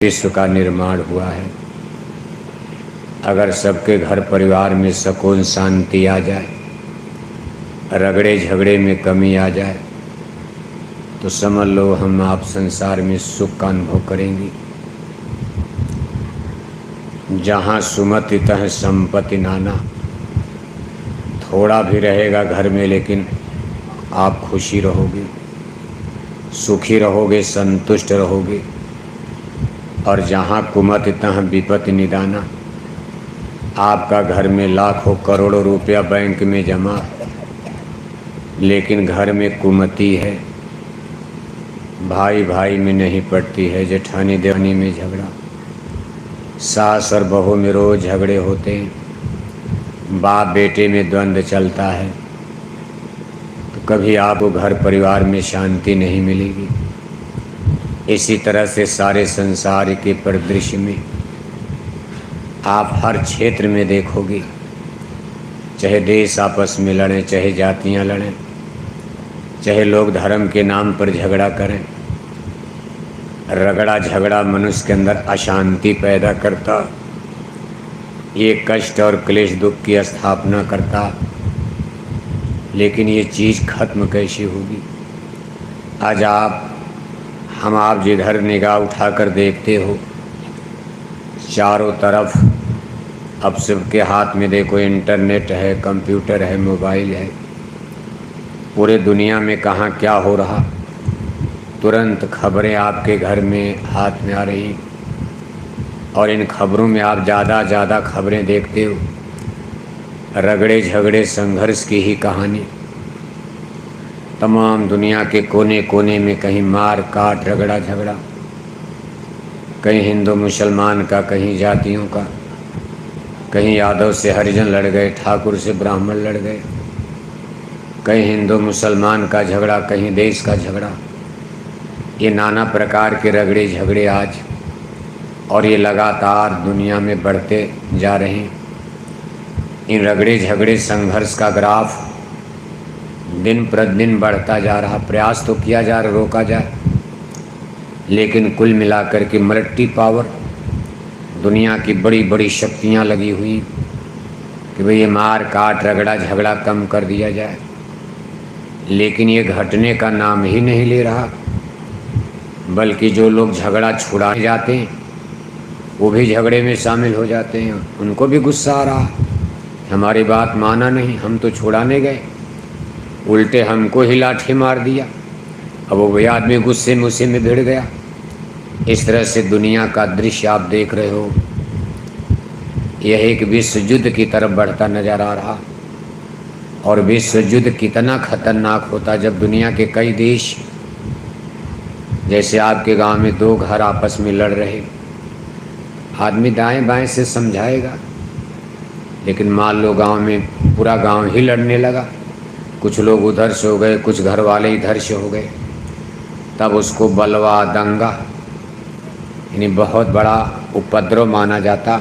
विश्व का निर्माण हुआ है। अगर सबके घर परिवार में सुकून शांति आ जाए, रगड़े झगड़े में कमी आ जाए, तो समझ लो हम आप संसार में सुख का अनुभव करेंगे। जहाँ सुमति तह संपत्ति नाना, थोड़ा भी रहेगा घर में लेकिन आप खुशी रहोगे, सुखी रहोगे, संतुष्ट रहोगे। और जहाँ कुमति तह विपत्ति निदाना, आपका घर में लाखों करोड़ों रुपया बैंक में जमा, लेकिन घर में कुमति है, भाई भाई में नहीं पड़ती है, जेठानी देवनी में झगड़ा, सास और बहू में रोज झगड़े होते हैं, बाप बेटे में द्वंद्व चलता है, तो कभी आपको घर परिवार में शांति नहीं मिलेगी। इसी तरह से सारे संसार के परिदृश्य में आप हर क्षेत्र में देखोगे, चाहे देश आपस में लड़ें, चाहे जातियां लड़ें, चाहे लोग धर्म के नाम पर झगड़ा करें, रगड़ा झगड़ा मनुष्य के अंदर अशांति पैदा करता, ये कष्ट और क्लेश दुख की स्थापना करता। लेकिन ये चीज़ खत्म कैसे होगी? आज हम आप जिधर निगाह उठाकर देखते हो, चारों तरफ अब सबके हाथ में देखो इंटरनेट है, कंप्यूटर है, मोबाइल है। पूरे दुनिया में कहाँ क्या हो रहा, तुरंत खबरें आपके घर में हाथ में आ रही, और इन खबरों में आप ज़्यादा खबरें देखते हो, रगड़े झगड़े संघर्ष की ही कहानी। तमाम दुनिया के कोने कोने में कहीं मार काट रगड़ा झगड़ा, कहीं हिंदू मुसलमान का, कहीं जातियों का, कहीं यादव से हरिजन लड़ गए, ठाकुर से ब्राह्मण लड़ गए, कहीं हिंदू मुसलमान का झगड़ा, कहीं देश का झगड़ा। ये नाना प्रकार के रगड़े झगड़े आज, और ये लगातार दुनिया में बढ़ते जा रहे हैं। इन रगड़े झगड़े संघर्ष का ग्राफ दिन प्रतिदिन बढ़ता जा रहा। प्रयास तो किया जा रहा रोका जाए, लेकिन कुल मिलाकर के मल्टी पावर दुनिया की बड़ी बड़ी शक्तियां लगी हुई कि भाई ये मार काट रगड़ा झगड़ा कम कर दिया जाए, लेकिन ये घटने का नाम ही नहीं ले रहा। बल्कि जो लोग झगड़ा छुड़ाने जाते हैं वो भी झगड़े में शामिल हो जाते हैं। उनको भी गुस्सा आ रहा, हमारी बात माना नहीं, हम तो छुड़ाने गए, उल्टे हमको ही लाठी मार दिया। अब वो वही आदमी गुस्से में उसी में भिड़ गया। इस तरह से दुनिया का दृश्य आप देख रहे हो, यह एक विश्व युद्ध की तरफ बढ़ता नजर आ रहा। और विश्व युद्ध कितना खतरनाक होता जब दुनिया के कई देश, जैसे आपके गांव में दो घर आपस में लड़ रहे, आदमी दाएं बाएं से समझाएगा, लेकिन मान लो गांव में पूरा गांव ही लड़ने लगा, कुछ लोग उधर से हो गए, कुछ घर वाले इधर से हो गए, तब उसको बलवा दंगा यानी बहुत बड़ा उपद्रव माना जाता।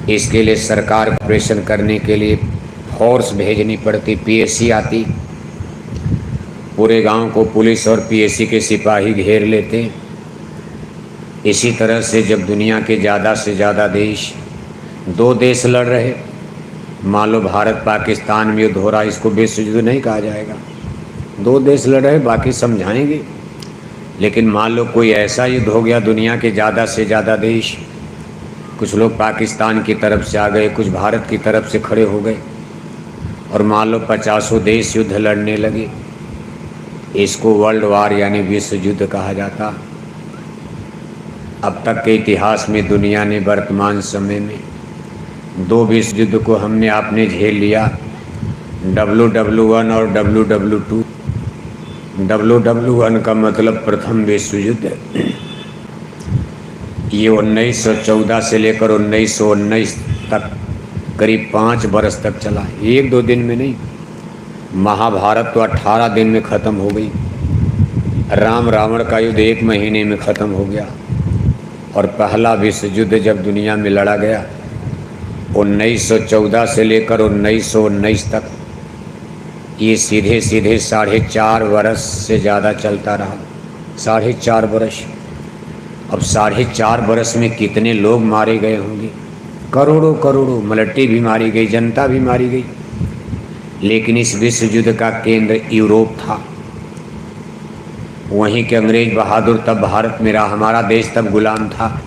इसके लिए सरकार ऑपरेशन करने के लिए फोर्स भेजनी पड़ती, पीएसी आती, पूरे गांव को पुलिस और पीएसी के सिपाही घेर लेते। इसी तरह से जब दुनिया के ज़्यादा से ज़्यादा देश, दो देश लड़ रहे, मान लो भारत पाकिस्तान में युद्ध हो रहा, इसको विश्व युद्ध नहीं कहा जाएगा। दो देश लड़ रहे, बाकी समझाएंगे। लेकिन मान लो कोई ऐसा युद्ध हो गया, दुनिया के ज़्यादा से ज़्यादा देश, कुछ लोग पाकिस्तान की तरफ से आ गए, कुछ भारत की तरफ से खड़े हो गए, और मान लो 50 देश युद्ध लड़ने लगे, इसको वर्ल्ड वार यानी विश्व युद्ध कहा जाता। अब तक के इतिहास में दुनिया ने वर्तमान समय में दो विश्व युद्ध को हमने आपने झेल लिया, WW1 और WW2। WW1 का मतलब प्रथम विश्व युद्ध, ये 1914 से लेकर 1919 तक करीब 5 बरस तक चला, एक दो दिन में नहीं। महाभारत तो 18 दिन में ख़त्म हो गई, राम रावण का युद्ध 1 महीने में ख़त्म हो गया। और पहला विश्व युद्ध जब दुनिया में लड़ा गया 1914 से लेकर 1919 तक, ये सीधे 4.5 बरस से ज़्यादा चलता रहा। 4.5 बरस अब 4.5 बरस में कितने लोग मारे गए होंगे, करोड़ों करोड़ों, मलट्टी भी मारी गई, जनता भी मारी गई। लेकिन इस विश्व युद्ध का केंद्र यूरोप था। वहीं के अंग्रेज बहादुर तब भारत में रहा, हमारा देश तब गुलाम था।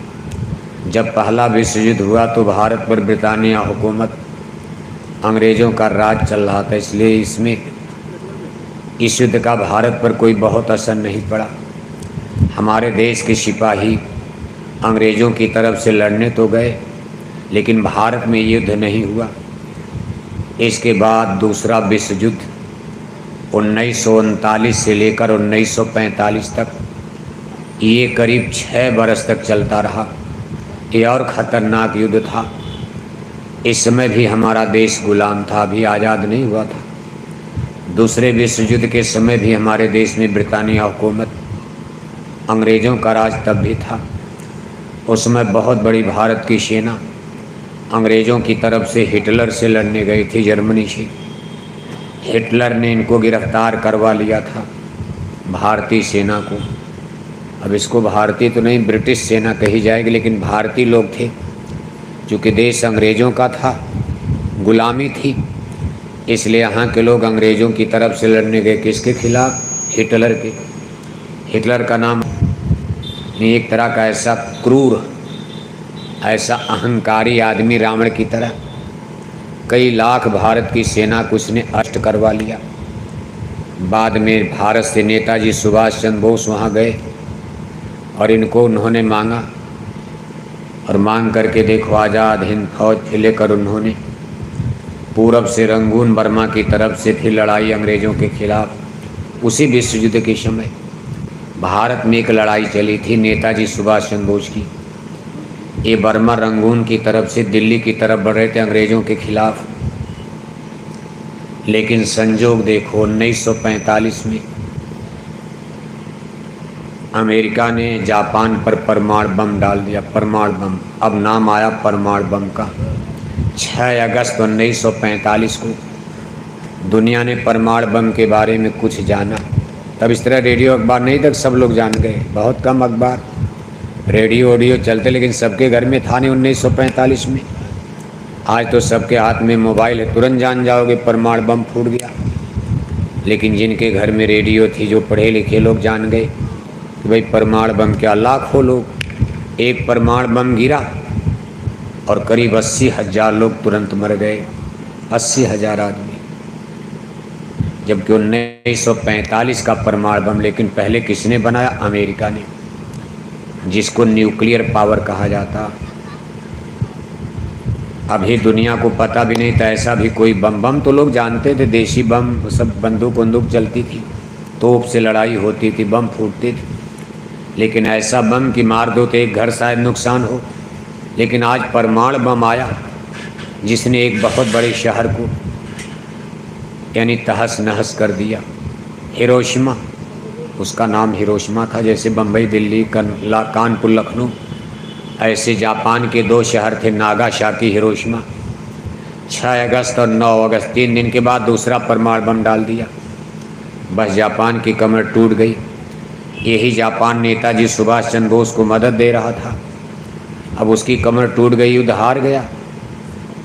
जब पहला विश्व युद्ध हुआ तो भारत पर ब्रिटानिया हुकूमत, अंग्रेज़ों का राज चल रहा था, इसलिए इसमें इस युद्ध का भारत पर कोई बहुत असर नहीं पड़ा। हमारे देश के सिपाही अंग्रेज़ों की तरफ से लड़ने तो गए, लेकिन भारत में युद्ध नहीं हुआ। इसके बाद दूसरा विश्व युद्ध 1939 से लेकर 1945 तक, ये करीब 6 बरस तक चलता रहा। ये और ख़तरनाक युद्ध था। इस समय भी हमारा देश गुलाम था, अभी आज़ाद नहीं हुआ था। दूसरे विश्व युद्ध के समय भी हमारे देश में ब्रिटानिया हुकूमत, अंग्रेज़ों का राज तब भी था। उस समय बहुत बड़ी भारत की सेना अंग्रेज़ों की तरफ से हिटलर से लड़ने गई थी, जर्मनी से। हिटलर ने इनको गिरफ्तार करवा लिया था, भारतीय सेना को। अब इसको भारतीय तो नहीं, ब्रिटिश सेना कही जाएगी, लेकिन भारतीय लोग थे। चूँकि देश अंग्रेज़ों का था, गुलामी थी, इसलिए यहाँ के लोग अंग्रेज़ों की तरफ से लड़ने गए। किसके खिलाफ? हिटलर के। हिटलर का नाम एक तरह का ऐसा क्रूर, ऐसा अहंकारी आदमी, रावण की तरह। कई लाख भारत की सेना को उसने अष्ट करवा लिया। बाद में भारत से नेताजी सुभाष चंद्र बोस वहाँ गए और इनको उन्होंने मांगा, और मांग करके देखो आज़ाद हिंद फौज लेकर उन्होंने पूरब से रंगून बर्मा की तरफ से थी लड़ाई अंग्रेज़ों के खिलाफ। उसी विश्व युद्ध के समय भारत में एक लड़ाई चली थी नेताजी सुभाष चंद्र बोस की। ये बर्मा रंगून की तरफ से दिल्ली की तरफ बढ़ रहे थे अंग्रेज़ों के खिलाफ। लेकिन संजोग देखो, 1945 में अमेरिका ने जापान पर परमाणु बम डाल दिया। परमाणु बम, अब नाम आया परमाणु बम का। 6 अगस्त 1945 को दुनिया ने परमाणु बम के बारे में कुछ जाना। तब इस तरह रेडियो अखबार नहीं था, सब लोग जान गए। बहुत कम अखबार, रेडियो ऑडियो चलते, लेकिन सबके घर में था नहीं 1945 में। आज तो सबके हाथ में मोबाइल है, तुरंत जान जाओगे परमाणु बम फूट गया। लेकिन जिनके घर में रेडियो थी, जो पढ़े लिखे लोग, जान गए कि भाई परमाणु बम क्या। लाखों लोग, एक परमाणु बम गिरा और करीब 80,000 लोग तुरंत मर गए, 80,000 आदमी। जबकि 1945 का परमाणु बम, लेकिन पहले किसने बनाया? अमेरिका ने, जिसको न्यूक्लियर पावर कहा जाता। अभी दुनिया को पता भी नहीं था ऐसा भी कोई बम तो लोग जानते थे, देसी बम, सब बंदूक चलती थी, तोप से लड़ाई होती थी, बम फूटते थे। लेकिन ऐसा बम कि मार दो तो एक घर शायद नुकसान हो। लेकिन आज परमाणु बम आया, जिसने एक बहुत बड़े शहर को यानी तहस नहस कर दिया। हिरोशिमा, उसका नाम हिरोशिमा था। जैसे बम्बई, दिल्ली, कानपुर, लखनऊ, ऐसे जापान के 2 शहर थे, नागासाकी, हिरोशिमा। 6 अगस्त और 9 अगस्त, 3 दिन के बाद दूसरा परमाणु बम डाल दिया। बस जापान की कमर टूट गई। यही जापान नेताजी सुभाष चंद्र बोस को मदद दे रहा था। अब उसकी कमर टूट गई, युद्ध हार गया।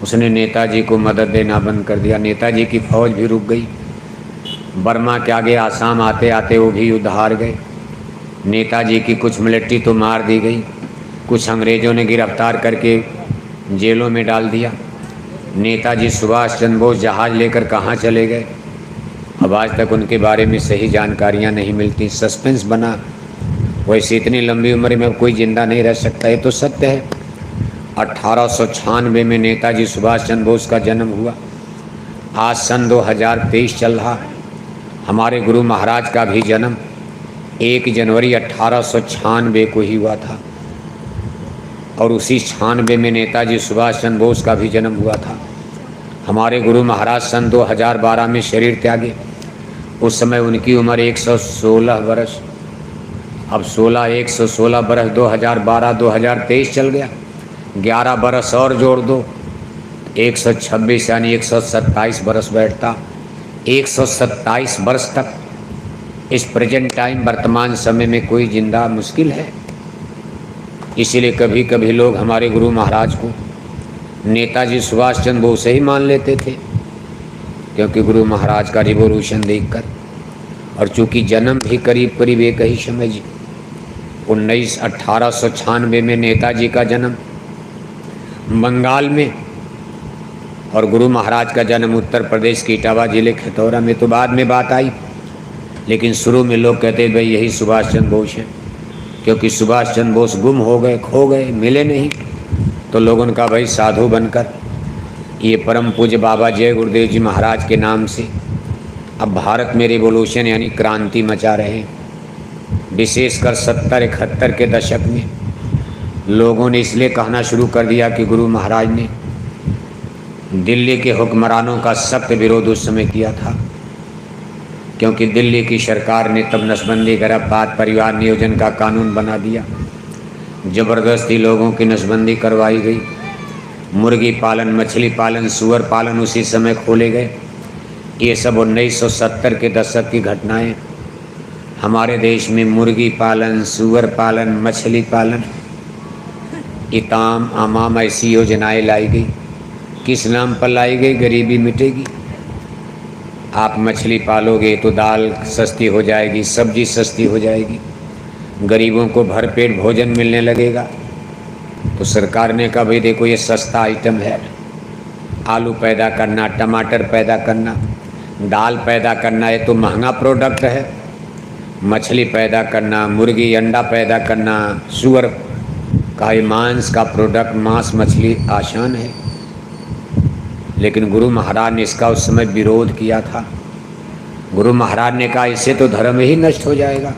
उसने नेताजी को मदद देना बंद कर दिया। नेताजी की फौज भी रुक गई। बर्मा के आगे आसाम आते आते वो भी युद्ध हार गए। नेताजी की कुछ मिलिट्री तो मार दी गई, कुछ अंग्रेज़ों ने गिरफ्तार करके जेलों में डाल दिया। नेताजी सुभाष चंद्र बोस जहाज़ लेकर कहाँ चले गए, अब आज तक उनके बारे में सही जानकारियाँ नहीं मिलती। सस्पेंस बना। वैसे इतनी लंबी उम्र में कोई जिंदा नहीं रह सकता, ये तो सत्य है। 1896 में नेताजी सुभाष चंद्र बोस का जन्म हुआ। आज सन 2023 चल रहा। हमारे गुरु महाराज का भी जन्म 1 जनवरी 1896 को ही हुआ था, और उसी 96 में नेताजी सुभाष चंद्र बोस का भी जन्म हुआ था। हमारे गुरु महाराज सन 2012 में शरीर त्यागे। उस समय उनकी उम्र 116 बरस। अब 116 बरस, 2012-2023 चल गया, 11 बरस और जोड़ दो, 126 यानी 127 बरस बैठता। 127 बरस तक इस प्रेजेंट टाइम, वर्तमान समय में कोई जिंदा मुश्किल है। इसीलिए कभी कभी लोग हमारे गुरु महाराज को नेताजी सुभाष चंद्र बोस ही मान लेते थे, क्योंकि गुरु महाराज का रिवोल्यूशन देखकर, और चूंकि जन्म भी करीब करीब एक ही समय जी 1896 में नेताजी का जन्म बंगाल में और गुरु महाराज का जन्म उत्तर प्रदेश के इटावा जिले खतौरा में, तो बाद में बात आई। लेकिन शुरू में लोग कहते भाई यही सुभाष चंद्र बोस हैं, क्योंकि सुभाष चंद्र बोस गुम हो गए, खो गए, मिले नहीं। तो लोगों का भाई साधु बनकर ये परम पूज्य बाबा जय गुरुदेव जी महाराज के नाम से अब भारत में रिवोल्यूशन यानी क्रांति मचा रहे हैं। विशेषकर 70-71 के दशक में लोगों ने इसलिए कहना शुरू कर दिया कि गुरु महाराज ने दिल्ली के हुक्मरानों का सख्त विरोध उस समय किया था, क्योंकि दिल्ली की सरकार ने तब नसबंदी गर्भपात परिवार नियोजन का कानून बना दिया। ज़बरदस्ती लोगों की नसबंदी करवाई गई। मुर्गी पालन, मछली पालन, सुअर पालन उसी समय खोले गए। ये सब 1970 के दशक की घटनाएं। हमारे देश में मुर्गी पालन, सुअर पालन, मछली पालन, इताम आमाम ऐसी योजनाएं लाई गई। किस नाम पर लाई गई? गरीबी मिटेगी। आप मछली पालोगे तो दाल सस्ती हो जाएगी, सब्जी सस्ती हो जाएगी, गरीबों को भरपेट भोजन मिलने लगेगा। तो सरकार ने कहा भाई देखो ये सस्ता आइटम है, आलू पैदा करना, टमाटर पैदा करना, दाल पैदा करना, ये तो महंगा प्रोडक्ट है। मछली पैदा करना, मुर्गी अंडा पैदा करना, सुअर का मांस का प्रोडक्ट, मांस मछली आसान है। लेकिन गुरु महाराज ने इसका उस समय विरोध किया था। गुरु महाराज ने कहा इससे तो धर्म ही नष्ट हो जाएगा।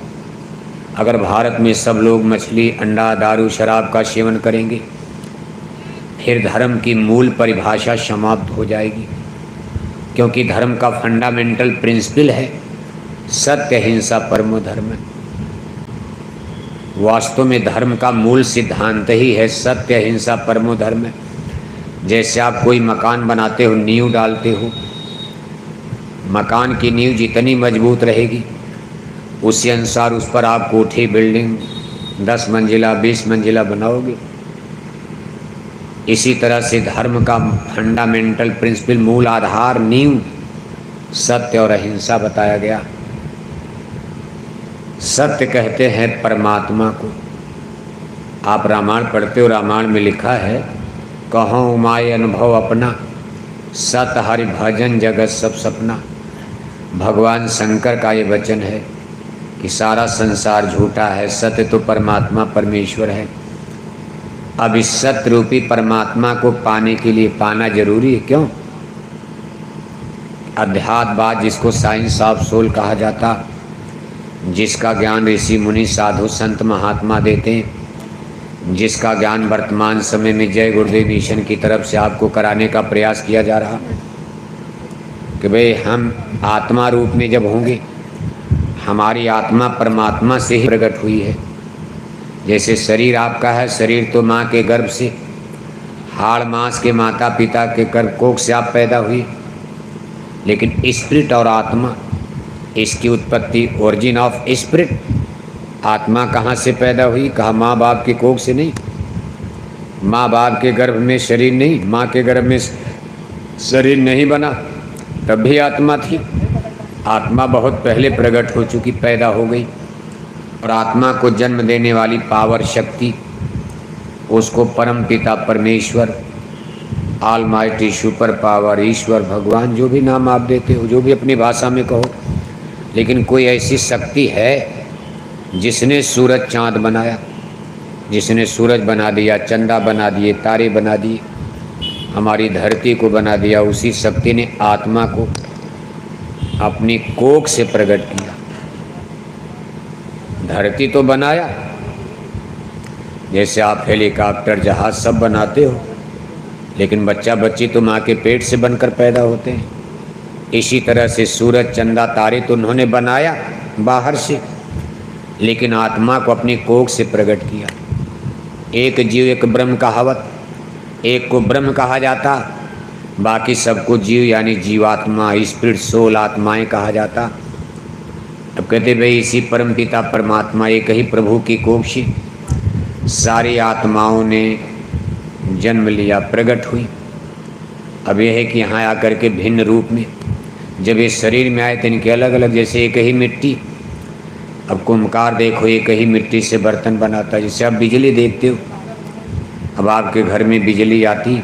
अगर भारत में सब लोग मछली, अंडा, दारू, शराब का सेवन करेंगे, फिर धर्म की मूल परिभाषा समाप्त हो जाएगी। क्योंकि धर्म का फंडामेंटल प्रिंसिपल है सत्य, अहिंसा, परमो धर्म। वास्तव में धर्म का मूल सिद्धांत ही है सत्य, अहिंसा, परमो धर्म। जैसे आप कोई मकान बनाते हो, नींव डालते हो, मकान की नींव जितनी मजबूत रहेगी उसी अनुसार उस पर आप कोठी, बिल्डिंग 10 मंजिला, 20 मंजिला बनाओगे। इसी तरह से धर्म का फंडामेंटल प्रिंसिपल, मूल आधार, नींव सत्य और अहिंसा बताया गया। सत्य कहते हैं परमात्मा को। आप रामायण पढ़ते हो, रामायण में लिखा है कहो उमाय अनुभव अपना, सत हरि भजन जगत सब सपना। भगवान शंकर का ये वचन है कि सारा संसार झूठा है, सत्य तो परमात्मा परमेश्वर है। अब इस सत्य रूपी परमात्मा को पाने के लिए पाना जरूरी है। क्यों? अध्यात्मवाद जिसको साइंस ऑफ सोल कहा जाता, जिसका ज्ञान ऋषि मुनि साधु संत महात्मा देते हैं, जिसका ज्ञान वर्तमान समय में जय गुरुदेव मिशन की तरफ से आपको कराने का प्रयास किया जा रहा कि भाई हम आत्मा रूप में जब होंगे, हमारी आत्मा परमात्मा से ही प्रकट हुई है। जैसे शरीर आपका है, शरीर तो माँ के गर्भ से, हाड़ मांस के माता पिता के गर्भ कोख से आप पैदा हुई। लेकिन स्पिरिट और आत्मा, इसकी उत्पत्ति, ओरिजिन ऑफ स्पिरिट, आत्मा कहाँ से पैदा हुई? कहा माँ बाप के कोख से नहीं, माँ बाप के गर्भ में शरीर नहीं, माँ के गर्भ में शरीर नहीं बना, तब भी आत्मा थी। आत्मा बहुत पहले प्रकट हो चुकी, पैदा हो गई। और आत्मा को जन्म देने वाली पावर, शक्ति, उसको परम पिता परमेश्वर, ऑलमाइटी, सुपर पावर, ईश्वर, भगवान, जो भी नाम आप देते हो, जो भी अपनी भाषा में कहो, लेकिन कोई ऐसी शक्ति है जिसने सूरज चाँद बनाया, जिसने सूरज बना दिया, चंदा बना दिए, तारे बना दिए, हमारी धरती को बना दिया। उसी शक्ति ने आत्मा को अपनी कोख से प्रकट किया। धरती तो बनाया, जैसे आप हेलीकॉप्टर, जहाज सब बनाते हो, लेकिन बच्चा बच्ची तो माँ के पेट से बनकर पैदा होते हैं। इसी तरह से सूरज, चंदा, तारे तो उन्होंने बनाया बाहर से, लेकिन आत्मा को अपनी कोख से प्रकट किया। एक जीव एक ब्रह्म कहावत, एक को ब्रह्म कहा जाता, बाकी सबको जीव यानी जीवात्मा, स्पिरिट, सोल, आत्माएं कहा जाता। अब कहते भाई इसी परम पिता परमात्मा, एक ही प्रभु की कोख से सारी आत्माओं ने जन्म लिया, प्रकट हुई। अब यह है कि यहाँ आकर के भिन्न रूप में जब ये शरीर में आए तो इनके अलग अलग, जैसे एक ही मिट्टी। अब कुम्हार देखो एक ही मिट्टी से बर्तन बनाता है। जैसे आप बिजली देखते हो, अब आपके घर में बिजली आती,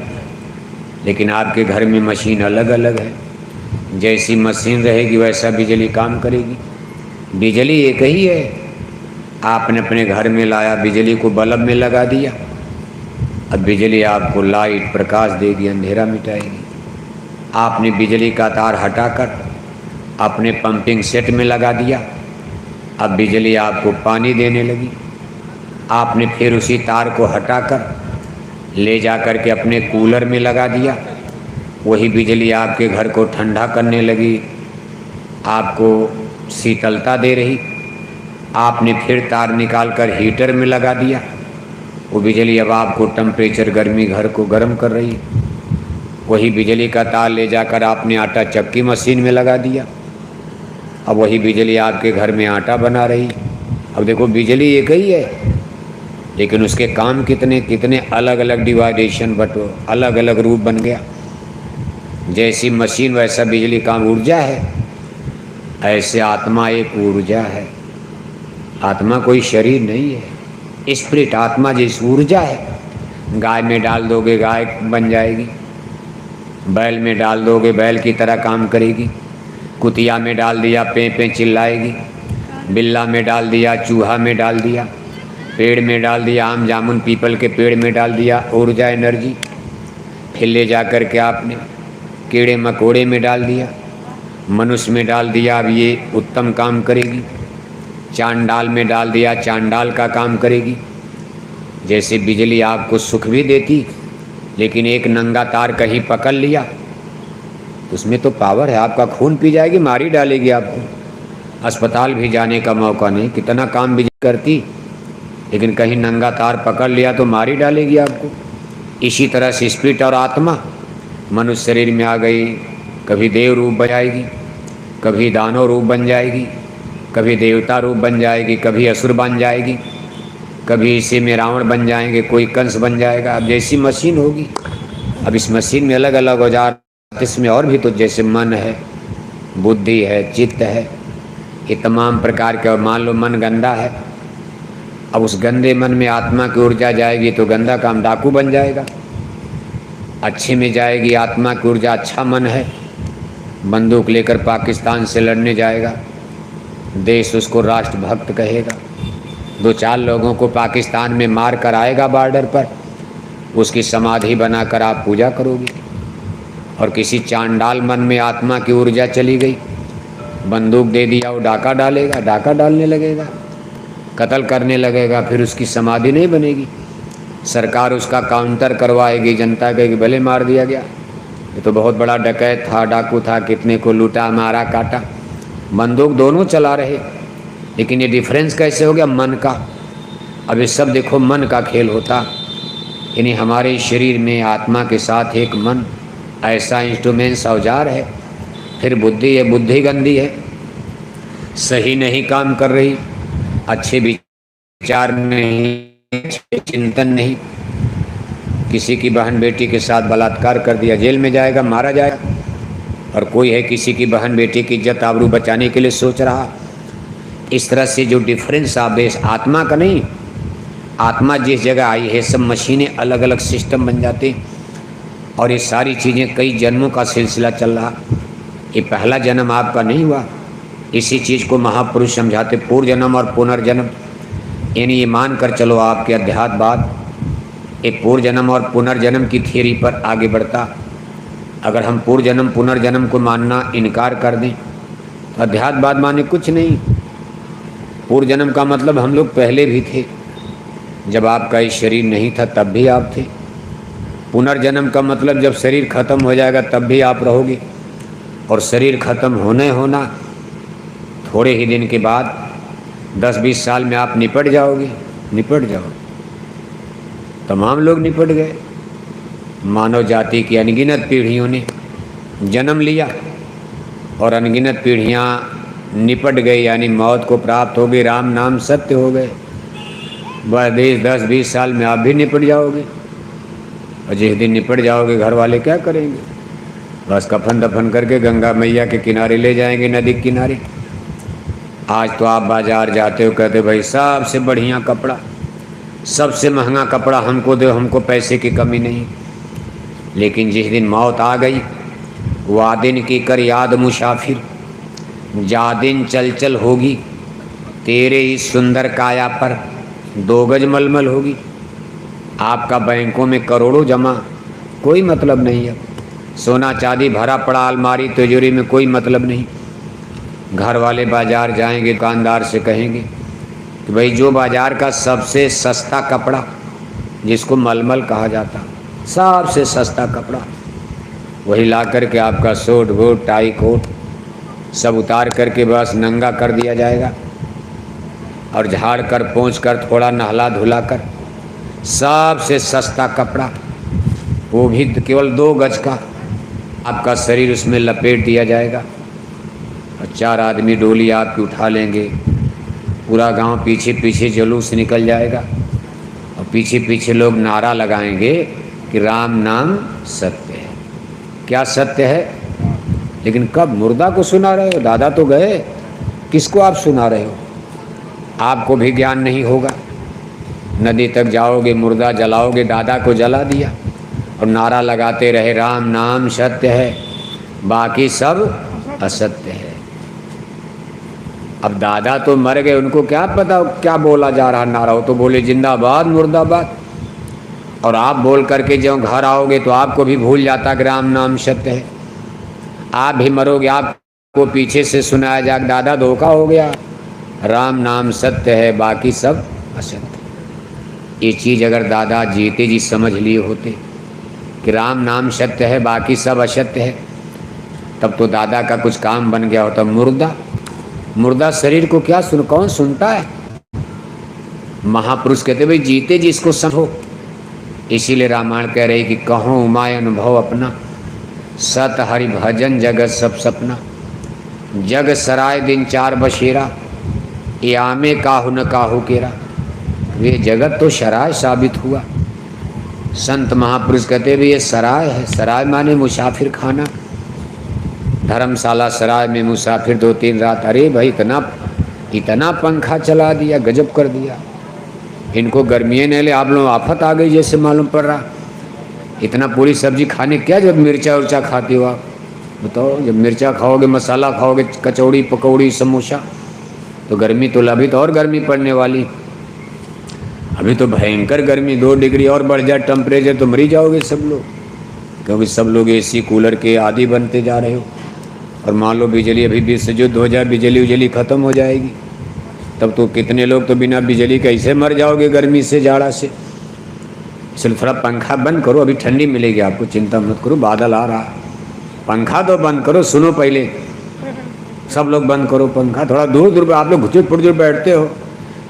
लेकिन आपके घर में मशीन अलग अलग है। जैसी मशीन रहेगी वैसा बिजली काम करेगी। बिजली एक ही है, आपने अपने घर में लाया, बिजली को बल्ब में लगा दिया, अब बिजली आपको लाइट प्रकाश देगी, अंधेरा मिटाएगी। आपने बिजली का तार हटाकर अपने पंपिंग सेट में लगा दिया, अब बिजली आपको पानी देने लगी। आपने फिर उसी तार को हटाकर ले जाकर के अपने कूलर में लगा दिया, वही बिजली आपके घर को ठंडा करने लगी, आपको शीतलता दे रही। आपने फिर तार निकाल कर हीटर में लगा दिया, वो बिजली अब आपको टेम्परेचर गर्मी घर को गर्म कर रही। वही बिजली का तार ले जाकर आपने आटा चक्की मशीन में लगा दिया, अब वही बिजली आपके घर में आटा बना रही। अब देखो बिजली एक ही है, लेकिन उसके काम कितने कितने अलग अलग डिवाइडेशन, बटो अलग अलग रूप बन गया। जैसी मशीन वैसा बिजली काम। ऊर्जा है, ऐसे आत्मा एक ऊर्जा है। आत्मा कोई शरीर नहीं है, स्पिरिट आत्मा जैसी ऊर्जा है। गाय में डाल दोगे गाय बन जाएगी, बैल में डाल दोगे बैल की तरह काम करेगी, कुतिया में डाल दिया पे पे चिल्लाएगी, बिल्ला में डाल दिया, चूहा में डाल दिया, पेड़ में डाल दिया, आम जामुन पीपल के पेड़ में डाल दिया, ऊर्जा एनर्जी। फिर ले जा कर के आपने कीड़े मकोड़े में डाल दिया, मनुष्य में डाल दिया, अब ये उत्तम काम करेगी। चांडाल में डाल दिया, चांडाल का काम करेगी। जैसे बिजली आपको सुख भी देती, लेकिन एक नंगा तार कहीं पकड़ लिया तो उसमें तो पावर है, आपका खून पी जाएगी, मारी डालेगी आपको। अस्पताल भी जाने का मौका नहीं, कितना काम बिजली करती, लेकिन कहीं नंगा तार पकड़ लिया तो मारी डालेगी आपको। इसी तरह से स्पिरिट और आत्मा मनुष्य शरीर में आ गई, कभी देव रूप बन जाएगी, कभी दानव रूप बन जाएगी, कभी देवता रूप बन जाएगी, कभी असुर बन जाएगी, कभी इसी में रावण बन जाएंगे, कोई कंस बन जाएगा। अब जैसी मशीन होगी, अब इस मशीन में अलग अलग औजार, इसमें और भी तो जैसे मन है, बुद्धि है, चित्त है, ये तमाम प्रकार के। और मान लो मन गंदा है, अब उस गंदे मन में आत्मा की ऊर्जा जाएगी तो गंदा काम डाकू बन जाएगा। अच्छे में जाएगी आत्मा की ऊर्जा, अच्छा मन है, बंदूक लेकर पाकिस्तान से लड़ने जाएगा, देश उसको राष्ट्रभक्त कहेगा। 2-4 लोगों को पाकिस्तान में मार कर आएगा बॉर्डर पर, उसकी समाधि बनाकर आप पूजा करोगे। और किसी चांडाल मन में आत्मा की ऊर्जा चली गई, बंदूक दे दिया, वो डाका डालेगा, डाका डालने लगेगा, कत्ल करने लगेगा, फिर उसकी समाधि नहीं बनेगी। सरकार उसका काउंटर करवाएगी, जनता कहेगी भले मार दिया गया, ये तो बहुत बड़ा डकैत था, डाकू था, कितने को लूटा मारा काटा। बंदूक दोनों चला रहे, लेकिन ये डिफरेंस कैसे हो गया? मन का। अब ये सब देखो मन का खेल होता, यानी हमारे शरीर में आत्मा के साथ एक मन ऐसा इंस्ट्रूमेंट्स औजार है। फिर बुद्धि है, बुद्धि गंदी है, सही नहीं काम कर रही, अच्छे विचार नहीं, अच्छे चिंतन नहीं। किसी की बहन बेटी के साथ बलात्कार कर दिया, जेल में जाएगा, मारा जाएगा। और कोई है किसी की बहन बेटी की इज्जत आबरू बचाने के लिए सोच रहा। इस तरह से जो डिफरेंस आदेश आत्मा का नहीं, आत्मा जिस जगह आई है सब मशीनें अलग अलग सिस्टम बन जाते, और ये सारी चीज़ें कई जन्मों का सिलसिला चल रहा। ये पहला जन्म आपका नहीं हुआ। इसी चीज़ को महापुरुष समझाते पूर्व जन्म और पुनर्जन्म। यानी ये मान कर चलो आपके अध्यात्मवाद एक पूर्व जन्म और पुनर्जन्म की थियरी पर आगे बढ़ता। अगर हम पूर्व जन्म पुनर्जन्म को मानना इनकार कर दें तो अध्यात्मवाद माने कुछ नहीं। पूर्व जन्म का मतलब हम लोग पहले भी थे, जब आपका ये शरीर नहीं था तब भी आप थे। पुनर्जन्म का मतलब जब शरीर खत्म हो जाएगा तब भी आप रहोगे, और शरीर खत्म होना थोड़े ही दिन के बाद 10-20 साल में आप निपट जाओगे, निपट जाओगे। तमाम लोग निपट गए। मानव जाति की अनगिनत पीढ़ियों ने जन्म लिया और अनगिनत पीढ़ियाँ निपट गई, यानी मौत को प्राप्त हो गई, राम नाम सत्य हो गए। बस 10-20 साल में आप भी निपट जाओगे। और जिस दिन निपट जाओगे घर वाले क्या करेंगे? बस कफन दफन करके गंगा मैया के किनारे ले जाएंगे, नदी के किनारे। आज तो आप बाजार जाते हो, कहते भाई सबसे बढ़िया कपड़ा, सबसे महंगा कपड़ा हमको दो, हमको पैसे की कमी नहीं। लेकिन जिस दिन मौत आ गई, वादिन की कर याद मुसाफिर, जादिन चल चल होगी, तेरे इस सुंदर काया पर 2 गज मलमल होगी। आपका बैंकों में करोड़ों जमा, कोई मतलब नहीं है। सोना चांदी भरा पड़ा अलमारी तिजोरी में, कोई मतलब नहीं। घर वाले बाजार जाएंगे, दुकानदार से कहेंगे कि भाई जो बाजार का सबसे सस्ता कपड़ा, जिसको मलमल कहा जाता, सबसे सस्ता कपड़ा, वही ला करके आपका सूट बूट टाई कोट सब उतार करके बस नंगा कर दिया जाएगा। और झाड़ कर पोंछ कर थोड़ा नहला धुला कर सबसे सस्ता कपड़ा, वो भी केवल 2 गज का, आपका शरीर उसमें लपेट दिया जाएगा। और 4 आदमी डोली आपकी उठा लेंगे, पूरा गांव पीछे पीछे जुलूस निकल जाएगा। और पीछे पीछे लोग नारा लगाएंगे कि राम नाम सत्य है। क्या सत्य है? लेकिन कब? मुर्दा को सुना रहे हो? दादा तो गए, किसको आप सुना रहे हो? आपको भी ज्ञान नहीं होगा। नदी तक जाओगे, मुर्दा जलाओगे, दादा को जला दिया और नारा लगाते रहे राम नाम सत्य है, बाकी सब असत्य है। अब दादा तो मर गए, उनको क्या पता क्या बोला जा रहा नारा, हो तो बोले जिंदाबाद मुर्दाबाद। और आप बोल करके जब घर आओगे तो आपको भी भूल जाता कि राम नाम सत्य है। आप भी मरोगे, आपको पीछे से सुनाया जाए दादा धोखा हो गया, राम नाम सत्य है, बाकी सब असत्य। ये चीज़ अगर दादा जीते जी समझ लिए होते कि राम नाम सत्य है, बाकी सब असत्य है, तब तो दादा का कुछ काम बन गया होता। मुर्दा शरीर को क्या कौन सुनता है? महापुरुष कहते भाई जीते जी इसको समझो। इसीलिए रामायण कह रही कि कहो उमाय अनुभव अपना, सत हरि भजन जगत सब सपना। जग सराय दिन 4 बसेरा, यामे काहू न काहू केरा। ये जगत तो सराय साबित हुआ। संत महापुरुष कहते भी ये सराय है। सराय माने मुसाफिर खाना, धर्मशाला सराय में मुसाफिर 2-3 रात। अरे भाई इतना पंखा चला दिया, गजब कर दिया। इनको गर्मियाँ ने ले, आप लोग आफत आ गई जैसे मालूम पड़ रहा। इतना पूरी सब्जी खाने क्या, जब मिर्चा उर्चा खाती हो आप बताओ। जब मिर्चा खाओगे, मसाला खाओगे, कचौड़ी पकौड़ी समोसा, तो गर्मी तो अभी तो और गर्मी पड़ने वाली। अभी तो भयंकर गर्मी, 2 डिग्री और बढ़ जाए टेम्परेचर तो मरी जाओगे सब लोग, क्योंकि सब लोग एसी कूलर के आदी बनते जा रहे हो। और मान लो बिजली अभी भी से युद्ध हो जाए, बिजली ख़त्म हो जाएगी, तब तो कितने लोग तो बिना बिजली कैसे मर जाओगे गर्मी से, जाड़ा से। इसलिए थोड़ा पंखा बंद करो, अभी ठंडी मिलेगी आपको, चिंता मत करो। बादल आ रहा, पंखा तो बंद करो। सुनो पहले सब लोग बंद करो पंखा। थोड़ा दूर दूर आप लोग घुचुर पुरजुर बैठते हो,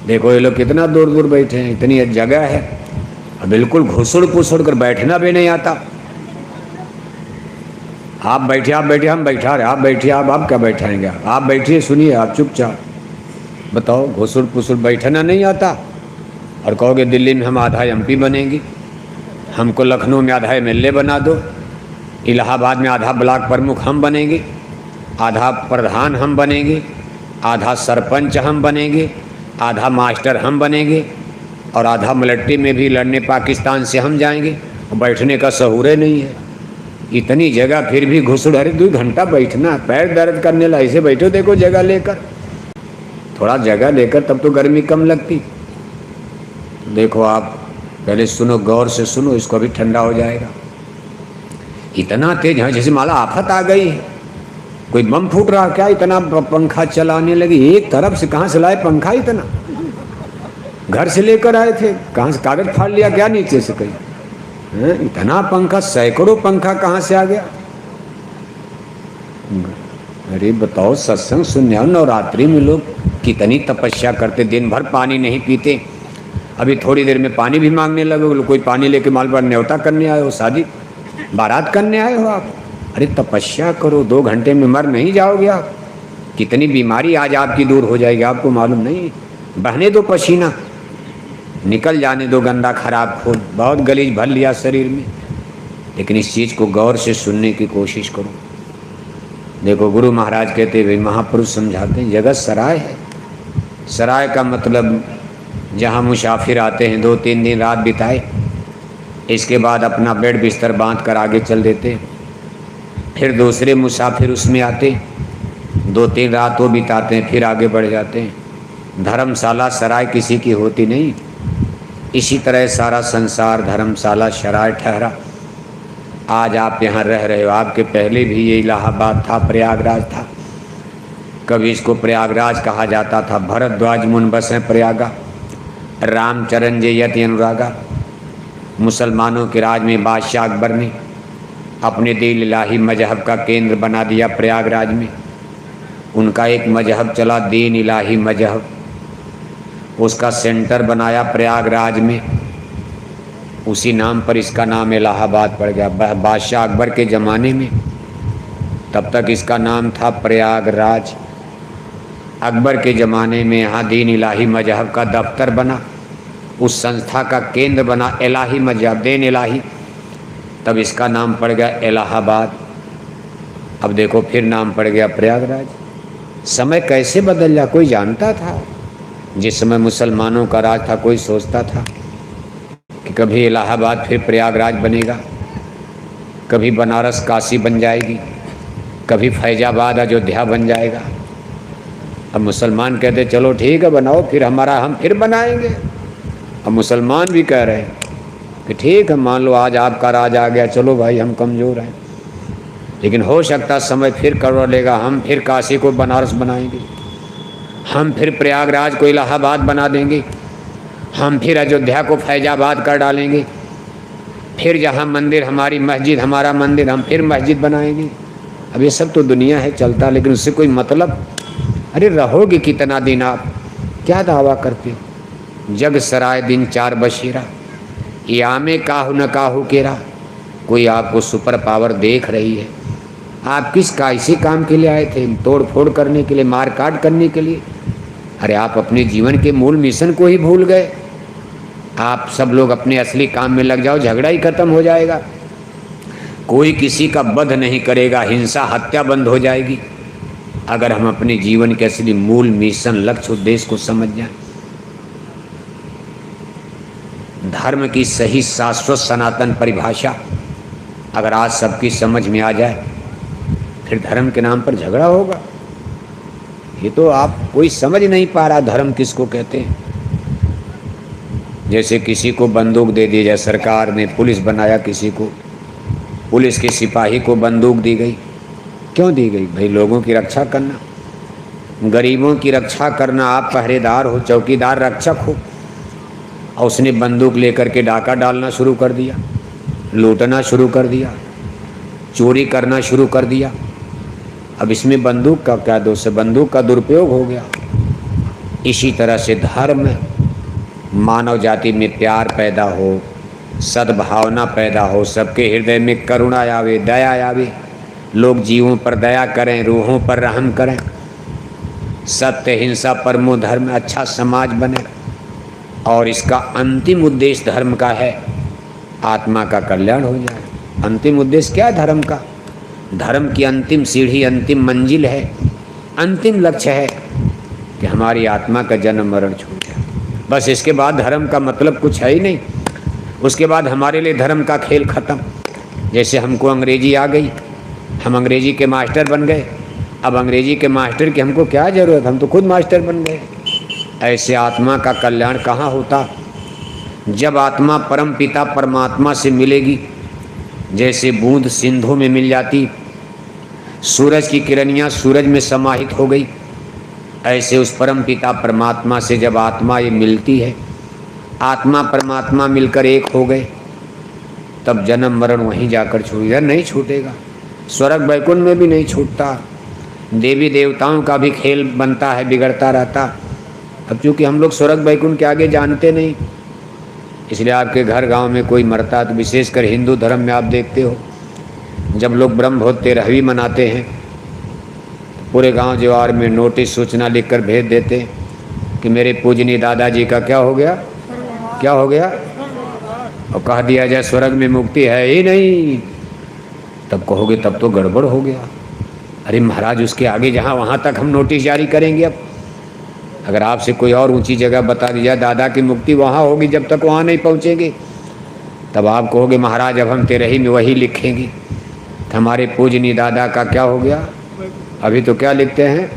देखो ये लोग कितना दूर दूर बैठे हैं, इतनी जगह है। और बिल्कुल घुसुड़ पुसुड़ कर बैठना भी नहीं आता। आप बैठे हम बैठा रहे, आप बैठिए, आप क्या बैठाएंगे? आप बैठिए, सुनिए, आप चुपचाप बताओ। घुसुड़ पुसुड़ बैठना नहीं आता और कहोगे दिल्ली में हम आधा एमपी बनेंगे, हमको लखनऊ में आधा एमएलए बना दो, इलाहाबाद में आधा ब्लॉक प्रमुख हम बनेंगे, आधा प्रधान हम बनेंगे, आधा सरपंच हम बनेंगे, आधा मास्टर हम बनेंगे, और आधा मिलिट्री में भी लड़ने पाकिस्तान से हम जाएंगे। और बैठने का सहूरे नहीं है। इतनी जगह फिर भी घुसुड़। अरे 2 घंटा बैठना, पैर दर्द करने ला, ऐसे बैठो, देखो जगह लेकर, थोड़ा जगह लेकर, तब तो गर्मी कम लगती। देखो आप पहले सुनो, गौर से सुनो, इसको अभी ठंडा हो जाएगा। इतना तेज है जैसे माला आफत आ गई है, कोई बम फूट रहा क्या? इतना पंखा चलाने लगी, एक तरफ से। कहाँ से लाए पंखा इतना? घर से लेकर आए थे? कहाँ से कागज फाड़ लिया क्या नीचे से कहीं? इतना पंखा, सैकड़ों पंखा कहाँ से आ गया? अरे बताओ, सत्संग सुनने आओ। नवरात्रि में लोग कितनी तपस्या करते, दिन भर पानी नहीं पीते। अभी थोड़ी देर में पानी भी मांगने लगे। कोई पानी लेके माल पर न्योता करने आए हो, शादी बारात करने आए हो आप? अरे तपस्या करो, 2 घंटे में मर नहीं जाओगे आप? कितनी बीमारी आज आपकी दूर हो जाएगी, आपको मालूम नहीं? बहने दो पसीना, निकल जाने दो गंदा खराब खून, बहुत गलीज भर लिया शरीर में, लेकिन इस चीज़ को गौर से सुनने की कोशिश करो। देखो गुरु महाराज कहते हुए महापुरुष समझाते हैं, जगत सराय है। सराय का मतलब जहाँ मुसाफिर आते हैं 2-3 दिन रात बिताए, इसके बाद अपना बेड बिस्तर बांध कर आगे चल देते, फिर दूसरे मुसाफिर उसमें आते, 2-3 रात वो बिताते हैं, फिर आगे बढ़ जाते हैं। धर्मशाला सराय किसी की होती नहीं। इसी तरह सारा संसार धर्मशाला सराय ठहरा। आज आप यहाँ रह रहे हो, आपके पहले भी ये इलाहाबाद था, प्रयागराज था। कभी इसको प्रयागराज कहा जाता था। भरद्वाज मुन बसें प्रयागा, रामचरण जयति अनुरागा। मुसलमानों के राज में बादशाह अकबर ने अपने दिल इलाही मजहब का केंद्र बना दिया प्रयागराज में। उनका एक मजहब चला, दीन इलाही मजहब, उसका सेंटर बनाया प्रयागराज में। उसी नाम पर इसका नाम इलाहाबाद पड़ गया। बादशाह अकबर के ज़माने में तब तक इसका नाम था प्रयागराज। अकबर के ज़माने में यहाँ दीन इलाही मजहब का दफ्तर बना, उस संस्था का केंद्र बना इलाही मजहब, दीन इलाही, तब इसका नाम पड़ गया इलाहाबाद। अब देखो फिर नाम पड़ गया प्रयागराज। समय कैसे बदल जा, कोई जानता था? जिस समय मुसलमानों का राज था, कोई सोचता था कि कभी इलाहाबाद फिर प्रयागराज बनेगा, कभी बनारस काशी बन जाएगी, कभी फैजाबाद अयोध्या बन जाएगा। अब मुसलमान कहते चलो ठीक है बनाओ, फिर हमारा हम फिर बनाएंगे। अब मुसलमान भी कह रहे हैं कि ठीक है मान लो आज आपका राज आ गया, चलो भाई हम कमज़ोर हैं, लेकिन हो सकता समय फिर करवा लेगा, हम फिर काशी को बनारस बनाएंगे, हम फिर प्रयागराज को इलाहाबाद बना देंगे, हम फिर अयोध्या को फैजाबाद कर डालेंगे, फिर जहाँ मंदिर हमारी मस्जिद, हमारा मंदिर, हम फिर मस्जिद बनाएंगे। अब ये सब तो दुनिया है चलता, लेकिन उससे कोई मतलब? अरे रहोगे कितना दिन आप, क्या दावा करते हो? जग सराय दिन 4 बशीरा, यामे काहू न काहू केरा। कोई आपको सुपर पावर देख रही है, आप किस का इसी काम के लिए आए थे? तोड़ फोड़ करने के लिए, मार काट करने के लिए? अरे आप अपने जीवन के मूल मिशन को ही भूल गए। आप सब लोग अपने असली काम में लग जाओ, झगड़ा ही खत्म हो जाएगा। कोई किसी का वध नहीं करेगा, हिंसा हत्या बंद हो जाएगी, अगर हम अपने जीवन के असली मूल मिशन, लक्ष्य, उद्देश्य को समझ जाएं। धर्म की सही शाश्वत सनातन परिभाषा अगर आज सबकी समझ में आ जाए, फिर धर्म के नाम पर झगड़ा होगा। ये तो आप कोई समझ नहीं पा रहा धर्म किसको कहते हैं। जैसे किसी को बंदूक दे दी जाए, सरकार ने पुलिस बनाया किसी को, पुलिस के सिपाही को बंदूक दी गई। क्यों दी गई? भाई लोगों की रक्षा करना, गरीबों की रक्षा करना। आप पहरेदार हो, चौकीदार, रक्षक हो, और उसने बंदूक लेकर के डाका डालना शुरू कर दिया, लूटना शुरू कर दिया, चोरी करना शुरू कर दिया। अब इसमें बंदूक का क्या दोष है? बंदूक का दुरुपयोग हो गया। इसी तरह से धर्म, मानव जाति में प्यार पैदा हो, सद्भावना पैदा हो, सबके हृदय में करुणा आवे, दया आवे, लोग जीवों पर दया करें, रूहों पर रहम करें, सत्य हिंसा परमो धर्म, अच्छा समाज बने। और इसका अंतिम उद्देश्य धर्म का है आत्मा का कल्याण हो जाए। अंतिम उद्देश्य क्या है धर्म का? धर्म की अंतिम सीढ़ी, अंतिम मंजिल है, अंतिम लक्ष्य है कि हमारी आत्मा का जन्म मरण छूट जाए। बस इसके बाद धर्म का मतलब कुछ है ही नहीं। उसके बाद हमारे लिए धर्म का खेल खत्म। जैसे हमको अंग्रेजी आ गई, हम अंग्रेजी के मास्टर बन गए, अब अंग्रेजी के मास्टर की हमको क्या ज़रूरत, हम तो खुद मास्टर बन गए। ऐसे आत्मा का कल्याण कहाँ होता? जब आत्मा परम पिता परमात्मा से मिलेगी। जैसे बूंद सिंधु में मिल जाती, सूरज की किरणियाँ सूरज में समाहित हो गई, ऐसे उस परम पिता परमात्मा से जब आत्मा ये मिलती है, आत्मा परमात्मा मिलकर एक हो गए, तब जन्म मरण वहीं जाकर छूटेगा, नहीं छूटेगा। स्वर्ग वैकुंठ में भी नहीं छूटता। देवी देवताओं का भी खेल बनता है, बिगड़ता रहता। अब चूँकि हम लोग स्वर्ग वैकुंठ के आगे जानते नहीं, इसलिए आपके घर गांव में कोई मरता, तो विशेषकर हिंदू धर्म में आप देखते हो, जब लोग ब्रह्मभोज तेरहवीं मनाते हैं, पूरे गांव जवार में नोटिस सूचना लिखकर भेज देते कि मेरे पूजनीय दादाजी का क्या हो गया, क्या हो गया, और कह दिया जाए स्वर्ग में मुक्ति है ही नहीं, तब कहोगे तब तो गड़बड़ हो गया। अरे महाराज, उसके आगे जहाँ वहाँ तक हम नोटिस जारी करेंगे। अब अगर आपसे कोई और ऊंची जगह बता दी जाए दादा की मुक्ति वहाँ होगी, जब तक वहाँ नहीं पहुँचेंगे तब आप कहोगे महाराज अब हम तेरे ही में वही लिखेंगे। तो हमारे पूजनीय दादा का क्या हो गया, अभी तो क्या लिखते हैं,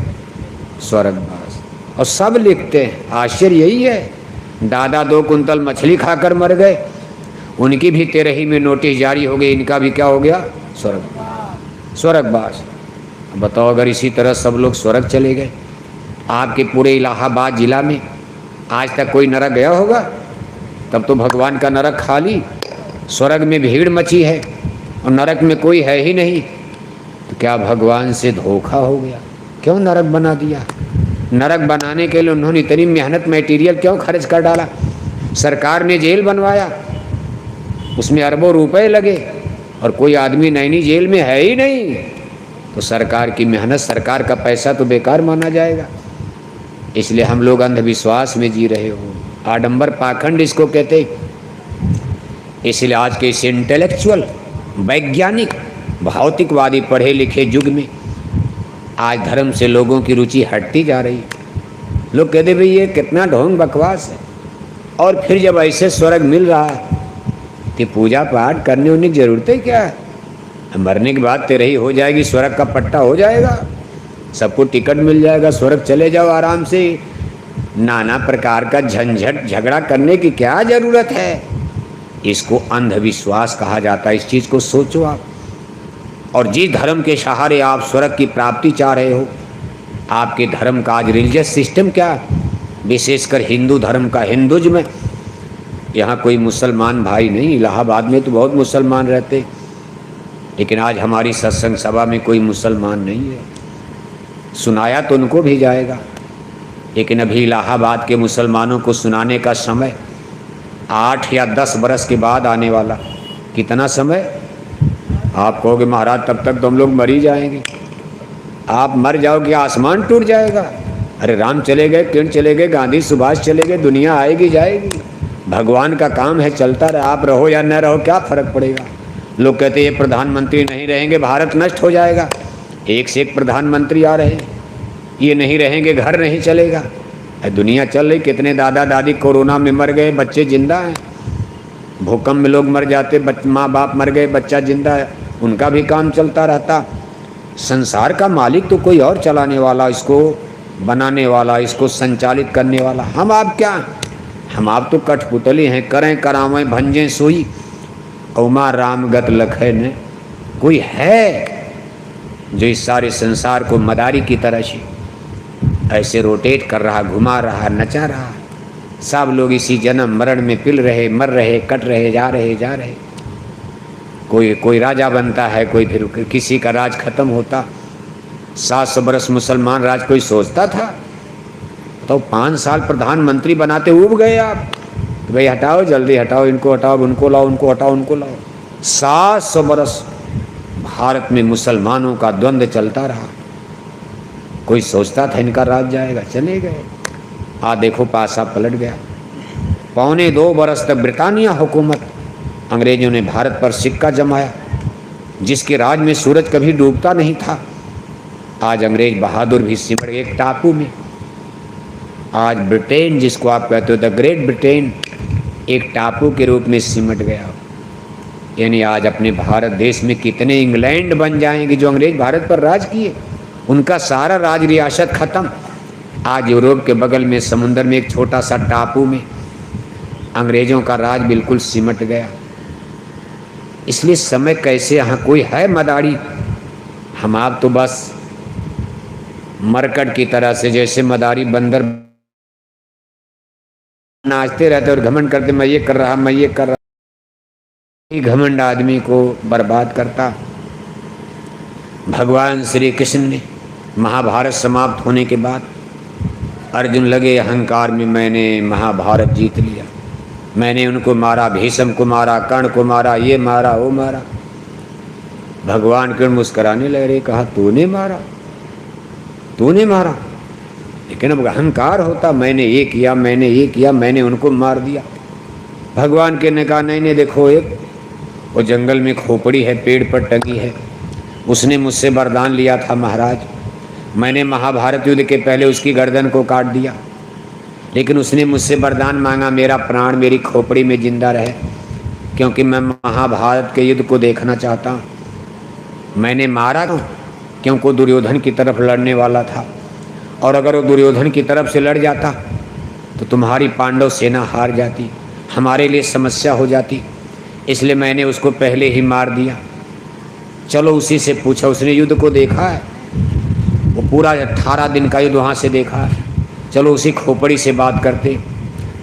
स्वर्गवास, और सब लिखते हैं। आश्चर्य यही है, दादा 2 कुंतल मछली खाकर मर गए, उनकी भी तेरे ही में नोटिस जारी हो गई, इनका भी क्या हो गया, स्वर्गवास। बताओ अगर इसी तरह सब लोग स्वर्ग चले गए, आपके पूरे इलाहाबाद जिला में आज तक कोई नरक गया होगा? तब तो भगवान का नरक खाली, स्वर्ग में भीड़ मची है और नरक में कोई है ही नहीं। तो क्या भगवान से धोखा हो गया? क्यों नरक बना दिया? नरक बनाने के लिए उन्होंने इतनी मेहनत मटेरियल क्यों खर्च कर डाला? सरकार ने जेल बनवाया, उसमें अरबों रुपए लगे और कोई आदमी नैनी जेल में है ही नहीं, तो सरकार की मेहनत, सरकार का पैसा तो बेकार माना जाएगा। इसलिए हम लोग अंधविश्वास में जी रहे हो, आडंबर पाखंड इसको कहते। इसलिए आज के इस इंटेलेक्चुअल, वैज्ञानिक, भौतिकवादी पढ़े लिखे युग में आज धर्म से लोगों की रुचि हटती जा रही। लोग कहते भाई ये कितना ढोंग बकवास है, और फिर जब ऐसे स्वर्ग मिल रहा है कि पूजा पाठ करने उन्हें की जरूरत है क्या? मरने के बाद तेरे ही हो जाएगी, स्वर्ग का पट्टा हो जाएगा, सबको टिकट मिल जाएगा, स्वर्ग चले जाओ आराम से। नाना प्रकार का झंझट झगड़ा करने की क्या जरूरत है? इसको अंधविश्वास कहा जाता है। इस चीज को सोचो आप। और जिस धर्म के सहारे आप स्वर्ग की प्राप्ति चाह रहे हो, आपके धर्म का आज रिलीजियस सिस्टम क्या, विशेषकर हिंदू धर्म का हिंदुज्म। यहाँ कोई मुसलमान भाई नहीं, इलाहाबाद में तो बहुत मुसलमान रहते, लेकिन आज हमारी सत्संग सभा में कोई मुसलमान नहीं है। सुनाया तो उनको भी जाएगा, लेकिन अभी इलाहाबाद के मुसलमानों को सुनाने का समय 8 या 10 बरस के बाद आने वाला। कितना समय? आप कहोगे महाराज तब तक तो हम लोग मर ही जाएंगे। आप मर जाओगे, आसमान टूट जाएगा। अरे राम चले गए, किरण चले गए, गांधी सुभाष चले गए, दुनिया आएगी जाएगी, भगवान का काम है, चलता रहे। आप रहो या न रहो क्या फर्क पड़ेगा? लोग कहते ये प्रधानमंत्री नहीं रहेंगे भारत नष्ट हो जाएगा, एक से एक प्रधानमंत्री आ रहे हैं, ये नहीं रहेंगे घर नहीं चलेगा। दुनिया चल रही, कितने दादा दादी कोरोना में मर गए, बच्चे जिंदा हैं। भूकंप में लोग मर जाते, माँ बाप मर गए, बच्चा जिंदा है, उनका भी काम चलता रहता। संसार का मालिक तो कोई और चलाने वाला, इसको बनाने वाला, इसको संचालित करने वाला। हम आप क्या? हम आप तो कठपुतली हैं, करें करावें भंजें सोई, उमा राम गत लखे ने। कोई है जो इस सारे संसार को मदारी की तरह से ऐसे रोटेट कर रहा, घुमा रहा, नचा रहा? सब लोग इसी जन्म मरण में पिल रहे, मर रहे, कट रहे, जा रहे। कोई राजा बनता है, कोई फिर किसी का राज खत्म होता। 700 बरस मुसलमान राज कोई सोचता था? तो 5 साल प्रधानमंत्री बनाते उब गए आप, तो भाई हटाओ, जल्दी हटाओ, इनको हटाओ, उनको लाओ, उनको हटाओ, उनको लाओ। 700 बरस भारत में मुसलमानों का द्वंद्व चलता रहा। कोई सोचता था इनका राज जाएगा? चले गए। देखो पासा पलट गया। 1.25 बरस तक ब्रिटानिया हुकूमत, अंग्रेजों ने भारत पर सिक्का जमाया, जिसके राज में सूरज कभी डूबता नहीं था। आज अंग्रेज बहादुर भी सिमट गए एक टापू में। आज ब्रिटेन, जिसको आप कहते हो द ग्रेट ब्रिटेन, एक टापू के रूप में सिमट गया। यानी आज अपने भारत देश में कितने इंग्लैंड बन जाएंगे जो अंग्रेज भारत पर राज किए, उनका सारा राज रियासत खत्म। आज यूरोप के बगल में समुद्र में एक छोटा सा टापू में अंग्रेजों का राज बिल्कुल सिमट गया। इसलिए समय कैसे, यहाँ कोई है मदारी? हम आप तो बस मरकट की तरह से, जैसे मदारी बंदर नाचते रहते और घमंड करते, मैं ये कर रहा, मैं ये कर रहा। ये घमंड आदमी को बर्बाद करता। भगवान श्री कृष्ण ने महाभारत समाप्त होने के बाद अर्जुन लगे अहंकार में, मैंने महाभारत जीत लिया, मैंने उनको मारा, भीष्म को मारा, कर्ण को मारा, ये मारा, वो मारा। भगवान कृष्ण मुस्कुराने लग रहे, कहा तूने मारा, तूने मारा। लेकिन अब अहंकार होता, मैंने ये किया, मैंने ये किया, मैंने उनको मार दिया। भगवान के ने कहा नहीं नहीं, देखो एक वो जंगल में खोपड़ी है, पेड़ पर टंगी है, उसने मुझसे वरदान लिया था महाराज, मैंने महाभारत युद्ध के पहले उसकी गर्दन को काट दिया, लेकिन उसने मुझसे वरदान मांगा मेरा प्राण मेरी खोपड़ी में जिंदा रहे, क्योंकि मैं महाभारत के युद्ध को देखना चाहता हूँ। मैंने मारा क्योंकि दुर्योधन की तरफ लड़ने वाला था, और अगर वो दुर्योधन की तरफ से लड़ जाता तो तुम्हारी पांडव सेना हार जाती, हमारे लिए समस्या हो जाती, इसलिए मैंने उसको पहले ही मार दिया। चलो उसी से पूछा, उसने युद्ध को देखा है, वो पूरा 18 दिन का युद्ध वहाँ से देखा है, चलो उसी खोपड़ी से बात करते।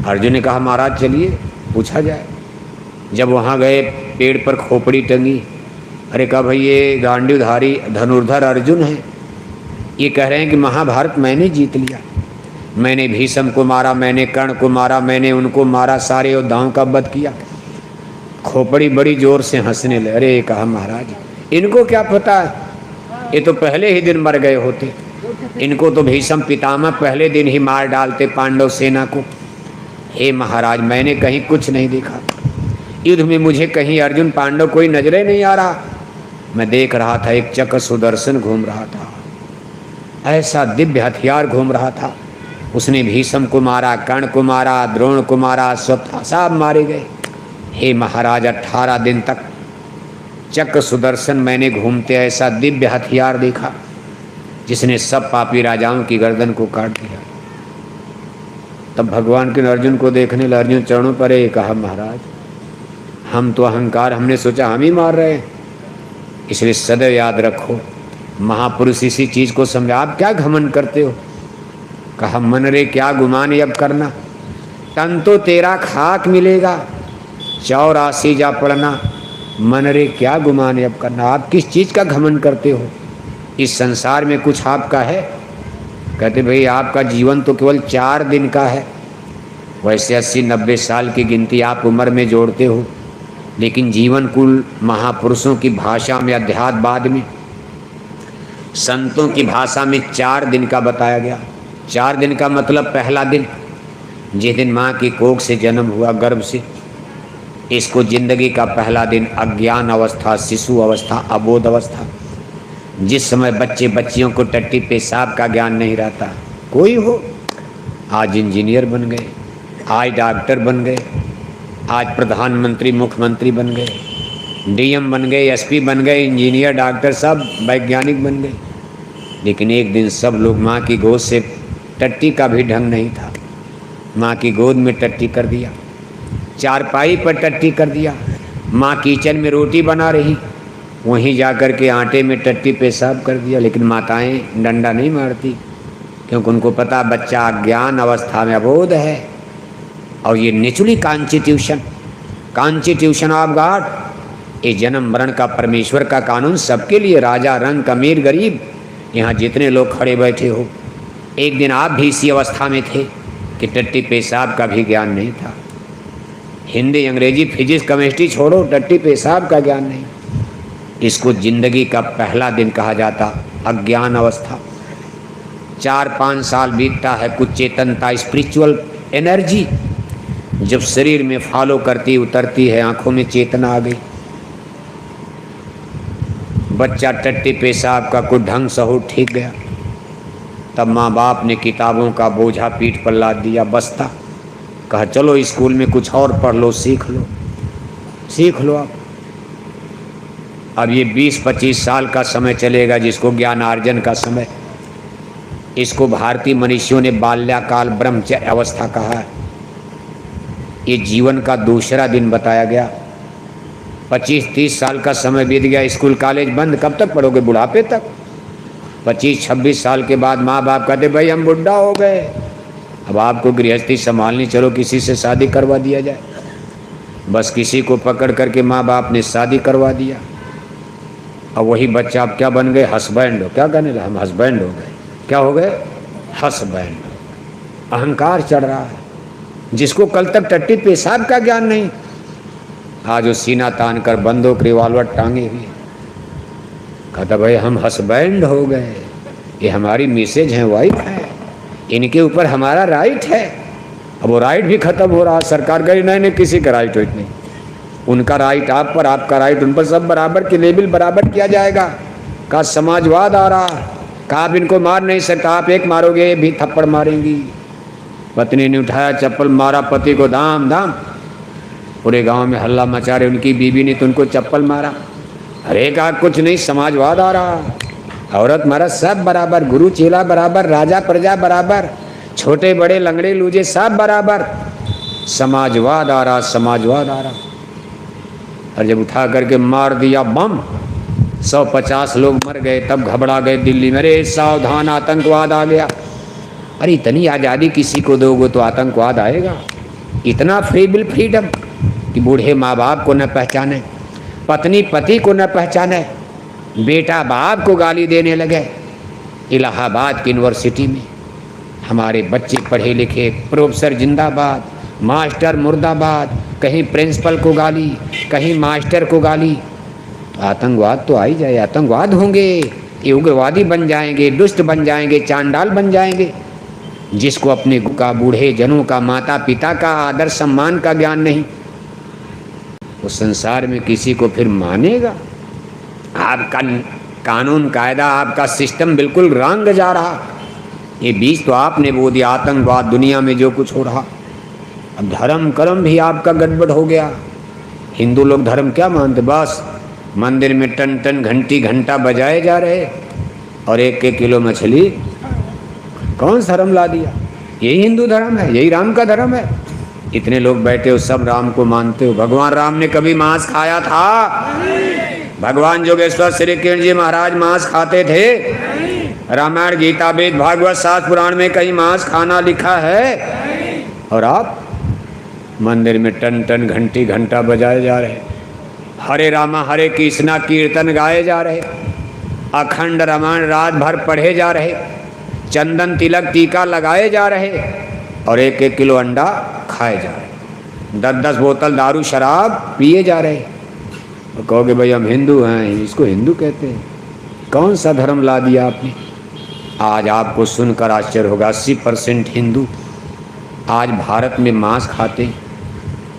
अर्जुन ने कहा महाराज चलिए पूछा जाए। जब वहाँ गए, पेड़ पर खोपड़ी टंगी, अरे कहा भाई ये गांडीवधारी धनुर्धर अर्जुन है, ये कह रहे हैं कि महाभारत मैंने जीत लिया, मैंने भीष्म को मारा, मैंने कर्ण को मारा, मैंने उनको मारा, सारे योद्धाओं का वध किया। खोपड़ी बड़ी जोर से हंसने लगे। अरे कहा महाराज इनको क्या पता है, ये तो पहले ही दिन मर गए होते, इनको तो भीष्म पितामह पहले दिन ही मार डालते पांडव सेना को। हे महाराज मैंने कहीं कुछ नहीं देखा, युद्ध में मुझे कहीं अर्जुन पांडव कोई नजरे नहीं आ रहा, मैं देख रहा था एक चक्र सुदर्शन घूम रहा था, ऐसा दिव्य हथियार घूम रहा था, उसने भीष्म को मारा, कर्ण को मारा, द्रोण को मारा, सब मारे गए। हे महाराज 18 दिन तक चक्र सुदर्शन मैंने घूमते ऐसा दिव्य हथियार देखा जिसने सब पापी राजाओं की गर्दन को काट दिया। तब भगवान के अर्जुन को देखने लगे, अर्जुन चरणों पर कहा महाराज हम तो अहंकार, हमने सोचा हम ही मार रहे हैं, इसलिए सदैव याद रखो महापुरुष इसी चीज को समझा। आप क्या घमंड करते हो? कहा मन रे क्या गुमान अब करना, तन तो तेरा खाक मिलेगा, 84 जा पड़ना, मन रे क्या गुमान अब करना। आप किस चीज का घमंड करते हो? इस संसार में कुछ आपका है? कहते भाई आपका जीवन तो केवल 4 दिन का है, वैसे 80-90 साल की गिनती आप उम्र में जोड़ते हो, लेकिन जीवन कुल महापुरुषों की भाषा में, अध्यात्मवाद में, संतों की भाषा में 4 दिन का बताया गया। 4 दिन का मतलब पहला दिन जिस दिन माँ की कोख से जन्म हुआ, गर्भ से, इसको जिंदगी का पहला दिन अज्ञान अवस्था, शिशु अवस्था, अबोध अवस्था, जिस समय बच्चे बच्चियों को टट्टी पेशाब का ज्ञान नहीं रहता। कोई हो, आज इंजीनियर बन गए, आज डॉक्टर बन गए, आज प्रधानमंत्री मुख्यमंत्री बन गए, डीएम बन गए, एसपी बन गए, इंजीनियर डॉक्टर सब वैज्ञानिक बन गए, लेकिन एक दिन सब लोग माँ की गोद से, टट्टी का भी ढंग नहीं था, माँ की गोद में टट्टी कर दिया, चारपाई पर टट्टी कर दिया, माँ किचन में रोटी बना रही, वहीं जाकर के आटे में टट्टी पेशाब कर दिया। लेकिन माताएं डंडा नहीं मारती, क्योंकि उनको पता बच्चा अज्ञान अवस्था में अबोध है। और ये निचली कॉन्स्टिट्यूशन ऑफ गॉड, ये जन्म मरण का परमेश्वर का कानून सबके लिए, राजा रंग अमीर गरीब, यहाँ जितने लोग खड़े बैठे हो, एक दिन आप भी इसी अवस्था में थे कि टट्टी पेशाब का भी ज्ञान नहीं था। हिंदी अंग्रेजी फिजिक्स केमिस्ट्री छोड़ो, टट्टी पेशाब का ज्ञान नहीं। इसको जिंदगी का पहला दिन कहा जाता, अज्ञान अवस्था। 4-5 साल बीतता है, कुछ चेतनता, स्पिरिचुअल एनर्जी जब शरीर में फॉलो करती उतरती है, आंखों में चेतना आ गई, बच्चा टट्टी पेशाब का कुछ ढंग से हो ठीक गया, तब माँ बाप ने किताबों का बोझा पीठ पर लाद दिया, बस्ता, कहा चलो स्कूल में कुछ और पढ़ लो, सीख लो आप। अब ये 20-25 साल का समय चलेगा जिसको ज्ञानार्जन का समय, इसको भारतीय मनीषियों ने बाल्याकाल ब्रह्मचर्य अवस्था कहा है। ये जीवन का दूसरा दिन बताया गया। 25-30 साल का समय बीत गया, स्कूल कॉलेज बंद, कब तक पढ़ोगे? बुढ़ापे तक। 25-26 साल के बाद माँ बाप कहते भाई हम बुढ़ा हो गए, अब आपको गृहस्थी संभालनी, चलो किसी से शादी करवा दिया जाए। बस किसी को पकड़ करके माँ बाप ने शादी करवा दिया। अब वही बच्चा अब क्या बन गए? हस्बैंड हो। क्या कहने लगा? हम हस्बैंड हो गए। क्या हो गए? हस्बैंड। अहंकार चढ़ रहा है, जिसको कल तक टट्टी पेशाब का ज्ञान नहीं, आज वो सीना तान कर बंदूक रिवॉल्वर टांगे हुए कहता भाई हम हस्बैंड हो गए, ये हमारी मिसेज हैं, वाइफ है, इनके ऊपर हमारा राइट है। अब वो राइट भी खत्म हो रहा। सरकार कह रही नहीं नहीं, किसी का राइट वाइट नहीं, उनका राइट आप पर, आपका राइट उन पर, सब बराबर के लेवल बराबर किया जाएगा। का समाजवाद आ रहा, का आप इनको मार नहीं सकता, आप एक मारोगे ये भी थप्पड़ मारेंगी। पत्नी ने उठाया चप्पल मारा पति को, दाम दाम, पूरे गांव में हल्ला मचा रहे। उनकी बीवी ने तो उनको चप्पल मारा। अरे का कुछ नहीं, समाजवाद आ रहा, औरत मर्द सब बराबर, गुरु चेला बराबर, राजा प्रजा बराबर, छोटे बड़े लंगड़े लूजे सब बराबर, समाजवाद आ रहा, समाजवाद आ रहा। और जब उठा करके मार दिया बम, 150 लोग मर गए, तब घबरा गए दिल्ली में, अरे सावधान आतंकवाद आ गया। अरे इतनी आज़ादी किसी को दोगे तो आतंकवाद आएगा। इतना फ्रीडम कि बूढ़े माँ बाप को न पहचाने, पत्नी पति को न पहचाने, बेटा बाप को गाली देने लगे। इलाहाबाद की यूनिवर्सिटी में हमारे बच्चे पढ़े लिखे, प्रोफेसर जिंदाबाद, मास्टर मुर्दाबाद, कहीं प्रिंसिपल को गाली, कहीं मास्टर को गाली। आतंकवाद तो आ ही जाए, आतंकवाद होंगे, ये उग्रवादी बन जाएंगे, दुष्ट बन जाएंगे, चांडाल बन जाएंगे। जिसको अपने का, बूढ़े जनों का, माता पिता का आदर सम्मान का ज्ञान नहीं, वो संसार में किसी को फिर मानेगा। आपका कानून कायदा, आपका सिस्टम बिल्कुल रंग जा रहा। ये बीज तो आपने बो दिया, आतंकवाद दुनिया में जो कुछ हो रहा। अब धर्म कर्म भी आपका गड़बड़ हो गया। हिंदू लोग धर्म क्या मानते, बस मंदिर में टन टन घंटी घंटा बजाए जा रहे और 1-1 किलो मछली। कौन सा धर्म ला दिया? यही हिंदू धर्म है, यही राम का धर्म है। इतने लोग बैठे हो, सब राम को मानते हो। भगवान राम ने कभी मांस खाया था? भगवान जोगेश्वर श्री किरण जी महाराज मांस खाते थे? रामायण गीता वेद भागवत शास्त्र पुराण में कहीं मांस खाना लिखा है? और आप मंदिर में टन टन घंटी घंटा बजाए जा रहे, हरे रामा हरे कृष्णा कीर्तन गाए जा रहे, अखंड रामायण रात भर पढ़े जा रहे, चंदन तिलक टीका लगाए जा रहे और 1-1 किलो अंडा खाए जा रहे, 10-10 बोतल दारू शराब पिए जा रहे। और कहोगे भाई हम हिंदू हैं, इसको हिंदू कहते हैं? कौन सा धर्म ला दिया आपने? आज आपको सुनकर आश्चर्य होगा, 80% हिंदू आज भारत में मांस खाते।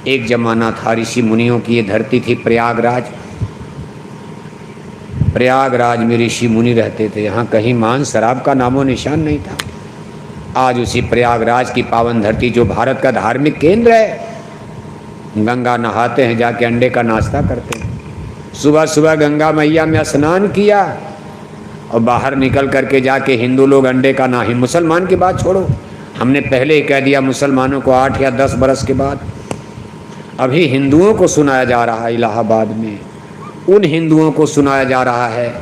एक जमाना था ऋषि मुनियों की ये धरती थी प्रयागराज। प्रयागराज में ऋषि मुनि रहते थे, यहाँ कहीं मांस शराब का नामो निशान नहीं था। आज उसी प्रयागराज की पावन धरती जो भारत का धार्मिक केंद्र है, गंगा नहाते हैं, जाके अंडे का नाश्ता करते हैं। सुबह सुबह गंगा मैया में स्नान किया और बाहर निकल करके जाके हिंदू लोग अंडे का ना ही, मुसलमान की बात छोड़ो, हमने पहले ही कह दिया मुसलमानों को 8 या 10 बरस के बाद। अभी हिंदुओं को सुनाया जा रहा है, इलाहाबाद में उन हिंदुओं को सुनाया जा रहा है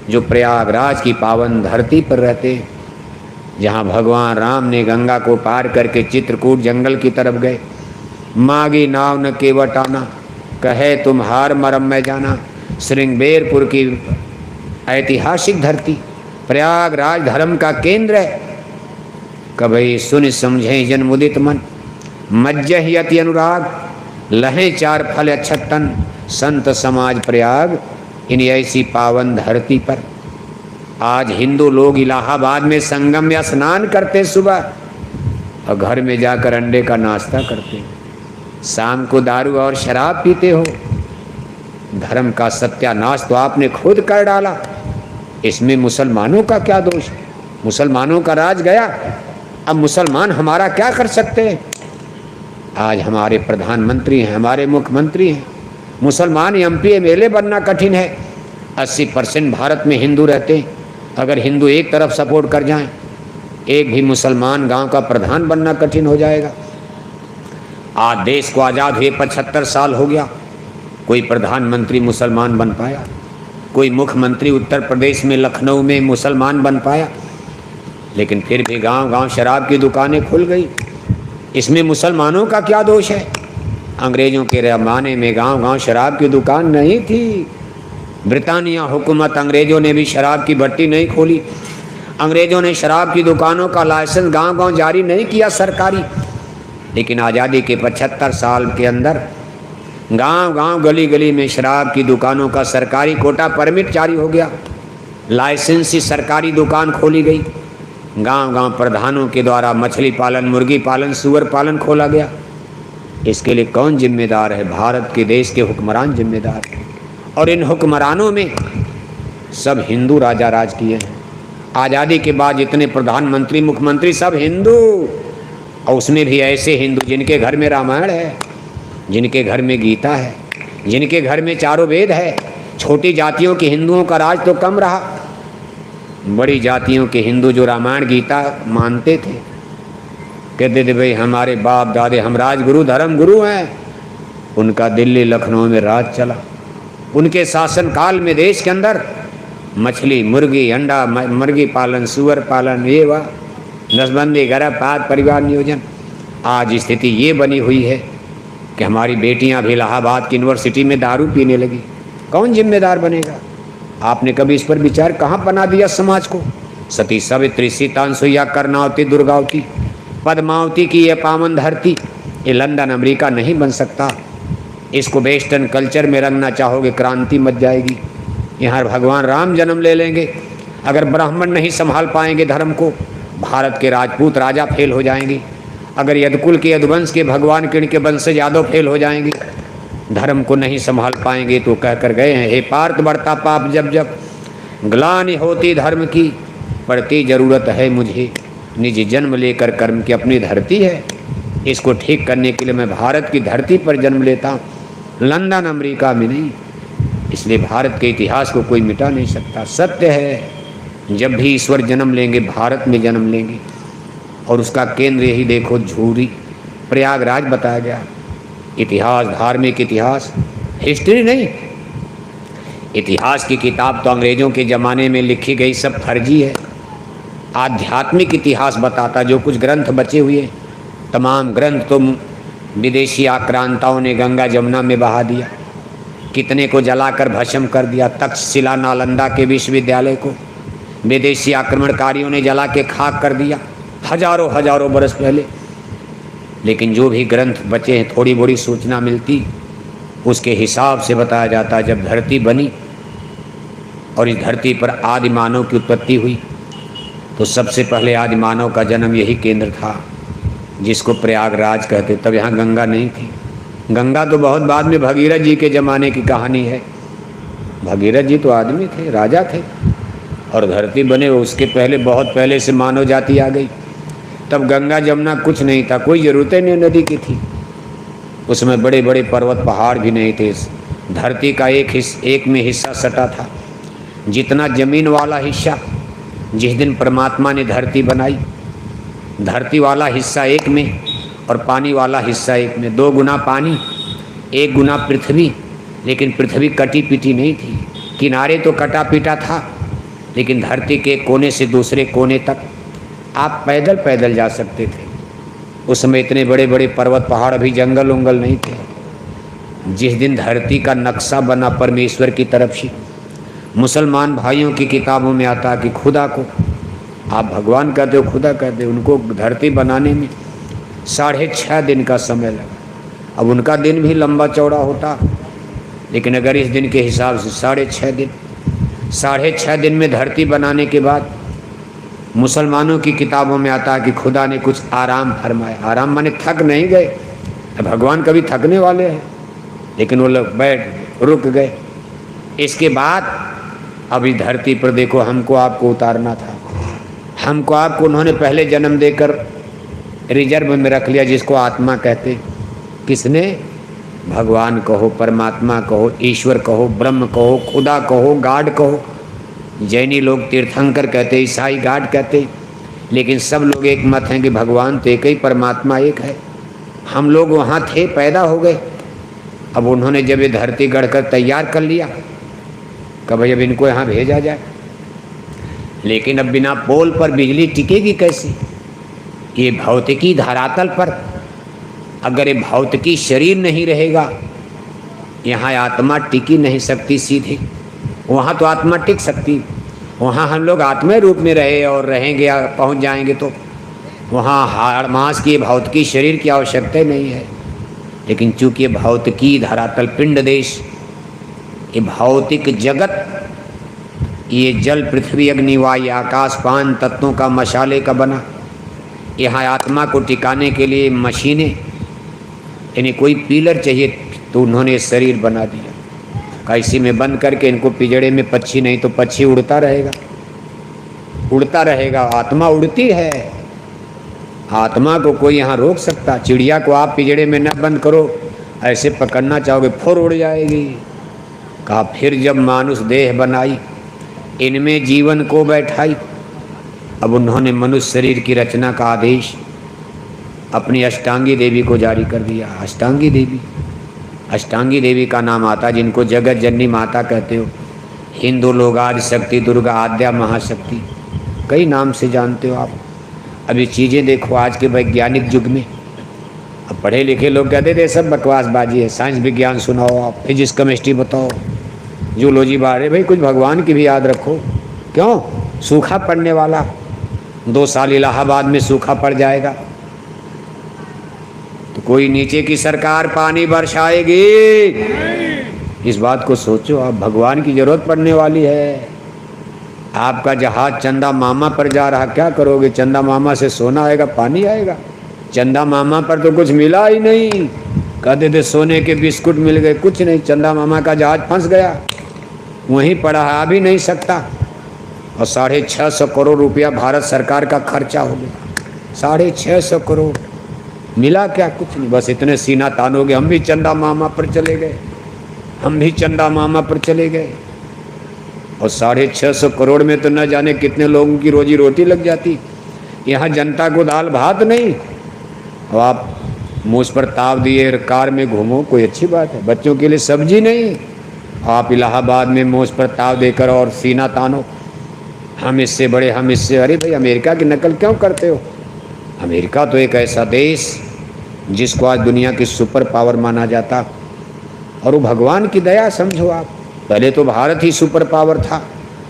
जो प्रयागराज की पावन धरती पर रहते, जहाँ भगवान राम ने गंगा को पार करके चित्रकूट जंगल की तरफ गए। मागी नाव न केवट आना, कहे तुम हार मरम में जाना। श्रृंगेरपुर की ऐतिहासिक धरती प्रयागराज धर्म का केंद्र है। कभी सुन समझे जन्मुदित मन, मज्जह यति अनुराग, लहे 4 फल 56 संत समाज प्रयाग। इन ऐसी पावन धरती पर आज हिंदू लोग इलाहाबाद में संगम में स्नान करते सुबह और घर में जाकर अंडे का नाश्ता करते, शाम को दारू और शराब पीते हो। धर्म का सत्यानाश तो आपने खुद कर डाला, इसमें मुसलमानों का क्या दोष? मुसलमानों का राज गया, अब मुसलमान हमारा क्या कर सकते हैं? आज हमारे प्रधानमंत्री हैं, हमारे मुख्यमंत्री हैं, मुसलमान MP MLA बनना कठिन है। 80% भारत में हिंदू रहते हैं, अगर हिंदू एक तरफ सपोर्ट कर जाएं, एक भी मुसलमान गांव का प्रधान बनना कठिन हो जाएगा। आज देश को आज़ाद हुए 75 साल हो गया, कोई प्रधानमंत्री मुसलमान बन पाया? कोई मुख्यमंत्री उत्तर प्रदेश में लखनऊ में मुसलमान बन पाया? लेकिन फिर भी गांव गांव शराब की दुकानें खुल गई, इसमें मुसलमानों का क्या दोष है? अंग्रेजों के ज़माने में गांव गांव शराब की दुकान नहीं थी। ब्रिटानिया हुकूमत, अंग्रेजों ने भी शराब की भट्टी नहीं खोली, अंग्रेजों ने शराब की दुकानों का लाइसेंस गांव गांव जारी नहीं किया सरकारी। लेकिन आज़ादी के 75 साल के अंदर गांव गांव गली गली में शराब की दुकानों का सरकारी कोटा परमिट जारी हो गया, लाइसेंस से सरकारी दुकान खोली गई। गांव-गांव प्रधानों के द्वारा मछली पालन, मुर्गी पालन, सुअर पालन खोला गया। इसके लिए कौन जिम्मेदार है? भारत के देश के हुक्मरान जिम्मेदार हैं। और इन हुक्मरानों में सब हिंदू राजा राज किए हैं। आज़ादी के बाद जितने प्रधानमंत्री, मुख्यमंत्री सब हिंदू, और उसमें भी ऐसे हिंदू जिनके घर में रामायण है, जिनके घर में गीता है, जिनके घर में चारों वेद है। छोटी जातियों के हिंदुओं का राज तो कम रहा, बड़ी जातियों के हिंदू जो रामायण गीता मानते थे, कहते थे भाई हमारे बाप दादे हम राजगुरु धर्म गुरु हैं, उनका दिल्ली लखनऊ में राज चला। उनके शासन काल में देश के अंदर मछली, मुर्गी, अंडा, मुर्गी पालन, सुअर पालन, ये वह नसबंदी, गर्भपात, परिवार नियोजन। आज स्थिति ये बनी हुई है कि हमारी बेटियां भी इलाहाबाद की यूनिवर्सिटी में दारू पीने लगी। कौन जिम्मेदार बनेगा? आपने कभी इस पर विचार? कहाँ बना दिया समाज को? सती सावित्री, सीता अनसुईया, कर्णावती, दुर्गावती, पद्मावती की ये पावन धरती, ये लंदन अमेरिका नहीं बन सकता। इसको वेस्टर्न कल्चर में रंगना चाहोगे, क्रांति मच जाएगी। यहाँ भगवान राम जन्म ले लेंगे, अगर ब्राह्मण नहीं संभाल पाएंगे धर्म को, भारत के राजपूत राजा फेल हो जाएंगे। अगर यदकुल के, यदुवंश के, भगवान किण के वंशज यादव फेल हो जाएंगे, धर्म को नहीं संभाल पाएंगे। तो कह कर गए हैं, हे पार्थ बढ़ता पाप जब जब, ग्लानि होती धर्म की, पड़ती जरूरत है मुझे, निज जन्म लेकर कर्म की अपनी धरती है, इसको ठीक करने के लिए मैं भारत की धरती पर जन्म लेता हूँ, लंदन अमेरिका में नहीं। इसलिए भारत के इतिहास को कोई मिटा नहीं सकता। सत्य है, जब भी ईश्वर जन्म लेंगे भारत में जन्म लेंगे, और उसका केंद्र यही देखो झूरी प्रयागराज बताया गया। इतिहास, धार्मिक इतिहास, हिस्ट्री नहीं। इतिहास की किताब तो अंग्रेजों के ज़माने में लिखी गई सब फर्जी है। आध्यात्मिक इतिहास बताता, जो कुछ ग्रंथ बचे हुए तमाम ग्रंथ तो विदेशी आक्रांताओं ने गंगा जमुना में बहा दिया, कितने को जलाकर भस्म कर दिया। तक्षशिला नालंदा के विश्वविद्यालय को विदेशी आक्रमणकारियों ने जला के खाक कर दिया हजारों हजारों बरस पहले। लेकिन जो भी ग्रंथ बचे हैं, थोड़ी बड़ी सूचना मिलती, उसके हिसाब से बताया जाता जब धरती बनी और इस धरती पर आदि मानव की उत्पत्ति हुई, तो सबसे पहले आदि मानव का जन्म यही केंद्र था जिसको प्रयागराज कहते। तब यहाँ गंगा नहीं थी। गंगा तो बहुत बाद में भगीरथ जी के ज़माने की कहानी है। भगीरथ जी तो आदमी थे, राजा थे, और धरती बने उसके पहले, बहुत पहले से मानव जाति आ गई। तब गंगा जमुना कुछ नहीं था, कोई ज़रूरत नहीं नदी की थी। उसमें बड़े बड़े पर्वत पहाड़ भी नहीं थे। धरती का एक में हिस्सा सटा था। जितना ज़मीन वाला हिस्सा जिस दिन परमात्मा ने धरती बनाई, धरती वाला हिस्सा एक में और पानी वाला हिस्सा एक में, 2 गुना पानी, 1 गुना पृथ्वी। लेकिन पृथ्वी कटी पिटी नहीं थी, किनारे तो कटा पिटा था, लेकिन धरती के कोने से दूसरे कोने तक आप पैदल पैदल जा सकते थे। उस समय इतने बड़े बड़े पर्वत पहाड़, अभी जंगल उंगल नहीं थे। जिस दिन धरती का नक्शा बना परमेश्वर की तरफ से, मुसलमान भाइयों की किताबों में आता कि खुदा को आप भगवान कहते हो, खुदा कहते हो, उनको धरती बनाने में 6.5 दिन का समय लगा। अब उनका दिन भी लंबा चौड़ा होता, लेकिन अगर इस दिन के हिसाब से 6.5 दिन, 6.5 दिन में धरती बनाने के बाद मुसलमानों की किताबों में आता है कि खुदा ने कुछ आराम फरमाया। आराम माने थक नहीं गए, भगवान कभी थकने वाले हैं, लेकिन वो लोग बैठ रुक गए। इसके बाद अभी धरती पर देखो, हमको आपको उतारना था, हमको आपको उन्होंने पहले जन्म देकर रिजर्व में रख लिया, जिसको आत्मा कहते। किसने? भगवान कहो, परमात्मा कहो, ईश्वर कहो, ब्रह्म कहो, खुदा कहो, गाड कहो। जैनी लोग तीर्थंकर कहते, ईसाई गाड कहते, लेकिन सब लोग एक मत हैं कि भगवान तो एक ही, परमात्मा एक है। हम लोग वहाँ थे, पैदा हो गए। अब उन्होंने जब ये धरती गढ़कर तैयार कर लिया, कब भाई अब इनको यहाँ भेजा जाए। लेकिन अब बिना पोल पर बिजली टिकेगी कैसे? ये भौतिकी धरातल पर अगर ये भौतिकी शरीर नहीं रहेगा, यहाँ आत्मा टिकी नहीं सकती सीधे। वहाँ तो आत्मा टिक सकती, वहाँ हम लोग आत्मय रूप में रहे और रहेंगे या पहुँच जाएंगे, तो वहाँ हाड़ मांस की भौतिकी शरीर की आवश्यकता नहीं है। लेकिन चूँकि ये भौतिकी धरातल, पिंड देश, ये भौतिक जगत ये जल पृथ्वी अग्नि वायु आकाश पांच तत्वों का मशाले का बना। यहाँ आत्मा को टिकाने के लिए मशीनें, यानी कोई पिलर चाहिए तो उन्होंने शरीर बना दिया। कैसी में बंद करके इनको पिंजड़े में पक्षी, नहीं तो पक्षी उड़ता रहेगा, उड़ता रहेगा। आत्मा उड़ती है, आत्मा को कोई यहाँ रोक सकता? चिड़िया को आप पिंजड़े में न बंद करो, ऐसे पकड़ना चाहोगे फुर उड़ जाएगी। कहा फिर जब मानुष देह बनाई, इनमें जीवन को बैठाई। अब उन्होंने मनुष्य शरीर की रचना का आदेश अपनी अष्टांगी देवी को जारी कर दिया। अष्टांगी देवी, अष्टांगी देवी का नाम आता, जिनको जगत जननी माता कहते हो। हिंदू लोग आदि शक्ति, दुर्गा, आद्या, महाशक्ति, कई नाम से जानते हो आप। अभी चीज़ें देखो आज के वैज्ञानिक युग में। अब पढ़े लिखे लोग कहते थे सब बकवासबाजी है, साइंस विज्ञान सुनाओ, आप फिजिक्स केमिस्ट्री बताओ, जूलॉजी बारे। भाई कुछ भगवान की भी याद रखो। क्यों? सूखा पड़ने वाला, 2 साल इलाहाबाद में सूखा पड़ जाएगा तो कोई नीचे की सरकार पानी बरसाएगी? इस बात को सोचो आप। भगवान की जरूरत पड़ने वाली है। आपका जहाज चंदा मामा पर जा रहा, क्या करोगे? चंदा मामा से सोना आएगा, पानी आएगा? चंदा मामा पर तो कुछ मिला ही नहीं। कहते थे सोने के बिस्कुट मिल गए, कुछ नहीं। चंदा मामा का जहाज फंस गया, वहीं पड़ा है, आ भी नहीं सकता। और 650 करोड़ रुपया भारत सरकार का खर्चा हो गया। 650 करोड़ मिला क्या? कुछ नहीं। बस इतने सीना तानोगे, हम भी चंदा मामा पर चले गए, हम भी चंदा मामा पर चले गए। और 650 करोड़ में तो न जाने कितने लोगों की रोजी रोटी लग जाती। यहाँ जनता को दाल भात नहीं, और आप मुझ पर ताव दिए कार में घूमो, कोई अच्छी बात है? बच्चों के लिए सब्जी नहीं, आप इलाहाबाद में मुझ पर ताव देकर और सीना तानो, हम इससे बड़े, हम इससे। अरे भाई अमेरिका की नकल क्यों करते हो? अमेरिका तो एक ऐसा देश जिसको आज दुनिया की सुपर पावर माना जाता, और वो भगवान की दया समझो आप। पहले तो भारत ही सुपर पावर था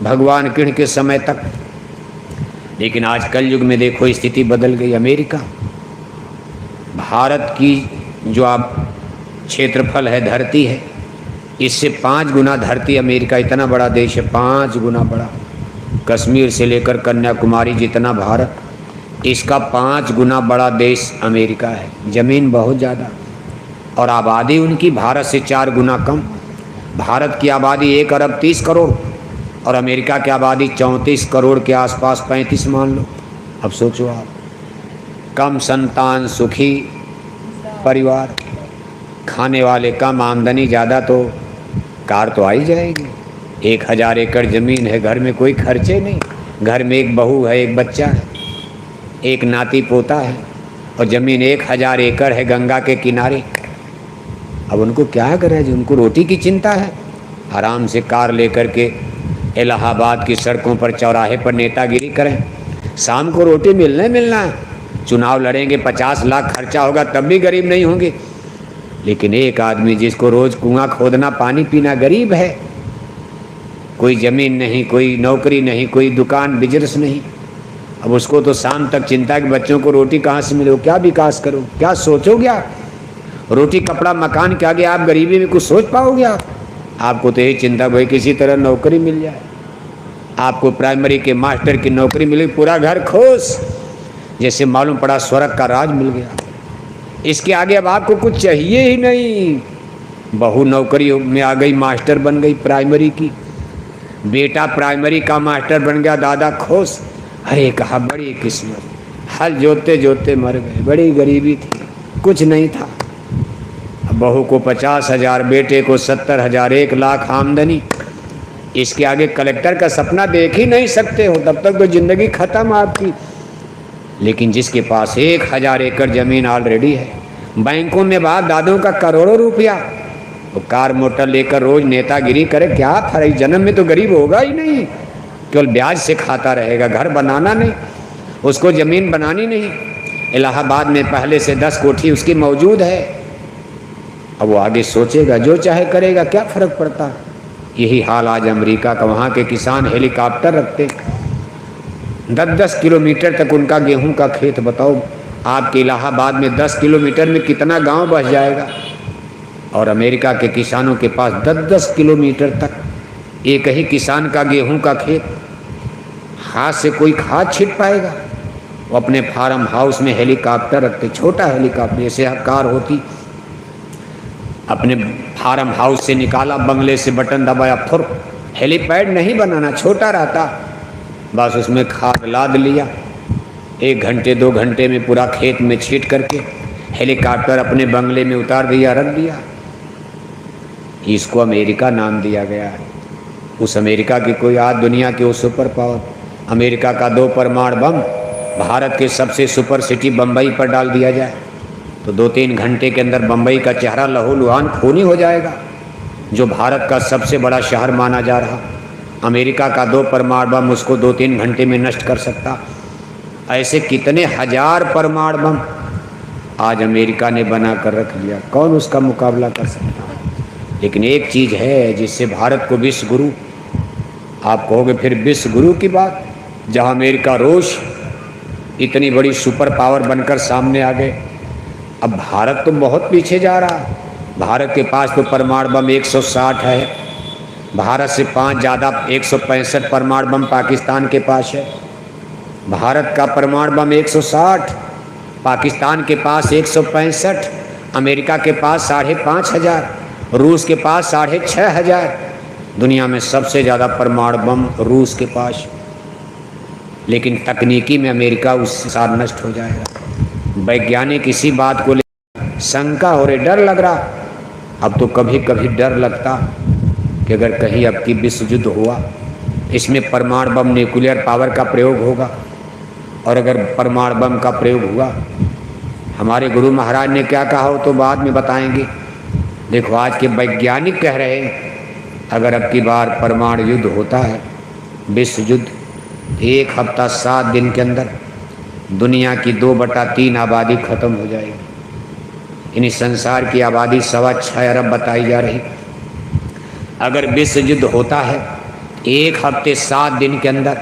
भगवान कृष्ण के समय तक, लेकिन आज कल युग में देखो स्थिति बदल गई। अमेरिका, भारत की जो आप क्षेत्रफल है, धरती है, इससे 5 गुना धरती अमेरिका, इतना बड़ा देश है, 5 गुना बड़ा। कश्मीर से लेकर कन्याकुमारी जितना भारत, इसका 5 गुना बड़ा देश अमेरिका है। ज़मीन बहुत ज़्यादा, और आबादी उनकी भारत से 4 गुना कम। भारत की आबादी 1 अरब 30 करोड़, और अमेरिका की आबादी 34 करोड़ के आसपास, 35 मान लो। अब सोचो आप, कम संतान सुखी परिवार, खाने वाले कम, आमदनी ज़्यादा, तो कार तो आ ही जाएगी। 1000 एकड़ ज़मीन है, घर में कोई खर्चे नहीं, घर में एक बहू है, एक बच्चा है, एक नाती पोता है, और ज़मीन 1000 एकड़ है गंगा के किनारे। अब उनको क्या करें? जो उनको रोटी की चिंता है, आराम से कार लेकर के इलाहाबाद की सड़कों पर, चौराहे पर नेतागिरी करें। शाम को रोटी मिलना है। चुनाव लड़ेंगे, 50 लाख खर्चा होगा, तब भी गरीब नहीं होंगे। लेकिन एक आदमी जिसको रोज़ कुआं खोदना, पानी पीना, गरीब है, कोई ज़मीन नहीं, कोई नौकरी नहीं, कोई दुकान बिजनेस नहीं। अब उसको तो शाम तक चिंता है कि बच्चों को रोटी कहाँ से मिले, क्या विकास करो, क्या सोचोगे आप? रोटी कपड़ा मकान के आगे आप गरीबी में कुछ सोच पाओगे आप? आपको तो यही चिंता भाई किसी तरह नौकरी मिल जाए। आपको प्राइमरी के मास्टर की नौकरी मिली, पूरा घर खुश, जैसे मालूम पड़ा स्वर्ग का राज मिल गया। इसके आगे अब आपको कुछ चाहिए ही नहीं। बहू नौकरी में आ गई, मास्टर बन गई प्राइमरी की, बेटा प्राइमरी का मास्टर बन गया, दादा खुश। अरे कहा बड़ी किस्मत, हल जोतते जोतते मर गए, बड़ी गरीबी थी, कुछ नहीं था। बहू को 50,000, बेटे को 70,000, 1 लाख आमदनी। इसके आगे कलेक्टर का सपना देख ही नहीं सकते हो, तब तक तो जिंदगी खत्म आपकी। लेकिन जिसके पास 1000 एकड़ जमीन ऑलरेडी है, बैंकों में बाप दादों का करोड़ों रुपया, वो कार मोटर लेकर रोज नेतागिरी करे, क्या फर्क? जन्म में तो गरीब होगा ही नहीं, केवल ब्याज से खाता रहेगा। घर बनाना नहीं, उसको जमीन बनानी नहीं। इलाहाबाद में पहले से 10 कोठी उसकी मौजूद है। अब वो आगे सोचेगा, जो चाहे करेगा, क्या फर्क पड़ता? यही हाल आज अमेरिका का। वहाँ के किसान हेलीकॉप्टर रखते, 10-10 किलोमीटर तक उनका गेहूं का खेत। बताओ आपके इलाहाबाद में 10 किलोमीटर में कितना गांव बस जाएगा, और अमेरिका के किसानों के पास 10-10 किलोमीटर तक एक ही किसान का गेहूं का खेत, हाथ से कोई खाद छिट पाएगा? वो अपने फार्म हाउस में हेलीकॉप्टर रखते, छोटा हेलीकॉप्टर जैसे कार होती, अपने फार्म हाउस से निकाला, बंगले से बटन दबाया, फुर, हेलीपैड नहीं बनाना, छोटा रहता, बस उसमें खाद लाद लिया, 1 घंटे 2 घंटे में पूरा खेत में छीट करके हेलीकॉप्टर अपने बंगले में उतार दिया, रख दिया। इसको अमेरिका नाम दिया गया है। उस अमेरिका की कोई आज दुनिया की वो सुपर पावर, अमेरिका का 2 परमाणु बम भारत के सबसे सुपर सिटी बम्बई पर डाल दिया जाए तो 2-3 घंटे के अंदर बम्बई का चेहरा लहूलुहान खूनी हो जाएगा, जो भारत का सबसे बड़ा शहर माना जा रहा। अमेरिका का 2 परमाणु बम उसको 2-3 घंटे में नष्ट कर सकता। ऐसे कितने हजार परमाणु बम आज अमेरिका ने बना कर रख लिया, कौन उसका मुकाबला कर सकता? लेकिन एक चीज़ है जिससे भारत को विश्व गुरु, आप कहोगे फिर विश्व गुरु की बात, जहाँ अमेरिका रूस इतनी बड़ी सुपर पावर बनकर सामने आ गए, अब भारत तो बहुत पीछे जा रहा है। भारत के पास तो परमाणु बम 160 है, भारत से 5 ज़्यादा 165 परमाणु बम पाकिस्तान के पास है। भारत का परमाणु बम 160, पाकिस्तान के पास 165, अमेरिका के पास 5,500, रूस के पास 6,500। दुनिया में सबसे ज़्यादा परमाणु बम रूस के पास, लेकिन तकनीकी में अमेरिका उससे साथ नष्ट हो जाएगा। वैज्ञानिक इसी बात को ले शंका हो रही, डर लग रहा। अब तो कभी कभी डर लगता कि अगर कहीं अब की विश्व युद्ध हुआ, इसमें परमाणु बम न्यूक्लियर पावर का प्रयोग होगा, और अगर परमाणु बम का प्रयोग हुआ, हमारे गुरु महाराज ने क्या कहा हो तो बाद में बताएंगे। देखो आज के वैज्ञानिक कह रहे हैं अगर अब की बार परमाणु युद्ध होता है, विश्व युद्ध, 1 हफ्ता 7 दिन के अंदर दुनिया की 2/3 आबादी खत्म हो जाएगी। यानी संसार की आबादी 6.25 अरब बताई जा रही। अगर विश्व युद्ध होता है 1 हफ्ते 7 दिन के अंदर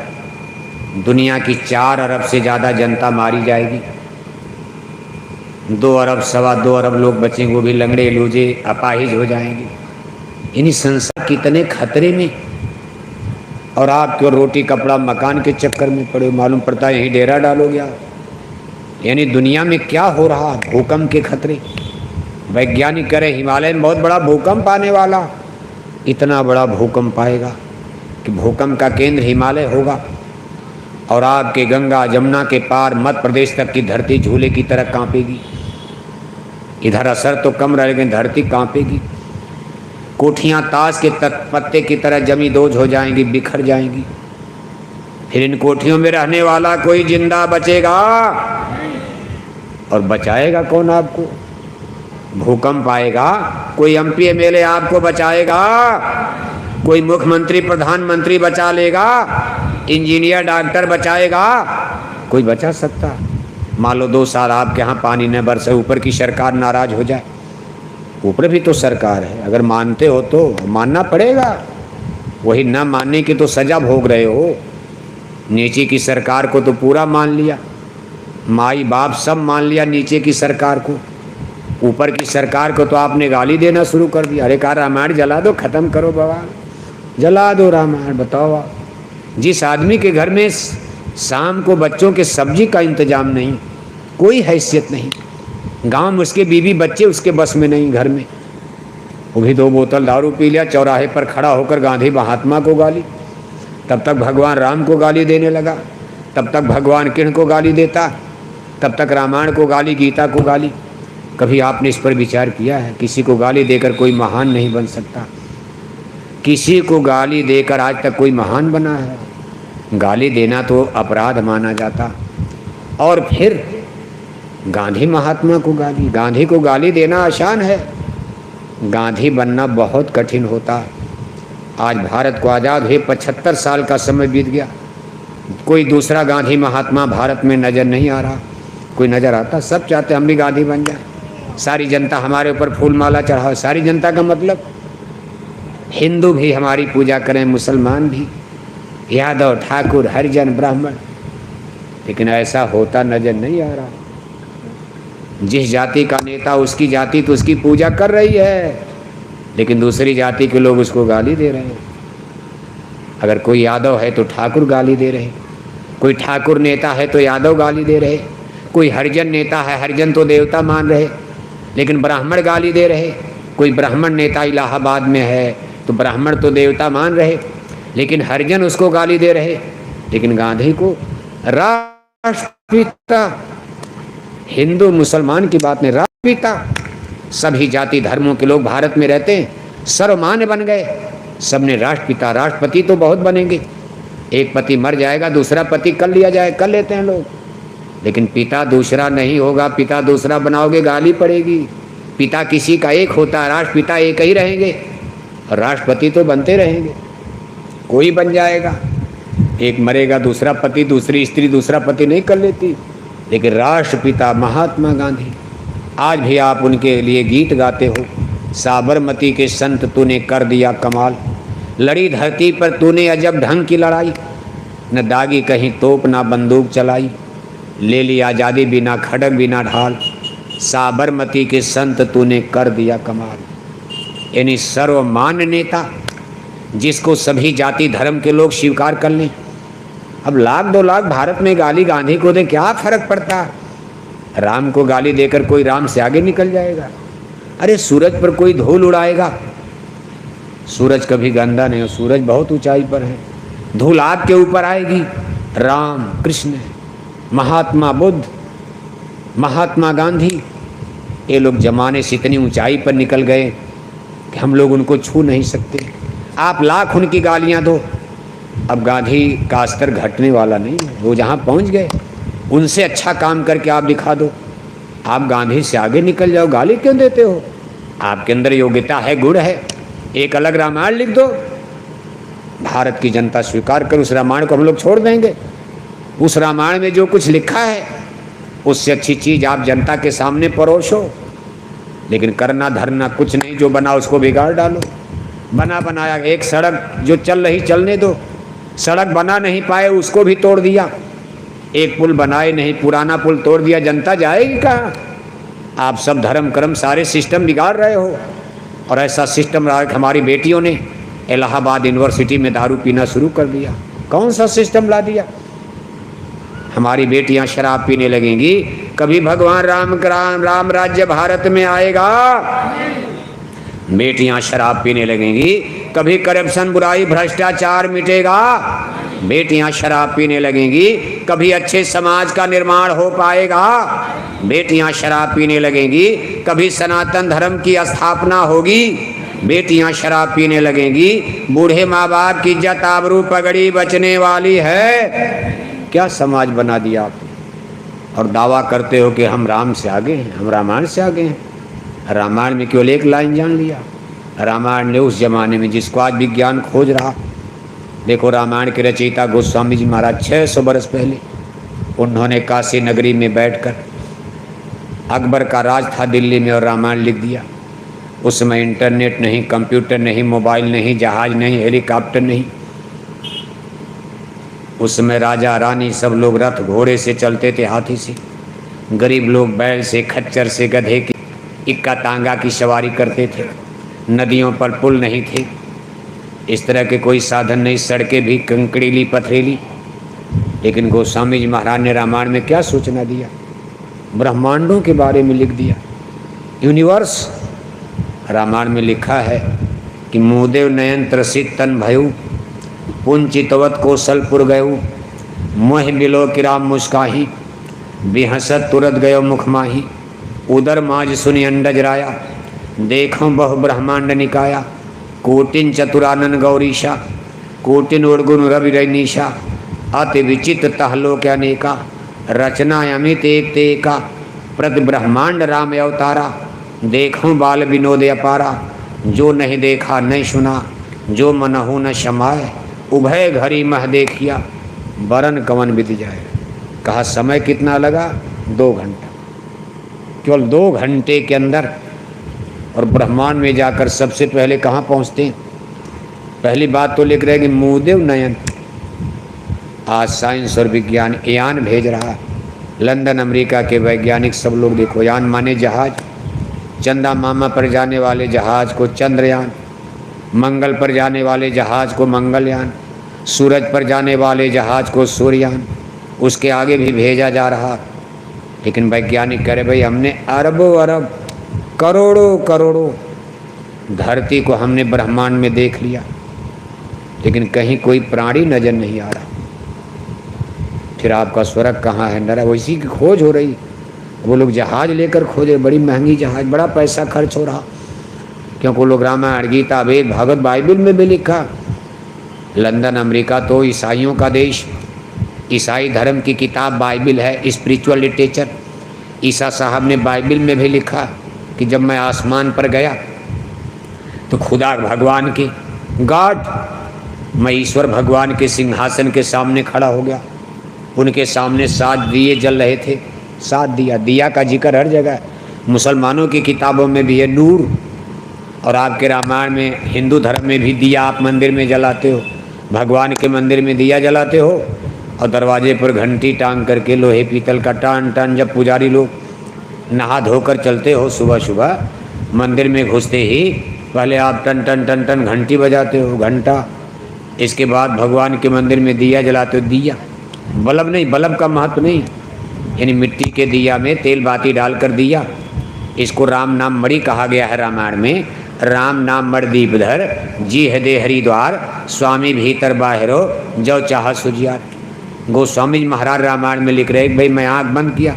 दुनिया की 4 अरब से ज़्यादा जनता मारी जाएगी। 2 अरब 2.25 अरब लोग बचेंगे, वो भी लंगड़े लूजे अपाहिज हो जाएंगे। यानी संसार कितने खतरे में, और आप क्यों रोटी कपड़ा मकान के चक्कर में पड़े, मालूम पड़ता है यहीं डेरा डालोगे आप। यानी दुनिया में क्या हो रहा, भूकंप के खतरे। वैज्ञानिक कह रहे हिमालय में बहुत बड़ा भूकंप आने वाला, इतना बड़ा भूकंप आएगा कि भूकंप का केंद्र हिमालय होगा, और आपके गंगा जमुना के पार मध्य प्रदेश तक की धरती झूले की तरह कांपेगी। इधर असर तो कम रहेगा, लेकिन धरती कांपेगी। कोठियाँ ताश के पत्ते की तरह जमी दोज हो जाएंगी, बिखर जाएंगी। फिर इन कोठियों में रहने वाला कोई जिंदा बचेगा, और बचाएगा कौन आपको? भूकंप आएगा, कोई एमपी एमएलए आपको बचाएगा? कोई मुख्यमंत्री प्रधानमंत्री बचा लेगा? इंजीनियर डॉक्टर बचाएगा? कोई बचा सकता? मान लो 2 साल आपके यहाँ पानी न बरसे, ऊपर की सरकार नाराज हो जाए, ऊपर भी तो सरकार है, अगर मानते हो तो मानना पड़ेगा। वही न मानने की तो सजा भोग रहे हो। नीचे की सरकार को तो पूरा मान लिया, माई बाप सब मान लिया नीचे की सरकार को, ऊपर की सरकार को तो आपने गाली देना शुरू कर दिया। अरे कहा रामायण जला दो, खत्म करो बाबा, जला दो रामायण। बताओ आप, जिस आदमी के घर में शाम को बच्चों के सब्जी का इंतजाम नहीं, कोई हैसियत नहीं, गांव में उसके बीवी बच्चे उसके बस में नहीं, घर में वो भी 2 बोतल दारू पी लिया, चौराहे पर खड़ा होकर गांधी महात्मा को गाली, तब तक भगवान राम को गाली देने लगा, तब तक भगवान कृष्ण को गाली देता, तब तक रामायण को गाली, गीता को गाली। कभी आपने इस पर विचार किया है? किसी को गाली देकर कोई महान नहीं बन सकता। किसी को गाली देकर आज तक कोई महान बना है? गाली देना तो अपराध माना जाता। और फिर गांधी महात्मा को गाली, गांधी को गाली देना आसान है, गांधी बनना बहुत कठिन होता। आज भारत को आज़ाद हुए 75 साल का समय बीत गया, कोई दूसरा गांधी महात्मा भारत में नज़र नहीं आ रहा। कोई नज़र आता? सब चाहते हम भी गांधी बन जाए, सारी जनता हमारे ऊपर फूलमाला चढ़ाओ। सारी जनता का मतलब हिंदू भी हमारी पूजा करें, मुसलमान भी, यादव ठाकुर हरिजन ब्राह्मण, लेकिन ऐसा होता नजर नहीं आ रहा। जिस जाति का नेता, उसकी जाति तो उसकी पूजा कर रही है, लेकिन दूसरी जाति के लोग उसको गाली दे रहे हैं। अगर कोई यादव है तो ठाकुर गाली दे रहे, कोई ठाकुर नेता है तो यादव गाली दे रहे, कोई हरिजन नेता है, हरिजन तो देवता मान रहे लेकिन ब्राह्मण गाली दे रहे, कोई ब्राह्मण नेता इलाहाबाद में है तो ब्राह्मण तो देवता मान रहे लेकिन हरिजन उसको गाली दे रहे। लेकिन गांधी को राष्ट्रपिता, हिंदू मुसलमान की बात नहीं, राष्ट्रपिता, सभी जाति धर्मों के लोग भारत में रहते हैं, सर्वमान्य बन गए, सबने राष्ट्रपिता। राष्ट्रपति तो बहुत बनेंगे, एक पति मर जाएगा दूसरा पति कर लिया जाए, कर लेते हैं लोग, लेकिन पिता दूसरा नहीं होगा। पिता दूसरा बनाओगे गाली पड़ेगी। पिता किसी का एक होता है, राष्ट्रपिता एक ही रहेंगे और राष्ट्रपति तो बनते रहेंगे, कोई बन जाएगा। एक मरेगा दूसरा पति, दूसरी स्त्री दूसरा पति नहीं कर लेती। लेकिन राष्ट्रपिता महात्मा गांधी, आज भी आप उनके लिए गीत गाते हो। साबरमती के संत तूने कर दिया कमाल, लड़ी धरती पर तूने अजब ढंग की लड़ाई, न दागी कहीं तोप ना बंदूक चलाई, ले ली आज़ादी बिना खड़ग बिना ढाल, साबरमती के संत तूने कर दिया कमाल। यानी सर्वमान्य नेता जिसको सभी जाति धर्म के लोग स्वीकार कर लें। अब लाख 2 लाख भारत में गाली गांधी को दे, क्या फर्क पड़ता? राम को गाली देकर कोई राम से आगे निकल जाएगा? अरे सूरज पर कोई धूल उड़ाएगा, सूरज कभी गंदा नहीं हो, सूरज बहुत ऊंचाई पर है, धूल आपके ऊपर आएगी। राम कृष्ण, महात्मा बुद्ध, महात्मा गांधी, ये लोग जमाने से इतनी ऊंचाई पर निकल गए कि हम लोग उनको छू नहीं सकते। आप लाख उनकी गालियां दो, अब गांधी का स्तर घटने वाला नहीं है। वो जहाँ पहुँच गए उनसे अच्छा काम करके आप दिखा दो, आप गांधी से आगे निकल जाओ। गाली क्यों देते हो? आपके अंदर योग्यता है, गुण है, एक अलग रामायण लिख दो, भारत की जनता स्वीकार कर, उस रामायण को हम लोग छोड़ देंगे। उस रामायण में जो कुछ लिखा है उससे अच्छी चीज़ आप जनता के सामने परोसो। लेकिन करना धरना कुछ नहीं, जो बना उसको बिगाड़ डालो। बना बनाया एक सड़क जो चल रही चलने दो, सड़क बना नहीं पाए उसको भी तोड़ दिया, एक पुल बनाए नहीं पुराना पुल तोड़ दिया, जनता जाएगी कहाँ? आप सब धर्म कर्म सारे सिस्टम बिगाड़ रहे हो। और ऐसा सिस्टम रहा कि हमारी बेटियों ने इलाहाबाद यूनिवर्सिटी में दारू पीना शुरू कर दिया। कौन सा सिस्टम ला दिया? हमारी बेटियां शराब पीने लगेंगी, कभी भगवान राम राज्य भारत में आएगा? बेटियां शराब पीने लगेंगी, कभी करप्शन बुराई भ्रष्टाचार मिटेगा? बेटियां शराब पीने लगेंगी, कभी अच्छे समाज का निर्माण हो पाएगा? बेटियां शराब पीने लगेंगी, कभी सनातन धर्म की स्थापना होगी? बेटियां शराब पीने लगेंगी, बूढ़े माँ बाप की इज्जत आबरू पगड़ी बचने वाली है? क्या समाज बना दिया आपने? और दावा करते हो कि हम राम से आगे हैं, हम रामायण से आगे हैं। रामायण में केवल एक लाइन जान लिया। रामायण ने उस जमाने में जिसको आज विज्ञान खोज रहा, देखो रामायण के रचयिता गोस्वामी जी महाराज 600 बरस पहले उन्होंने काशी नगरी में बैठकर, अकबर का राज था दिल्ली में, और रामायण लिख दिया। उस समय इंटरनेट नहीं, कंप्यूटर नहीं, मोबाइल नहीं, जहाज नहीं, हेलीकॉप्टर नहीं। उस समय राजा रानी सब लोग रथ घोड़े से चलते थे, हाथी से। गरीब लोग बैल से, खच्चर से, गधे की, इक्का तांगा की सवारी करते थे। नदियों पर पुल नहीं थे, इस तरह के कोई साधन नहीं, सड़कें भी कंकड़ीली पथरीली। लेकिन गोस्वामी जी महाराज ने रामायण में क्या सूचना दिया? ब्रह्मांडों के बारे में लिख दिया, यूनिवर्स। रामायण में लिखा है कि मुदेव नयन त्रसित तन भयु, पुंचितवत कौशलपुर गयु, मोह बिलो किराम मुस्काही, बिहसत तुरत गयो मुख माही, उदर माज सुनि अंडज राया, देखो बहु ब्रह्मांड निकाया, कोटिन चतुरानन गौरीशा, कोटिन उर्गुन रवि रैनीशा, अति विचित्र तहलोक अनेका, रचना अमित एक तेका, प्रति ब्रह्मांड राम अवतारा, देखो बाल विनोद अपारा, जो नहीं देखा नहीं सुना, जो मनहु न शमाए, उभय घड़ी मह देखिया, बरन कवन बीत जाए। कहा समय कितना लगा? 2 घंटा, केवल 2 घंटे के अंदर। और ब्रह्मांड में जाकर सबसे पहले कहाँ पहुँचते हैं? पहली बात तो लिख रहे कि मुदेव नयन। आज साइंस और विज्ञान यान भेज रहा है, लंदन अमेरिका के वैज्ञानिक सब लोग देखो, यान माने जहाज, चंदा मामा पर जाने वाले जहाज को चंद्रयान, मंगल पर जाने वाले जहाज को मंगलयान, सूरज पर जाने वाले जहाज को सूर्ययान उसके आगे भी भेजा जा रहा, लेकिन वैज्ञानिक कह रहे भाई हमने अरबों अरब करोड़ों करोड़ों धरती को हमने ब्रह्मांड में देख लिया, लेकिन कहीं कोई प्राणी नजर नहीं आ रहा। फिर आपका स्वर्ग कहाँ है? नरा वैसी की खोज हो रही। वो लोग जहाज लेकर खोजे, बड़ी महंगी जहाज, बड़ा पैसा खर्च हो रहा, क्योंकि वो लोग रामायण गीता वेद भागवत बाइबल में भी लिखा। लंदन अमेरिका तो ईसाइयों का देश, ईसाई धर्म की किताब बाइबल है, स्पिरिचुअल लिटरेचर। ईसा साहब ने बाइबल में भी लिखा कि जब मैं आसमान पर गया तो खुदा भगवान की गॉड, मैं ईश्वर भगवान के सिंहासन के सामने खड़ा हो गया। उनके सामने 7 दिए जल रहे थे। 7 दिया का जिक्र हर जगह है। मुसलमानों की किताबों में भी है नूर, और आपके रामायण में हिंदू धर्म में भी दिया आप मंदिर में जलाते हो, भगवान के मंदिर में दिया जलाते हो, और दरवाजे पर घंटी टांग करके लोहे पीतल का टान टान जब पुजारी लोग नहा धोकर चलते हो सुबह सुबह मंदिर में घुसते ही पहले आप टन टन टन टन घंटी बजाते हो, घंटा। इसके बाद भगवान के मंदिर में दिया जलाते हो, दिया, बल्ब नहीं, बल्ब का महत्व नहीं, यानी मिट्टी के दिया में तेल बाती डालकर दिया। इसको राम नाम मणि कहा गया है रामायण में। राम नाम मर दीपधर जी हृदय हरिद्वार, स्वामी भीतर बाहरो जो चाह सुजियार। गोस्वामी जी महाराज रामायण में लिख रहे भाई मैं आँख बंद किया,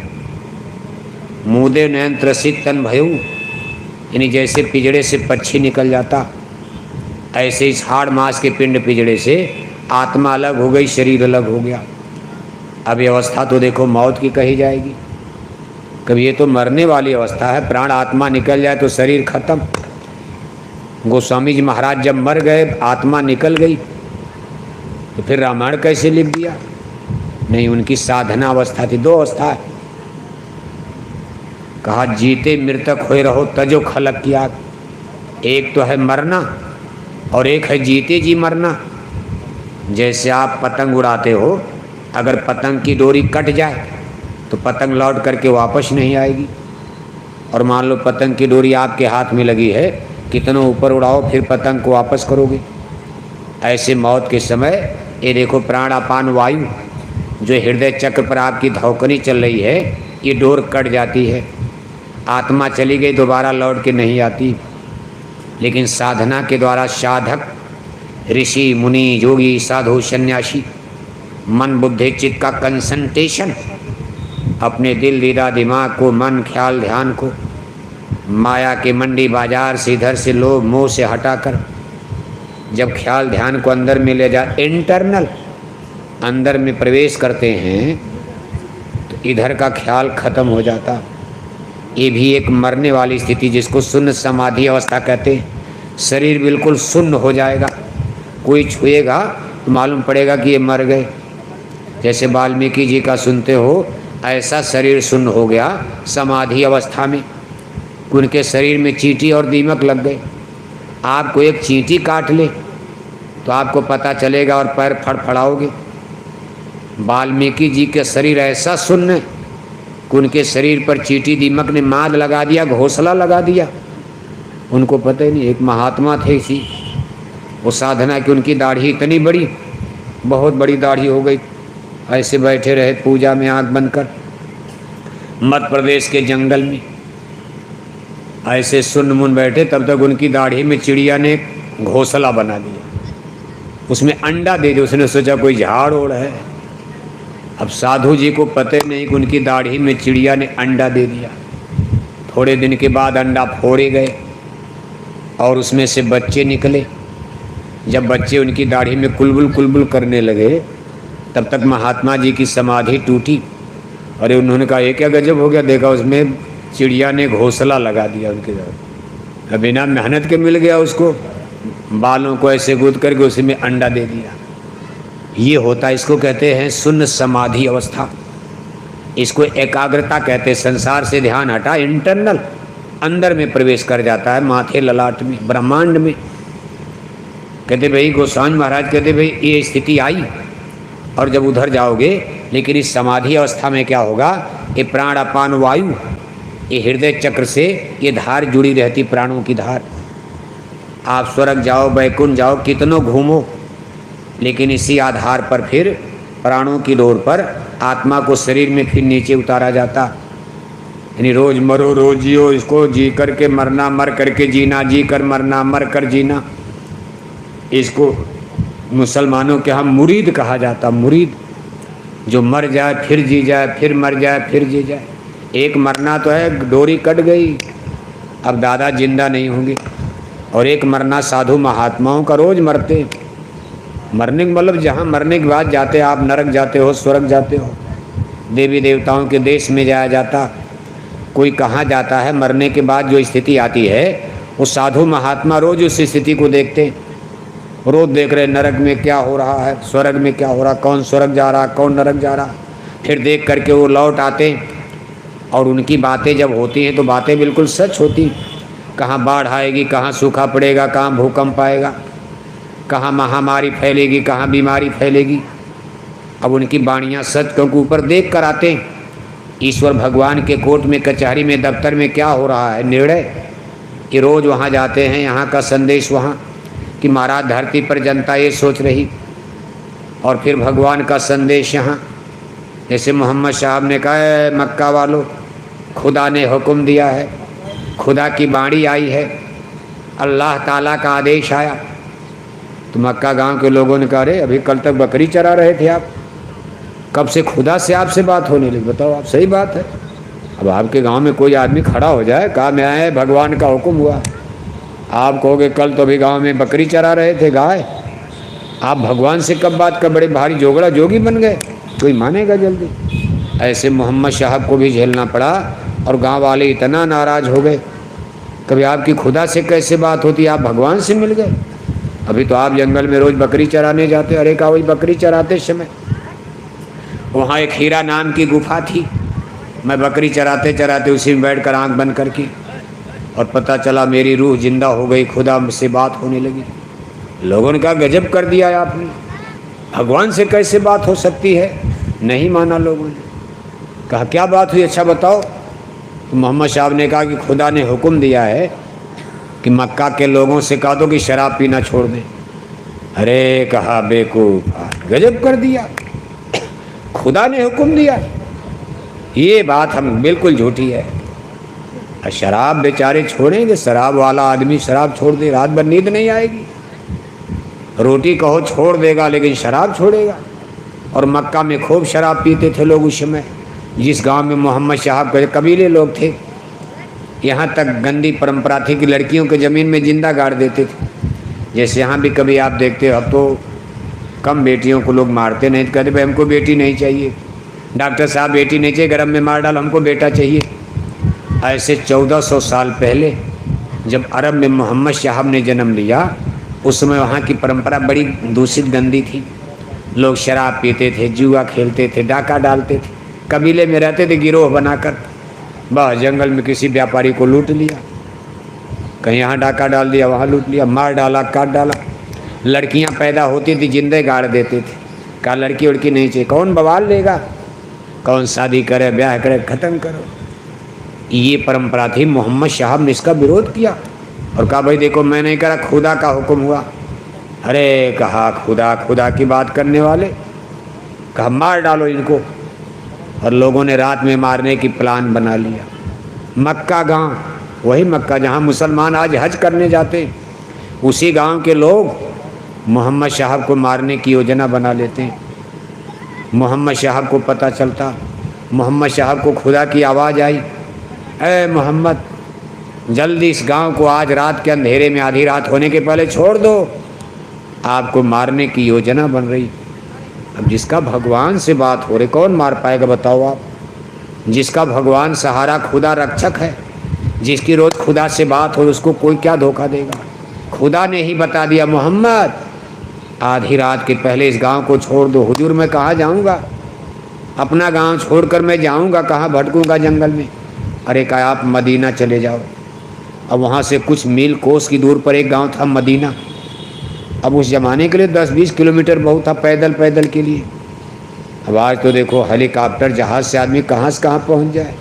मुदे नयन त्रसित तन भयू, यानी जैसे पिजड़े से पक्षी निकल जाता, ऐसे इस हाड़ मास के पिंड पिजड़े से आत्मा अलग हो गई, शरीर अलग हो गया। अब ये अवस्था तो देखो मौत की कही जाएगी। कभी ये तो मरने वाली अवस्था है, प्राण आत्मा निकल जाए तो शरीर खत्म। गोस्वामी जी महाराज जब मर गए, आत्मा निकल गई, तो फिर रामायण कैसे लिख दिया? नहीं, उनकी साधना अवस्था थी। 2 अवस्था है, कहा जीते मृतक होए रहो तजो खलक की आग। एक तो है मरना और एक है जीते जी मरना। जैसे आप पतंग उड़ाते हो, अगर पतंग की डोरी कट जाए तो पतंग लौट करके वापस नहीं आएगी, और मान लो पतंग की डोरी आपके हाथ में लगी है, कितनों ऊपर उड़ाओ फिर पतंग को वापस करोगे। ऐसे मौत के समय ये देखो प्राणापान वायु जो हृदय चक्र पर आपकी धौकनी चल रही है, ये डोर कट जाती है, आत्मा चली गई, दोबारा लौट के नहीं आती। लेकिन साधना के द्वारा साधक, ऋषि मुनि योगी साधु सन्यासी, मन बुद्धि चित्त का कंसंट्रेशन, अपने दिल दीदा दिमाग को, मन ख्याल ध्यान को माया के मंडी बाजार से इधर से लोभ मोह से हटाकर जब ख्याल ध्यान को अंदर में ले जा, इंटरनल अंदर में प्रवेश करते हैं, तो इधर का ख्याल खत्म हो जाता। ये भी एक मरने वाली स्थिति जिसको शून्य समाधि अवस्था कहते हैं। शरीर बिल्कुल शून्य हो जाएगा, कोई छुएगा तो मालूम पड़ेगा कि ये मर गए। जैसे वाल्मीकि जी का सुनते हो, ऐसा शरीर शून्य हो गया समाधि अवस्था में। उनके शरीर में चींटी और दीमक लग गए। आपको एक चींटी काट ले तो आपको पता चलेगा और पैर फड़फड़ाओगे। वाल्मीकि जी के शरीर ऐसा शून्य कि उनके शरीर पर चींटी दीमक ने माद लगा दिया, घोंसला लगा दिया, उनको पता ही नहीं। एक महात्मा थे इसी, वो साधना की उनकी दाढ़ी इतनी बड़ी, बहुत बड़ी दाढ़ी हो गई, ऐसे बैठे रहे पूजा में आंख बंद कर, मध्य प्रदेश के जंगल में ऐसे सुन्न मुन बैठे। तब तक उनकी दाढ़ी में चिड़िया ने घोंसला बना दिया, उसमें अंडा दे दिया। उसने सोचा कोई झाड़ ओढ़ है। अब साधु जी को पता नहीं कि उनकी दाढ़ी में चिड़िया ने अंडा दे दिया। थोड़े दिन के बाद अंडा फोड़े गए और उसमें से बच्चे निकले। जब बच्चे उनकी दाढ़ी में कुलबुल कुलबुल करने लगे, तब तक महात्मा जी की समाधि टूटी। अरे उन्होंने कहा ये क्या गजब हो गया, देखा उसमें चिड़िया ने घोंसला लगा दिया उनके साथ, बिना मेहनत के मिल गया उसको, बालों को ऐसे गूंद करके उसी में अंडा दे दिया। ये होता है, इसको कहते हैं शून्य समाधि अवस्था, इसको एकाग्रता कहते हैं। संसार से ध्यान हटा, इंटरनल अंदर में प्रवेश कर जाता है, माथे ललाट में, ब्रह्मांड में। कहते भाई गोस्वामी महाराज कहते भाई ये स्थिति आई और जब उधर जाओगे, लेकिन इस समाधि अवस्था में क्या होगा, ये प्राण अपान वायु, ये हृदय चक्र से ये धार जुड़ी रहती, प्राणों की धार। आप स्वर्ग जाओ, बैकुंठ जाओ, कितनों घूमो, लेकिन इसी आधार पर फिर प्राणों की डोर पर आत्मा को शरीर में फिर नीचे उतारा जाता। यानी रोज मरो रोज जियो, इसको जी करके मरना, मर करके जीना, जी कर मरना, मर कर जीना। इसको मुसलमानों के यहाँ मुरीद कहा जाता। मुरीद जो मर जाए फिर जी जाए, फिर मर जाए फिर जी जाए। एक मरना तो है डोरी कट गई, अब दादा जिंदा नहीं होंगे, और एक मरना साधु महात्माओं का रोज मरते। मरने का मतलब जहाँ मरने के बाद जाते, आप नरक जाते हो, स्वर्ग जाते हो, देवी देवताओं के देश में जाया जाता, कोई कहाँ जाता है। मरने के बाद जो स्थिति आती है वो साधु महात्मा रोज उस स्थिति को देखते, रोज देख रहे नरक में क्या हो रहा है, स्वर्ग में क्या हो रहा, कौन स्वर्ग जा रहा, कौन नरक जा रहा। फिर देख करके वो लौट आते, और उनकी बातें जब होती हैं तो बातें बिल्कुल सच होती। कहाँ बाढ़ आएगी, कहाँ सूखा पड़ेगा, कहाँ भूकंप आएगा, कहाँ महामारी फैलेगी, कहाँ बीमारी फैलेगी। अब उनकी वाणियाँ सच, क्योंकि ऊपर देख कर आते हैं ईश्वर भगवान के कोर्ट में, कचहरी में, दफ्तर में क्या हो रहा है निर्णय, कि रोज़ वहाँ जाते हैं। यहाँ का संदेश वहाँ कि महाराज धरती पर जनता ये सोच रही, और फिर भगवान का संदेश यहाँ। जैसे मोहम्मद साहब ने कहा है, मक्का वालों खुदा ने हुक्म दिया है, खुदा की बाणी आई है, अल्लाह ताला का आदेश आया। तो मक्का गांव के लोगों ने कहा, अरे अभी कल तक बकरी चरा रहे थे आप, कब से खुदा से आपसे बात होने लगी, बताओ आप। सही बात है। अब आपके गांव में कोई आदमी खड़ा हो जाए, कहा मैं आए भगवान का हुक्म हुआ, आप कहोगे कल तो अभी गांव में बकरी चरा रहे थे गाय, आप भगवान से कब बात कर, बड़े भारी जोगड़ा जोगी बन गए, कोई मानेगा जल्दी। ऐसे मोहम्मद साहब को भी झेलना पड़ा, और गांव वाले इतना नाराज़ हो गए, कभी आपकी खुदा से कैसे बात होती, आप भगवान से मिल गए। अभी तो आप जंगल में रोज़ बकरी चराने जाते। अरे कहा वही बकरी चराते समय वहाँ एक हीरा नाम की गुफा थी, मैं बकरी चराते चराते उसी में बैठ कर आँख बंद करके, और पता चला मेरी रूह जिंदा हो गई, खुदा मुझसे बात होने लगी। लोगों ने कहा गजब कर दिया आपने, भगवान से कैसे बात हो सकती है। नहीं माना लोगों ने। कहा क्या बात हुई, अच्छा बताओ। तो मोहम्मद साहब ने कहा कि खुदा ने हुक्म दिया है कि मक्का के लोगों से कहा दो कि शराब पीना छोड़ दें। अरे कहा बेवकूफ, गजब कर दिया, खुदा ने हुक्म दिया, ये बात हम बिल्कुल झूठी है। शराब बेचारे छोड़ेंगे, शराब वाला आदमी शराब छोड़ दे, रात भर नींद नहीं आएगी। रोटी कहो छोड़ देगा, लेकिन शराब छोड़ेगा। और मक्का में खूब शराब पीते थे लोग उस समय। जिस गांव में मोहम्मद साहब के कबीले लोग थे, यहाँ तक गंदी परंपरा थी कि लड़कियों के ज़मीन में जिंदा गाड़ देते थे। जैसे यहाँ भी कभी आप देखते हो, अब तो कम बेटियों को लोग मारते नहीं, तो कहते भाई हमको बेटी नहीं चाहिए, डॉक्टर साहब बेटी नहीं चाहिए, गरम में मार डालो, हमको बेटा चाहिए। ऐसे 1400 साल पहले जब अरब में मोहम्मद साहब ने जन्म लिया, उस समय वहाँ की परंपरा बड़ी दूषित गंदी थी। लोग शराब पीते थे, जुआ खेलते थे, डाका डालते थे, कबीले में रहते थे गिरोह बनाकर। बस जंगल में किसी व्यापारी को लूट लिया, कहीं यहाँ डाका डाल दिया, वहाँ लूट लिया, मार डाला, काट डाला। लड़कियाँ पैदा होती थी जिंदे गाड़ देते थे। कहा लड़की उड़की नहीं चाहिए, कौन बवाल लेगा, कौन शादी करे, ब्याह करे, ख़त्म करो। ये परंपरा थी। मोहम्मद साहब ने इसका विरोध किया और कहा भाई देखो मैं नहीं करा, खुदा का हुक्म हुआ। अरे कहा खुदा, खुदा की बात करने वाले, कहा मार डालो इनको। और लोगों ने रात में मारने की प्लान बना लिया। मक्का गांव, वही मक्का जहां मुसलमान आज हज करने जाते, उसी गांव के लोग मोहम्मद साहब को मारने की योजना बना लेते हैं। मोहम्मद साहब को पता चलता, मोहम्मद साहब को खुदा की आवाज़ आई, ऐ मोहम्मद जल्दी इस गांव को आज रात के अंधेरे में, आधी रात होने के पहले छोड़ दो, आपको मारने की योजना बन रही। अब जिसका भगवान से बात हो रही, कौन मार पाएगा बताओ आप। जिसका भगवान सहारा, खुदा रक्षक है, जिसकी रोज़ खुदा से बात हो, उसको कोई क्या धोखा देगा। खुदा ने ही बता दिया मोहम्मद आधी रात के पहले इस गांव को छोड़ दो। हुजूर मैं कहाँ जाऊँगा, अपना गांव छोड़कर मैं जाऊँगा कहाँ, भटकूँगा जंगल में। अरे कहा आप मदीना चले जाओ। अब वहाँ से कुछ मील कोस की दूर पर एक गांव था मदीना। अब उस ज़माने के लिए 10-20 किलोमीटर बहुत था पैदल पैदल के लिए। अब आज तो देखो हेलीकॉप्टर जहाज़ से आदमी कहाँ से कहाँ पहुँच जाए।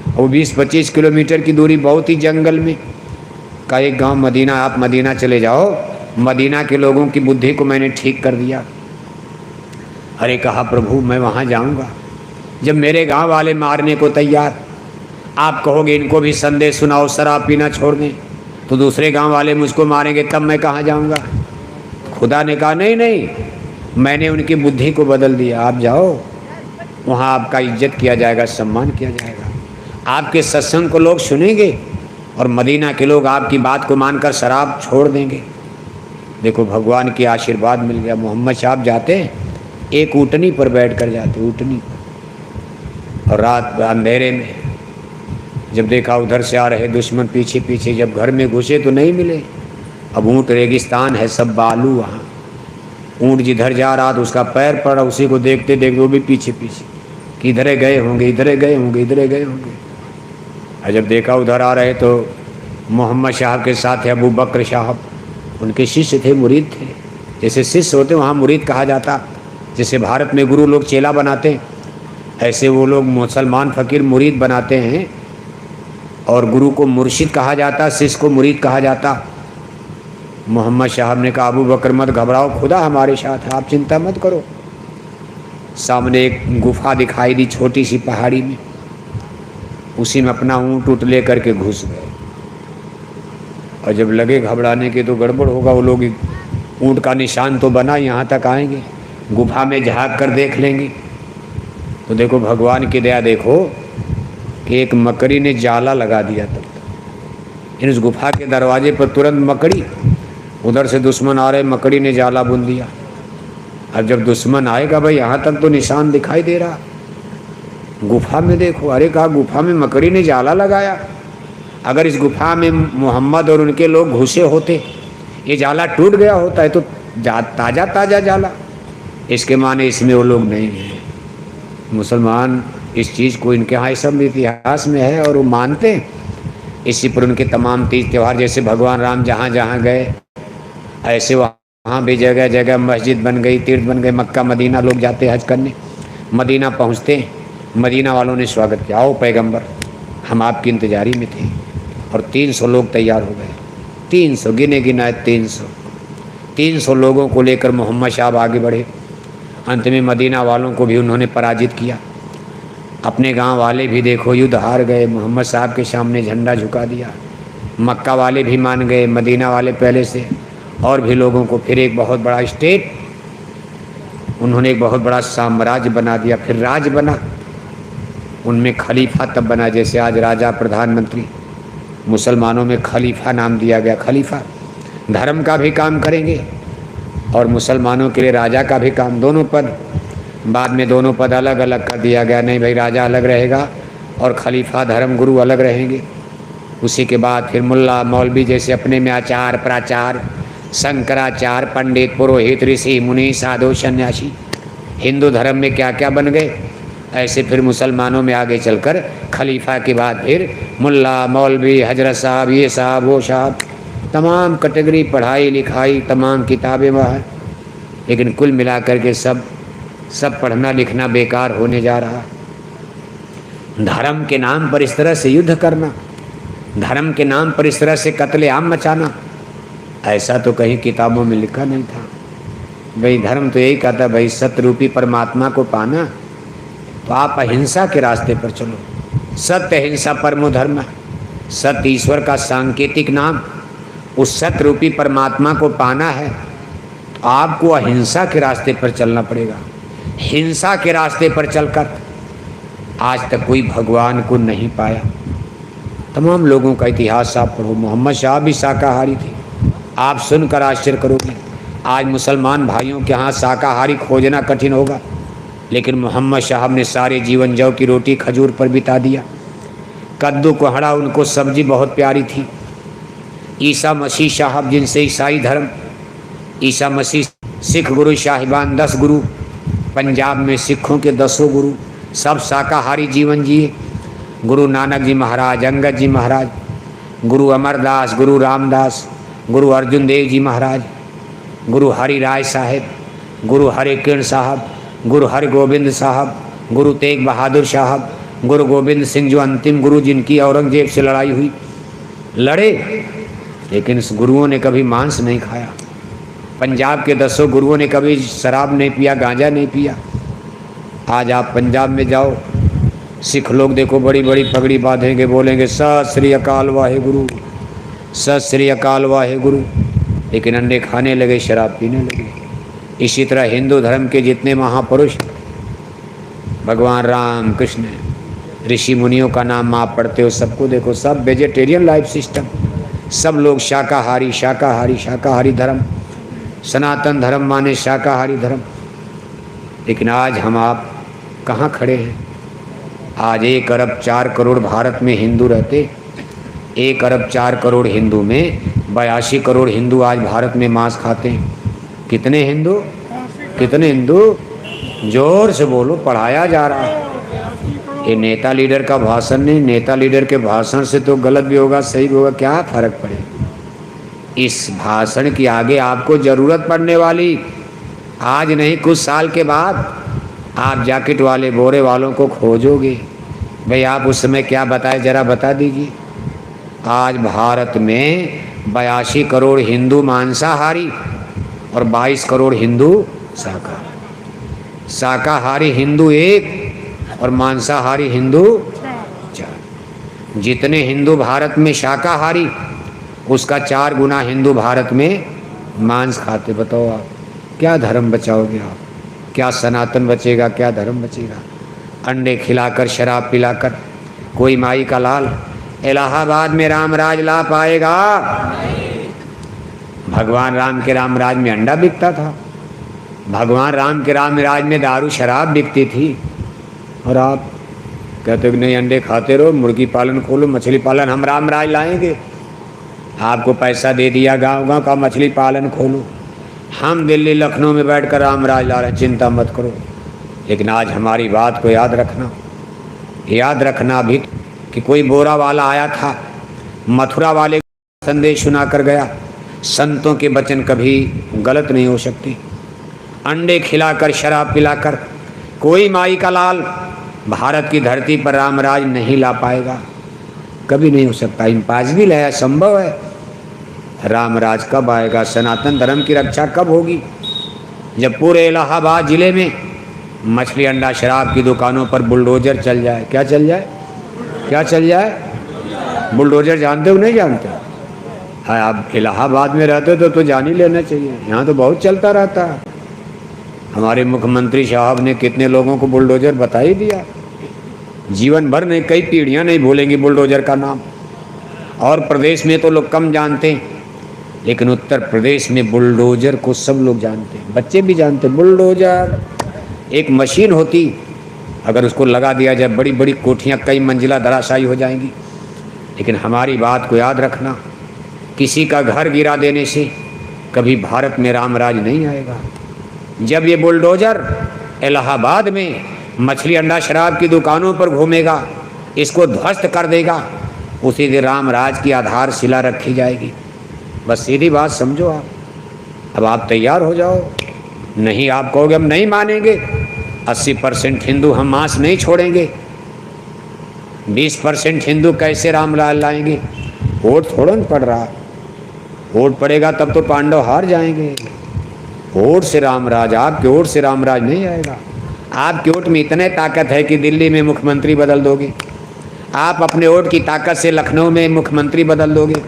वो 20-25 किलोमीटर की दूरी बहुत ही जंगल में का एक गांव मदीना, आप मदीना चले जाओ। मदीना के लोगों की बुद्धि को मैंने ठीक कर दिया। अरे कहा प्रभु मैं वहाँ जाऊँगा, जब मेरे गांव वाले मारने को तैयार, आप कहोगे इनको भी संदेश सुनाओ शराब पीना छोड़ दें, तो दूसरे गांव वाले मुझको मारेंगे, तब मैं कहाँ जाऊँगा। खुदा ने कहा नहीं नहीं, मैंने उनकी बुद्धि को बदल दिया, आप जाओ, वहाँ आपका इज्जत किया जाएगा, सम्मान किया जाएगा, आपके सत्संग को लोग सुनेंगे और मदीना के लोग आपकी बात को मानकर शराब छोड़ देंगे। देखो भगवान की आशीर्वाद मिल गया। मोहम्मद साहब जाते एक ऊँटनी पर बैठ कर जाते, ऊँटनी पर, और रात अंधेरे में जब देखा उधर से आ रहे दुश्मन पीछे पीछे, जब घर में घुसे तो नहीं मिले। अब ऊँट रेगिस्तान है, सब बालू, वहाँ ऊँट जिधर जा रहा तो उसका पैर पड़ा, उसी को देखते देखते वो भी पीछे पीछे कि इधरे गए होंगे, इधरे गए होंगे, इधरे गए होंगे। और जब देखा उधर आ रहे तो मोहम्मद साहब के साथ है अबू बकर साहब, उनके शिष्य थे, मुरीद थे। जैसे शिष्य होते वहाँ मुरीद कहा जाता, जैसे भारत में गुरु लोग चेला बनाते ऐसे वो लोग मुसलमान फ़कीर मुरीद बनाते हैं, और गुरु को मुर्शिद कहा जाता, शिष्य को मुरीद कहा जाता। मोहम्मद साहब ने कहा अबू बकर मत घबराओ, खुदा हमारे साथ है, आप चिंता मत करो। सामने एक गुफा दिखाई दी छोटी सी पहाड़ी में, उसी में अपना ऊँट उट ले करके घुस गए। और जब लगे घबराने के तो गड़बड़ होगा, वो लोग ऊँट का निशान तो बना, यहाँ तक आएंगे, गुफा में झाँक कर देख लेंगे। तो देखो भगवान की दया, देखो कि एक मकड़ी ने जाला लगा दिया। तब इन उस गुफा के दरवाजे पर तुरंत मकड़ी, उधर से दुश्मन आ रहे, मकड़ी ने जाला बुन दिया। अब जब दुश्मन आएगा भाई, यहाँ तक तो निशान दिखाई दे रहा, गुफा में देखो, अरे कहा गुफा में मकड़ी ने जाला लगाया। अगर इस गुफा में मोहम्मद और उनके लोग घुसे होते, ये जाला टूट गया होता है तो ताज़ा ताज़ा जाला, इसके माने इसमें वो लोग नहीं हैं। मुसलमान इस चीज़ को, इनके यहाँ सब इतिहास में है और वो मानते हैं। इसी पर उनके तमाम तीज त्यौहार, जैसे भगवान राम जहाँ जहाँ गए ऐसे वहाँ भी जगह जगह मस्जिद बन गई, तीर्थ बन गए। मक्का मदीना लोग जाते हज करने, मदीना पहुँचते, मदीना वालों ने स्वागत किया, आओ पैगंबर, हम आपकी इंतजारी में थे। और 300 लोग तैयार हो गए, 300 गिने गिनाए 300 लोगों को लेकर मोहम्मद साहब आगे बढ़े। अंत में मदीना वालों को भी उन्होंने पराजित किया। अपने गांव वाले भी देखो युद्ध हार गए, मोहम्मद साहब के सामने झंडा झुका दिया। मक्का वाले भी मान गए, मदीना वाले पहले से, और भी लोगों को फिर एक बहुत बड़ा स्टेट, उन्होंने एक बहुत बड़ा साम्राज्य बना दिया। फिर राज बना, उनमें खलीफा तब बना जैसे आज राजा प्रधानमंत्री, मुसलमानों में खलीफा नाम दिया गया। खलीफा धर्म का भी काम करेंगे और मुसलमानों के लिए राजा का भी काम, दोनों पद। बाद में दोनों पद अलग अलग कर दिया गया, नहीं भाई राजा अलग रहेगा और खलीफा धर्म गुरु अलग रहेंगे। उसी के बाद फिर मुल्ला मौलवी जैसे अपने में आचार प्राचार, शंकराचार्य, पंडित, पुरोहित, ऋषि मुनि, साधु, सन्यासी, हिंदू धर्म में क्या क्या बन गए, ऐसे फिर मुसलमानों में आगे चलकर खलीफा के बाद फिर मुल्ला मौलवी, हजरत साहब, ये साहब वो साहब, तमाम कैटेगरी, पढ़ाई लिखाई, तमाम किताबें वहाँ। लेकिन कुल मिलाकर के सब पढ़ना लिखना बेकार होने जा रहा। धर्म के नाम पर इस तरह से युद्ध करना, धर्म के नाम पर इस तरह से कत्लेआम मचाना, ऐसा तो कहीं किताबों में लिखा नहीं था। भाई धर्म तो यही कहता भाई सत्य रूपी परमात्मा को पाना, तो आप अहिंसा के रास्ते पर चलो। सत्य अहिंसा परमो धर्म, सत्य ईश्वर का सांकेतिक नाम। उस सत्य रूपी परमात्मा को पाना है तो आपको अहिंसा के रास्ते पर चलना पड़ेगा। हिंसा के रास्ते पर चलकर आज तक कोई भगवान को नहीं पाया। तमाम लोगों का इतिहास आप पढ़ो, मोहम्मद साहब भी शाकाहारी थे, आप सुनकर आश्चर्य करोगे। आज मुसलमान भाइयों के यहाँ शाकाहारी खोजना कठिन होगा, लेकिन मोहम्मद साहब ने सारे जीवन जौ की रोटी खजूर पर बिता दिया। कद्दू कोहड़ा उनको सब्जी बहुत प्यारी थी। ईसा मसीह साहब जिनसे ईसाई धर्म, ईसा मसीह सिख गुरु साहिबान 10 गुरु, पंजाब में सिखों के 10 गुरु, सब शाकाहारी जीवन जिए। गुरु नानक जी महाराज, अंगद जी महाराज, गुरु अमरदास, गुरु रामदास, गुरु अर्जुन देव जी महाराज, गुरु हरि राय साहेब, गुरु हरि किरण साहब, गुरु हरि गोविंद साहब, गुरु तेग बहादुर साहब, गुरु गोविंद सिंह जो अंतिम गुरु जिनकी औरंगजेब से लड़ाई हुई, लड़े लेकिन इस गुरुओं ने कभी मांस नहीं खाया। पंजाब के 10 गुरुओं ने कभी शराब नहीं पिया, गांजा नहीं पिया। आज आप पंजाब में जाओ, सिख लोग देखो बड़ी बड़ी पगड़ी बांधेंगे, बोलेंगे सत श्री अकाल वाहेगुरु, सत श्री अकाल वाहेगुरु, लेकिन अंडे खाने लगे, शराब पीने लगे। इसी तरह हिंदू धर्म के जितने महापुरुष, भगवान राम कृष्ण, ऋषि मुनियों का नाम आप पढ़ते हो, सबको देखो सब वेजिटेरियन लाइफ सिस्टम, सब लोग शाकाहारी शाकाहारी शाकाहारी धर्म, सनातन धर्म माने शाकाहारी धर्म। लेकिन आज हम आप कहाँ खड़े हैं? आज 1 अरब 4 करोड़ भारत में हिंदू रहते, 1 अरब 4 करोड़ हिंदू में 82 करोड़ हिंदू आज भारत में मांस खाते हैं। कितने हिंदू? कितने हिंदू? जोर से बोलो, पढ़ाया जा रहा है। ये नेता लीडर का भाषण नहीं, नेता लीडर के भाषण से तो गलत भी होगा सही भी होगा, क्या फर्क पड़ेगा। इस भाषण की आगे आपको जरूरत पड़ने वाली आज नहीं, कुछ साल के बाद आप जैकेट वाले बोरे वालों को खोजोगे। भाई आप उस समय क्या बताए, जरा बता दीजिए। आज भारत में 82 करोड़ हिंदू मांसाहारी और 22 करोड़ हिंदू शाकाहारी। शाकाहारी हिंदू 1 और मांसाहारी हिंदू 4। जितने हिंदू भारत में शाकाहारी, उसका 4 गुना हिंदू भारत में मांस खाते। बताओ आप क्या धर्म बचाओगे? आप क्या सनातन बचेगा, क्या धर्म बचेगा? अंडे खिलाकर, शराब पिलाकर कोई माई का लाल इलाहाबाद में रामराज ला पाएगा? भगवान राम के रामराज में अंडा बिकता था, भगवान राम के रामराज में दारू शराब बिकती थी, और आप कहते हो कि नहीं अंडे खाते रहो, मुर्गी पालन खोलो, मछली पालन हम रामराज लाएंगे। आपको पैसा दे दिया, गांव गांव का मछली पालन खोलो, हम दिल्ली लखनऊ में बैठकर रामराज ला रहे हैं, चिंता मत करो। लेकिन आज हमारी बात को याद रखना भी कि कोई बोरा वाला आया था, मथुरा वाले को संदेश सुना कर गया। संतों के वचन कभी गलत नहीं हो सकते। अंडे खिलाकर, शराब पिलाकर कोई माई का लाल भारत की धरती पर रामराज नहीं ला पाएगा, कभी नहीं हो सकता। इम्पॉसिबल है, असंभव है। रामराज कब आएगा? सनातन धर्म की रक्षा कब होगी? जब पूरे इलाहाबाद जिले में मछली अंडा शराब की दुकानों पर बुलडोजर चल जाए। क्या चल जाए? क्या चल जाए? बुलडोजर जानते हो नहीं जानते? हाँ, आप इलाहाबाद में रहते हो तो जान ही लेना चाहिए, यहाँ तो बहुत चलता रहता है। हमारे मुख्यमंत्री साहब ने कितने लोगों को बुलडोजर बता ही दिया, जीवन भर नहीं, कई पीढ़ियाँ नहीं भूलेंगी बुलडोजर का नाम। और प्रदेश में तो लोग कम जानते हैं, लेकिन उत्तर प्रदेश में बुलडोजर को सब लोग जानते हैं, बच्चे भी जानते हैं। बुलडोजर एक मशीन होती, अगर उसको लगा दिया जाए बड़ी बड़ी कोठियाँ कई मंजिला धराशायी हो जाएंगी। लेकिन हमारी बात को याद रखना, किसी का घर गिरा देने से कभी भारत में रामराज नहीं आएगा। जब ये बुलडोजर इलाहाबाद में मछली अंडा शराब की दुकानों पर घूमेगा, इसको ध्वस्त कर देगा, उसी दिन रामराज की आधारशिला रखी जाएगी। बस सीधी बात समझो आप। अब आप तैयार हो जाओ। नहीं, आप कहोगे हम नहीं मानेंगे, 80% हिंदू हम मांस नहीं छोड़ेंगे, 20% हिंदू कैसे रामलाल लाएंगे? वोट थोड़ा न पड़ रहा, वोट पड़ेगा तब तो पांडव हार जाएंगे। वोट से रामराज, आपके वोट से रामराज नहीं आएगा। आपके वोट में इतने ताकत है कि दिल्ली में मुख्यमंत्री बदल दोगे। आप अपने वोट की ताकत से लखनऊ में मुख्यमंत्री बदल दोगे,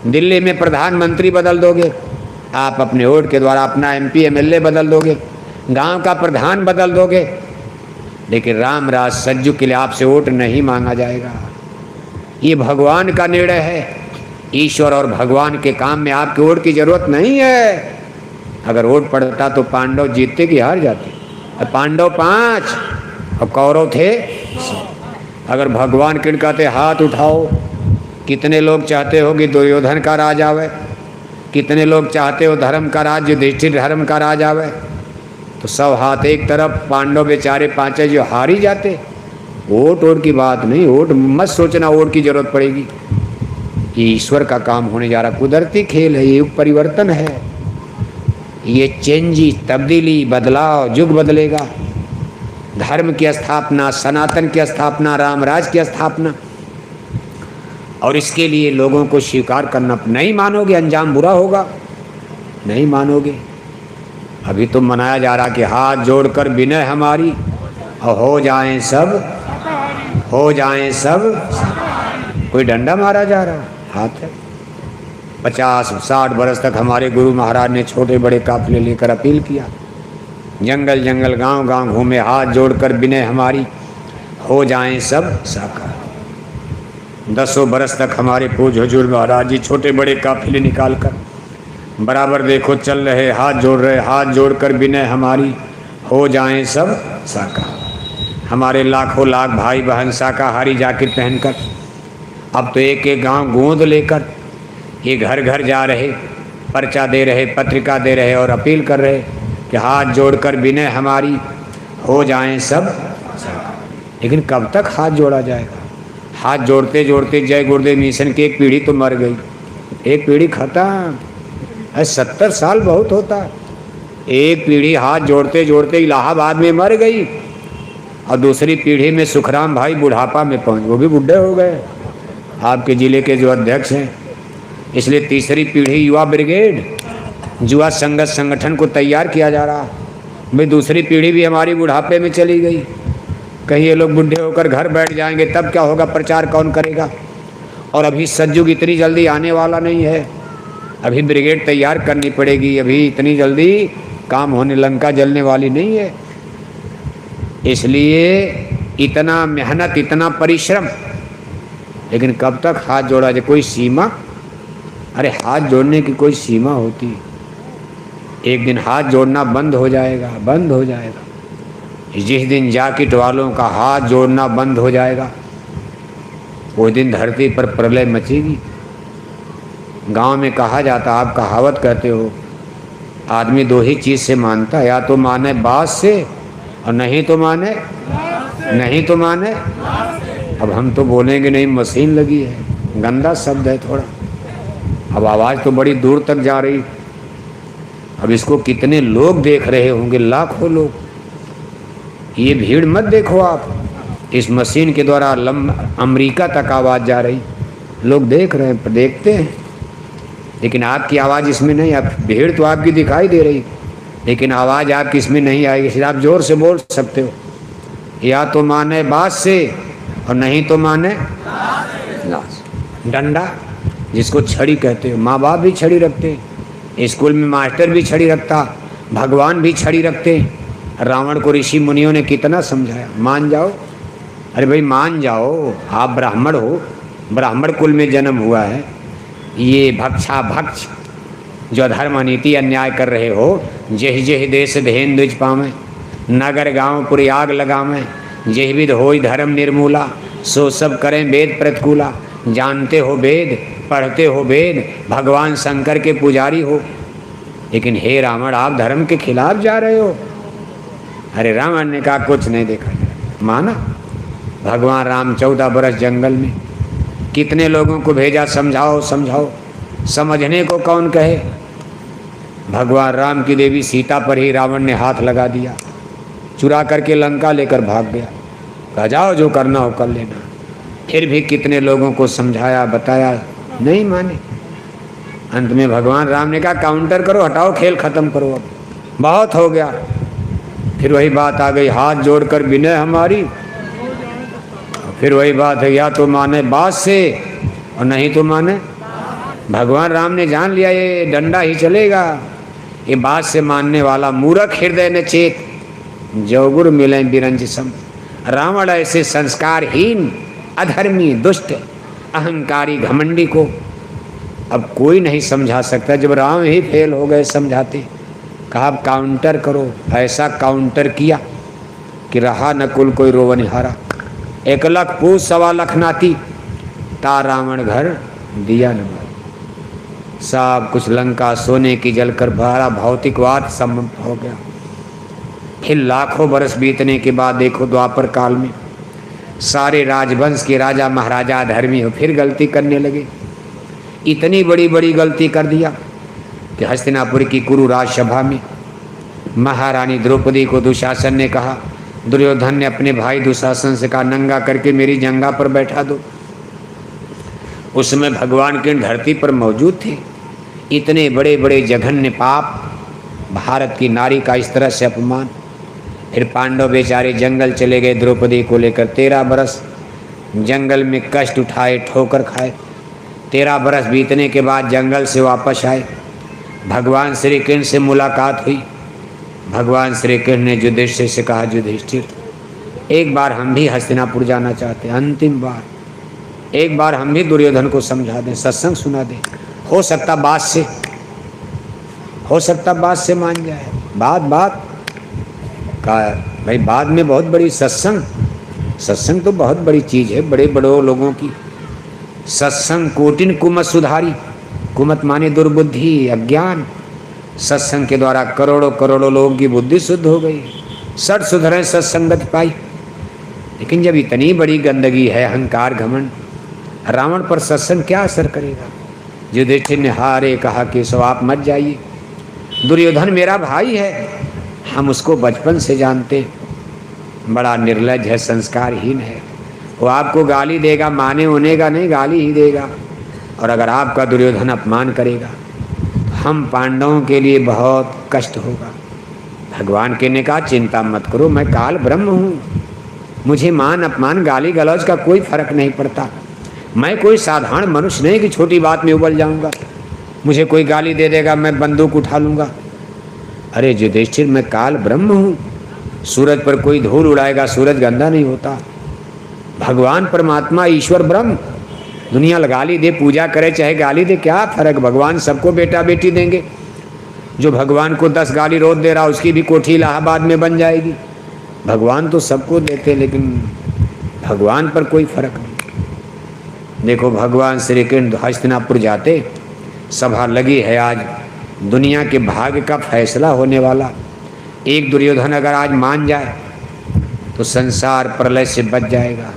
दिल्ली में प्रधानमंत्री बदल दोगे। आप अपने वोट के द्वारा अपना MP MLA बदल दोगे, गांव का प्रधान बदल दोगे। लेकिन रामराज सज्जू के लिए आपसे वोट नहीं मांगा जाएगा। ये भगवान का निर्णय है। ईश्वर और भगवान के काम में आपके वोट की जरूरत नहीं है। अगर वोट पड़ता तो पांडव जीतते कि हार जाते? पांडव 5 और कौरव थे। अगर भगवान किन कहते हाथ उठाओ, कितने लोग चाहते हो कि दुर्योधन का राज आवे? कितने लोग चाहते हो धर्म का राज, युधिष्ठिर धर्म का राज आवे? तो सब हाथ एक तरफ, पांडव बेचारे 5 जो हार ही जाते। वोट की बात नहीं, वोट मत सोचना वोट की जरूरत पड़ेगी। ये ईश्वर का काम होने जा रहा, कुदरती खेल है, ये परिवर्तन है, ये चेंजी, तब्दीली, बदलाव, युग बदलेगा। धर्म की स्थापना, सनातन की स्थापना, रामराज की स्थापना, और इसके लिए लोगों को स्वीकार करना। नहीं मानोगे अंजाम बुरा होगा, नहीं मानोगे। अभी तो मनाया जा रहा कि हाथ जोड़कर विनय हमारी, और हो जाएं सब, हो जाएं सब। कोई डंडा मारा जा रहा, हाथ है। 50-60 बरस तक हमारे गुरु महाराज ने छोटे बड़े काफिले लेकर अपील किया, जंगल जंगल गांव गांव घूमे, हाथ जोड़कर विनय हमारी, हो जाएं सब साकार। 10 बरस तक हमारे पूज्य हुजूर महाराज जी छोटे बड़े काफिले निकालकर बराबर देखो चल रहे, हाथ जोड़ रहे, हाथ जोड़कर विनय हमारी, हो जाएं सब साकार। हमारे लाखों लाख भाई बहन शाकाहारी जाकिर पहनकर अब तो एक एक गांव गोंद लेकर ये घर घर जा रहे, पर्चा दे रहे, पत्रिका दे रहे और अपील कर रहे कि हाथ जोड़कर विनय हमारी, हो जाएं सब साकार। लेकिन कब तक हाथ जोड़ा जाएगा? हाथ जोड़ते जोड़ते जय गुरुदेव मिशन की एक पीढ़ी तो मर गई, एक पीढ़ी खत्म। 70 साल बहुत होता, एक पीढ़ी हाथ जोड़ते जोड़ते इलाहाबाद में मर गई और दूसरी पीढ़ी में सुखराम भाई बुढ़ापा में पहुंच, वो भी बुढ़े हो गए, आपके ज़िले के जो अध्यक्ष हैं। इसलिए तीसरी पीढ़ी युवा ब्रिगेड, युवा संगठन को तैयार किया जा रहा। भाई दूसरी पीढ़ी भी हमारी बुढ़ापे में चली गई, कहीं ये लोग बुढ़े होकर घर बैठ जाएंगे तब क्या होगा? प्रचार कौन करेगा? और अभी सतयुग इतनी जल्दी आने वाला नहीं है, अभी ब्रिगेड तैयार करनी पड़ेगी, अभी इतनी जल्दी काम होने, लंका जलने वाली नहीं है। इसलिए इतना मेहनत, इतना परिश्रम, लेकिन कब तक हाथ जोड़ा जाए? कोई सीमा? अरे हाथ जोड़ने की कोई सीमा होती? एक दिन हाथ जोड़ना बंद हो जाएगा, बंद हो जाएगा। जिस दिन जाकिट वालों का हाथ जोड़ना बंद हो जाएगा वो दिन धरती पर प्रलय मचेगी। गांव में कहा जाता, आप कहावत कहते हो, आदमी 2 ही चीज़ से मानता है, या तो माने बात से और नहीं तो माने, नहीं तो माने। अब हम तो बोलेंगे नहीं, मशीन लगी है, गंदा शब्द है थोड़ा, अब आवाज़ तो बड़ी दूर तक जा रही। अब इसको कितने लोग देख रहे होंगे, लाखों लोग। ये भीड़ मत देखो आप, इस मशीन के द्वारा अमेरिका तक आवाज़ जा रही, लोग देख रहे हैं, देखते हैं, लेकिन आपकी आवाज़ इसमें नहीं। आप भीड़ तो आपकी दिखाई दे रही, लेकिन आवाज़ आपकी इसमें नहीं आएगी। इसलिए आप जोर से बोल सकते हो, या तो माने बात से और नहीं तो माने लाश। डंडा जिसको छड़ी कहते हो, माँ बाप भी छड़ी रखते, स्कूल में मास्टर भी छड़ी रखता, भगवान भी छड़ी रखते। रावण को ऋषि मुनियों ने कितना समझाया, मान जाओ, अरे भाई मान जाओ, आप ब्राह्मण हो, ब्राह्मण कुल में जन्म हुआ है। ये भक्षा भक्ष जो अधर्म नीति अन्याय कर रहे हो, जेहि जेहि देश धेन द्विज पावे, नगर गाँव पुर आग लगावें, जेहि विध होई धर्म निर्मूला, सो सब करें वेद प्रतिकूला। जानते हो वेद, पढ़ते हो वेद, भगवान शंकर के पुजारी हो, लेकिन हे रावण आप धर्म के खिलाफ जा रहे हो। अरे रावण ने कहा कुछ नहीं देखा, माना। भगवान राम 14 बरस जंगल में कितने लोगों को भेजा, समझाओ समझाओ, समझने को कौन कहे। भगवान राम की देवी सीता पर ही रावण ने हाथ लगा दिया, चुरा करके लंका लेकर भाग गया। कहा जाओ जो करना हो कर लेना। फिर भी कितने लोगों को समझाया, बताया, नहीं माने। अंत में भगवान राम ने कहा काउंटर करो, हटाओ, खेल खत्म करो, अब बहुत हो गया। फिर वही बात आ गई, हाथ जोड़कर विनय हमारी। फिर वही बात है, या तो माने बात से और नहीं तो माने। भगवान राम ने जान लिया ये डंडा ही चलेगा, ये बात से मानने वाला मूर्ख हृदय न चेत, जो गुरु मिले बिरंज सम। रावण ऐसे संस्कारहीन, अधर्मी, दुष्ट, अहंकारी, घमंडी को अब कोई नहीं समझा सकता। जब राम ही फेल हो गए समझाते, कहा काउंटर करो। ऐसा काउंटर किया कि रहा न कुल कोई रोवनिहारा। 1 लाख पूछ 1.25 लाख नाती, ता रावण घर दिया न मार। सब कुछ लंका सोने की जलकर भरा भौतिकवाद समाप्त हो गया। फिर लाखों बरस बीतने के बाद देखो द्वापर काल में सारे राजवंश के राजा महाराजा धर्मी हो फिर गलती करने लगे। इतनी बड़ी बड़ी गलती कर दिया कि हस्तिनापुर की कुरु राजसभा में महारानी द्रौपदी को दुशासन ने कहा, दुर्योधन ने अपने भाई दुशासन से कहा नंगा करके मेरी जंगा पर बैठा दो। उस समय भगवान की धरती पर मौजूद थे। इतने बड़े बड़े जघन्य पाप, भारत की नारी का इस तरह से अपमान, फिर पांडव बेचारे जंगल चले गए द्रौपदी को लेकर। 13 बरस जंगल में कष्ट उठाए, ठोकर खाए। 13 बरस बीतने के बाद जंगल से वापस आए। भगवान श्री कृष्ण से मुलाकात हुई। भगवान श्री कृष्ण ने युधिष्ठिर से कहा, युधिष्ठिर एक बार हम भी हस्तिनापुर जाना चाहते हैं, अंतिम बार एक बार हम भी दुर्योधन को समझा दें, सत्संग सुना दें। हो सकता बात से मान जाए। बात का भाई, बाद में बहुत बड़ी सत्संग तो बहुत बड़ी चीज़ है। बड़े बड़ों लोगों की सत्संग कोटिन कुमत सुधारी। कुमत माने दुर्बुद्धि, अज्ञान। सत्संग के द्वारा करोड़ों लोगों की बुद्धि शुद्ध हो गई, 60 सुधरे, सत्संगत पाई। लेकिन जब इतनी बड़ी गंदगी है, अहंकार घमंड, रावण पर सत्संग क्या असर करेगा? युधिष्ठिर ने हारे कहा कि सो आप मत जाइए, दुर्योधन मेरा भाई है, हम उसको बचपन से जानते, बड़ा निर्लज है, संस्कारहीन है। वो आपको गाली देगा, माने होने का नहीं, गाली ही देगा। और अगर आपका दुर्योधन अपमान करेगा, हम पांडवों के लिए बहुत कष्ट होगा। भगवान ने कहा चिंता मत करो, मैं काल ब्रह्म हूँ, मुझे मान अपमान गाली गलौज का कोई फर्क नहीं पड़ता। मैं कोई साधारण मनुष्य नहीं कि छोटी बात में उबल जाऊंगा। मुझे कोई गाली दे देगा, मैं बंदूक उठा लूंगा। अरे युधिष्ठिर, मैं काल ब्रह्म हूँ। सूरज पर कोई धूल उड़ाएगा, सूरज गंदा नहीं होता। भगवान परमात्मा ईश्वर ब्रह्म, दुनिया गाली दे, पूजा करे, चाहे गाली दे, क्या फर्क? भगवान सबको बेटा बेटी देंगे। जो भगवान को 10 गाली रोज दे रहा, उसकी भी कोठी इलाहाबाद में बन जाएगी। भगवान तो सबको देते, लेकिन भगवान पर कोई फर्क नहीं। देखो भगवान श्री कृष्ण हस्तिनापुर जाते, सभा लगी है, आज दुनिया के भाग्य का फैसला होने वाला। एक दुर्योधन अगर आज मान जाए तो संसार प्रलय से बच जाएगा।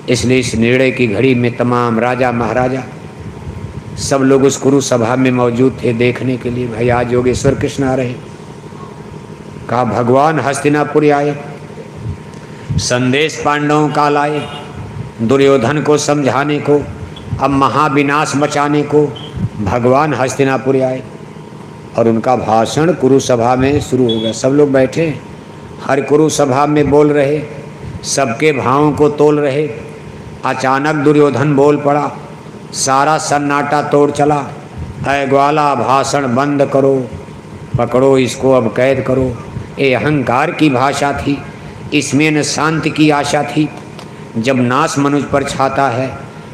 इसलिए इस निर्णय की घड़ी में तमाम राजा महाराजा सब लोग उस कुरु सभा में मौजूद थे देखने के लिए। भाई आज योगेश्वर कृष्ण आ रहे, कहा भगवान हस्तिनापुर आए, संदेश पांडवों का लाए, दुर्योधन को समझाने को, अब महाविनाश बचाने को भगवान हस्तिनापुर आए। और उनका भाषण कुरु सभा में शुरू हो गया। सब लोग बैठे, हर कुरु सभा में बोल रहे, सबके भावों को तोल रहे। अचानक दुर्योधन बोल पड़ा, सारा सन्नाटा तोड़ चला। ऐ ग्वाला, भाषण बंद करो, पकड़ो इसको, अब कैद करो। ये अहंकार की भाषा थी, इसमें न शांति की आशा थी। जब नाश मनुष्य पर छाता है,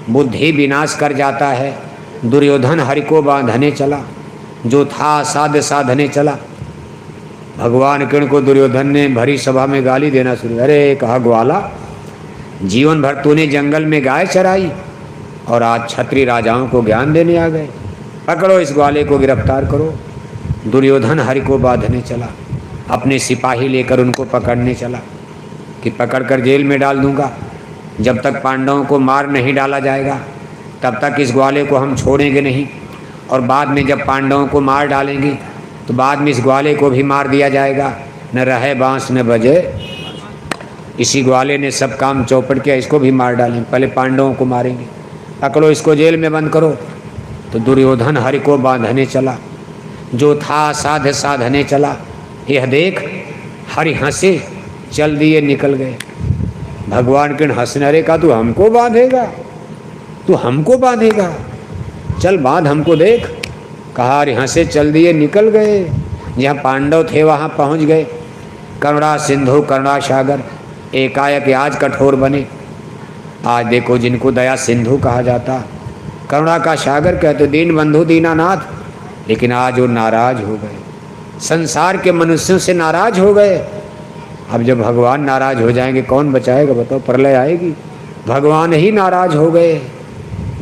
बुद्धि विनाश कर जाता है। दुर्योधन हरि को बांधने चला, जो था साध साधने चला। भगवान कृष्ण को दुर्योधन ने भरी सभा में गाली देना शुरू। अरे कहा ग्वाला, जीवन भर तूने जंगल में गाय चराई और आज क्षत्रिय राजाओं को ज्ञान देने आ गए। पकड़ो इस ग्वाले को, गिरफ्तार करो। दुर्योधन हरि को बांधने चला, अपने सिपाही लेकर उनको पकड़ने चला कि पकड़कर जेल में डाल दूंगा। जब तक पांडवों को मार नहीं डाला जाएगा तब तक इस ग्वाले को हम छोड़ेंगे नहीं। और बाद में जब पांडवों को मार डालेंगे तो बाद में इस ग्वाले को भी मार दिया जाएगा। न रहे बांस न बजे, इसी ग्वाले ने सब काम चौपट किया, इसको भी मार डालेंगे, पहले पांडवों को मारेंगे। पकड़ो इसको, जेल में बंद करो। तो दुर्योधन हरि को बांधने चला, जो था साध साधने चला। यह देख हरि हंसे, चल दिए, निकल गए। भगवान कृष्ण हंसने, अरे का तू हमको बांधेगा, तू हमको बांधेगा, चल बांध हमको, देख। कहा अरे हंसे, चल दिए, निकल गए। जहाँ पांडव थे वहाँ पहुँच गए। करुणा सिंधु करुणा सागर एकाएक आज कठोर बने। आज देखो जिनको दया सिंधु कहा जाता, करुणा का सागर कहते, दीन बंधु दीनानाथ। लेकिन आज वो नाराज हो गए, संसार के मनुष्यों से नाराज हो गए। अब जब भगवान नाराज हो जाएंगे कौन बचाएगा? बताओ, प्रलय आएगी। भगवान ही नाराज हो गए।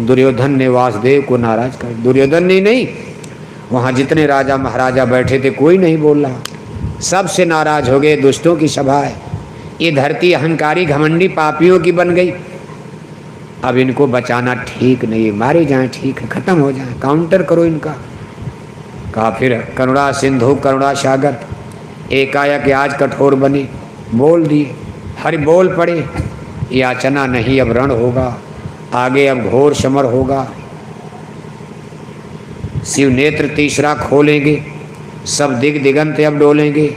दुर्योधन ने वासुदेव को नाराज कर, दुर्योधन ने नहीं, वहाँ जितने राजा महाराजा बैठे थे कोई नहीं बोल रहा, सबसे नाराज हो गए। दुष्टों की सभा है, ये धरती अहंकारी घमंडी पापियों की बन गई। अब इनको बचाना ठीक नहीं, मारे जाएं ठीक है, खत्म हो जाएं, काउंटर करो इनका। कहा फिर करुणा सिंधु करुणा सागर एकाएक आज कठोर बने, बोल दिए। हरि बोल पड़े, याचना नहीं अब रण होगा, आगे अब घोर समर होगा। शिव नेत्र तीसरा खोलेंगे, सब दिग दिगंत अब डोलेंगे।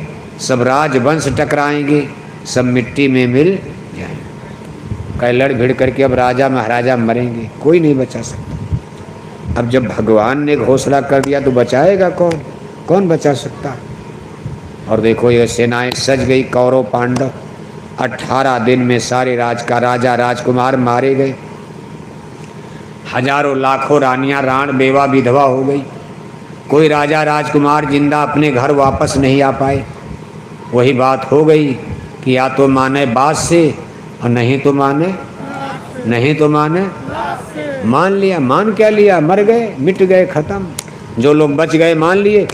सब राजवंश टकराएंगे, सब मिट्टी में मिल जाएंगे। कई लड़ भिड़ करके अब राजा महाराजा मरेंगे, कोई नहीं बचा सकता। अब जब भगवान ने घोषणा कर दिया तो बचाएगा कौन? कौन बचा सकता? और देखो ये सेनाएं सज गई, कौरव पांडव। 18 दिन में सारे राजा राजकुमार मारे गए। हजारों लाखों रानियां राण बेवा विधवा हो गई। कोई राजा राजकुमार जिंदा अपने घर वापस नहीं आ पाए। वही बात हो गई कि या तो माने बात से और नहीं तो माने मान लिया। मान क्या लिया? मर गए, मिट गए, खत्म। जो लोग बच गए मान लिए,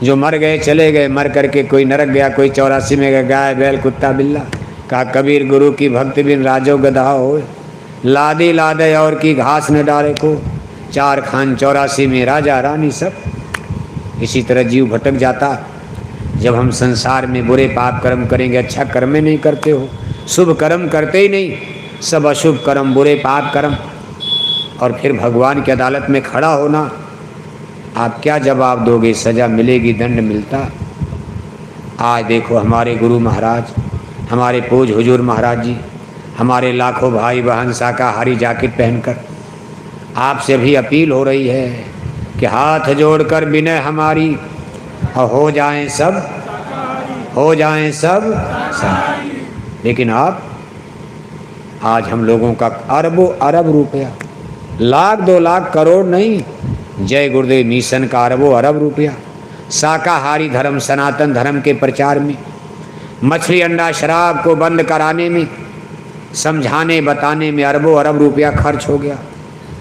जो मर गए चले गए। मर करके कोई नरक गया, कोई 84 में गया, गाय बैल कुत्ता बिल्ला। कहा कबीर गुरु की भक्ति बिन राजो गधा हो, लादे लादे और की घास न डाले को। 4 खान 84 में राजा रानी सब। इसी तरह जीव भटक जाता। जब हम संसार में बुरे पाप कर्म करेंगे, अच्छा कर्म नहीं करते हो, शुभ कर्म करते ही नहीं, सब अशुभ कर्म, बुरे पाप कर्म, और फिर भगवान की अदालत में खड़ा होना, आप क्या जवाब दोगे? सजा मिलेगी, दंड मिलता। आज देखो हमारे गुरु महाराज, हमारे पूज हुजूर महाराज जी, हमारे लाखों भाई बहन शाकाहारी जैकेट पहनकर आपसे भी अपील हो रही है कि हाथ जोड़कर विनय हमारी, और हो जाएं सब। लेकिन आप आज हम लोगों का अरबों अरब रुपया, लाख 2 लाख करोड़ नहीं, जय गुरुदेव मिशन का अरबों अरब रुपया शाकाहारी धर्म, सनातन धर्म के प्रचार में, मछली अंडा शराब को बंद कराने में, समझाने बताने में अरबों अरब रुपया खर्च हो गया।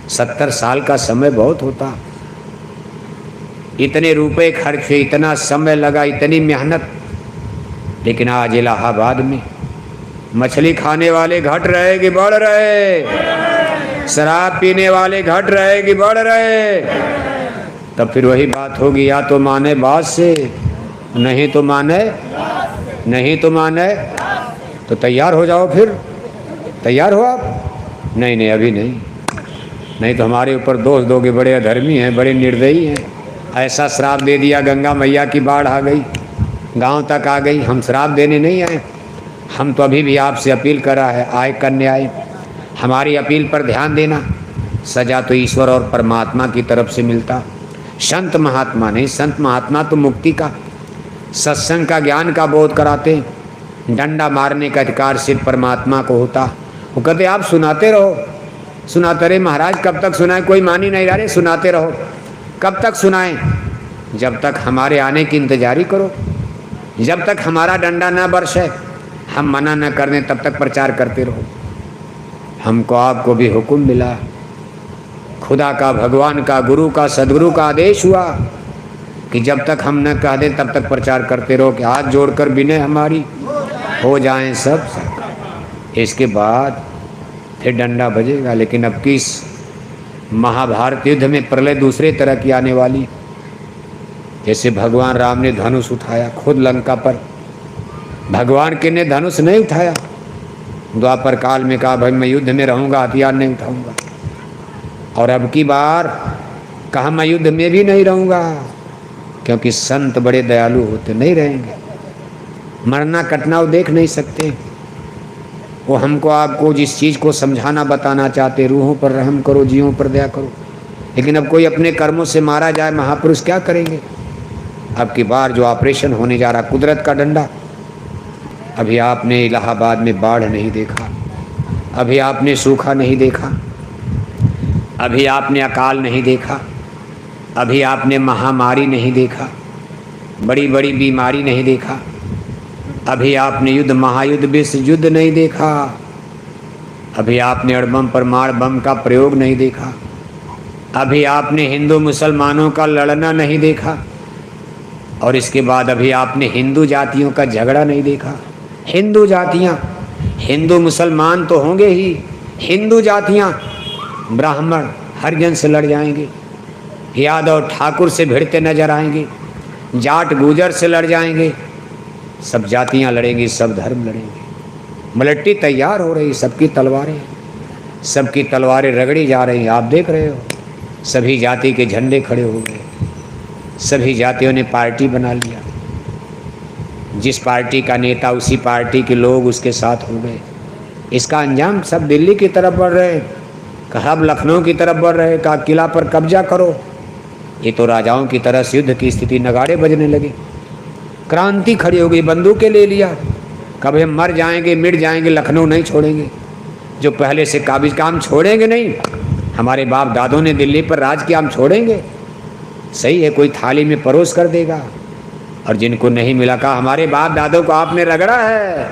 70 साल का समय बहुत होता। इतने रुपए खर्च हुए, इतना समय लगा, इतनी मेहनत। लेकिन आज इलाहाबाद में मछली खाने वाले घट रहे कि बढ़ रहे? शराब पीने वाले घट रहे कि बढ़ रहे? तब फिर वही बात होगी, या तो माने बात से, नहीं तो माने तो तैयार हो जाओ। फिर तैयार हो आप? नहीं अभी नहीं तो हमारे ऊपर दोष दोगे, बड़े अधर्मी हैं, बड़े निर्दयी हैं। ऐसा श्राप दे दिया, गंगा मैया की बाढ़ आ गई, गांव तक आ गई। हम श्राप देने नहीं आए, हम तो अभी भी आपसे अपील कर रहा है, आए करने आए। हमारी अपील पर ध्यान देना। सजा तो ईश्वर और परमात्मा की तरफ से मिलता, संत महात्मा नहीं। संत महात्मा तो मुक्ति का, सत्संग का, ज्ञान का बोध कराते हैं। डंडा मारने का अधिकार सिर्फ परमात्मा को होता। वो कहते आप सुनाते रहो, सुनाते रहे। महाराज कब तक सुनाए? कोई मान ही नहीं रहा। सुनाते रहो, कब तक सुनाएं? जब तक हमारे आने की इंतजारी करो, जब तक हमारा डंडा न बरसे, हम मना न कर दें, तब तक प्रचार करते रहो। हमको आपको भी हुक्म मिला, खुदा का, भगवान का, गुरु का, सदगुरु का आदेश हुआ कि जब तक हम न कह दें तब तक प्रचार करते रहो कि हाथ जोड़कर विनय हमारी, हो जाएं सब। इसके बाद फिर डंडा बजेगा। लेकिन अब किस महाभारत युद्ध में प्रलय दूसरे तरह की आने वाली। जैसे भगवान राम ने धनुष उठाया खुद लंका पर, भगवान के ने धनुष नहीं उठाया। द्वापर काल में कहा भाई मैं युद्ध में रहूंगा, हथियार नहीं उठाऊंगा। और अब की बार कहा मैं युद्ध में भी नहीं रहूंगा, क्योंकि संत बड़े दयालु होते, नहीं रहेंगे। मरना कटना वो देख नहीं सकते। वो हमको आपको जिस चीज़ को समझाना बताना चाहते, रूहों पर रहम करो, जीवों पर दया करो। लेकिन अब कोई अपने कर्मों से मारा जाए, महापुरुष क्या करेंगे? अब की बार जो ऑपरेशन होने जा रहा, कुदरत का डंडा। अभी आपने इलाहाबाद में बाढ़ नहीं देखा, अभी आपने सूखा नहीं देखा, अभी आपने अकाल नहीं देखा, अभी आपने महामारी नहीं देखा, बड़ी बड़ी बीमारी नहीं देखा, अभी आपने युद्ध, महायुद्ध, विश्व युद्ध नहीं देखा, अभी आपने अणुबम परमाणु बम का प्रयोग नहीं देखा, अभी आपने हिंदू मुसलमानों का लड़ना नहीं देखा, और इसके बाद अभी आपने हिंदू जातियों का झगड़ा नहीं देखा। हिंदू जातियाँ, हिंदू मुसलमान तो होंगे ही, हिंदू जातियाँ ब्राह्मण हरिजन से लड़ जाएंगे, यादव ठाकुर से भिड़ते नजर आएंगे, जाट गुजर से लड़ जाएंगे, सब जातियाँ लड़ेंगी, सब धर्म लड़ेंगे। मलट्टी तैयार हो रही, सबकी तलवारें रगड़ी जा रही हैं। आप देख रहे हो, सभी जाति के झंडे खड़े हो गए, सभी जातियों ने पार्टी बना लिया। जिस पार्टी का नेता उसी पार्टी के लोग उसके साथ हो गए। इसका अंजाम सब दिल्ली की तरफ बढ़ रहे, कब लखनऊ की तरफ बढ़ रहे, कहा किला पर कब्जा करो। ये तो राजाओं की तरह से युद्ध की स्थिति, नगाड़े बजने लगे, क्रांति खड़ी हो गई, बंदूकें ले लिया, कभी हम मर जाएंगे मिट जाएंगे, लखनऊ नहीं छोड़ेंगे। जो पहले से काबिज का हम छोड़ेंगे नहीं, हमारे बाप दादों ने दिल्ली पर राज किया, हम छोड़ेंगे? सही है, कोई थाली में परोस कर देगा। और जिनको नहीं मिला, कहा हमारे बाप दादों को आपने रगड़ा है,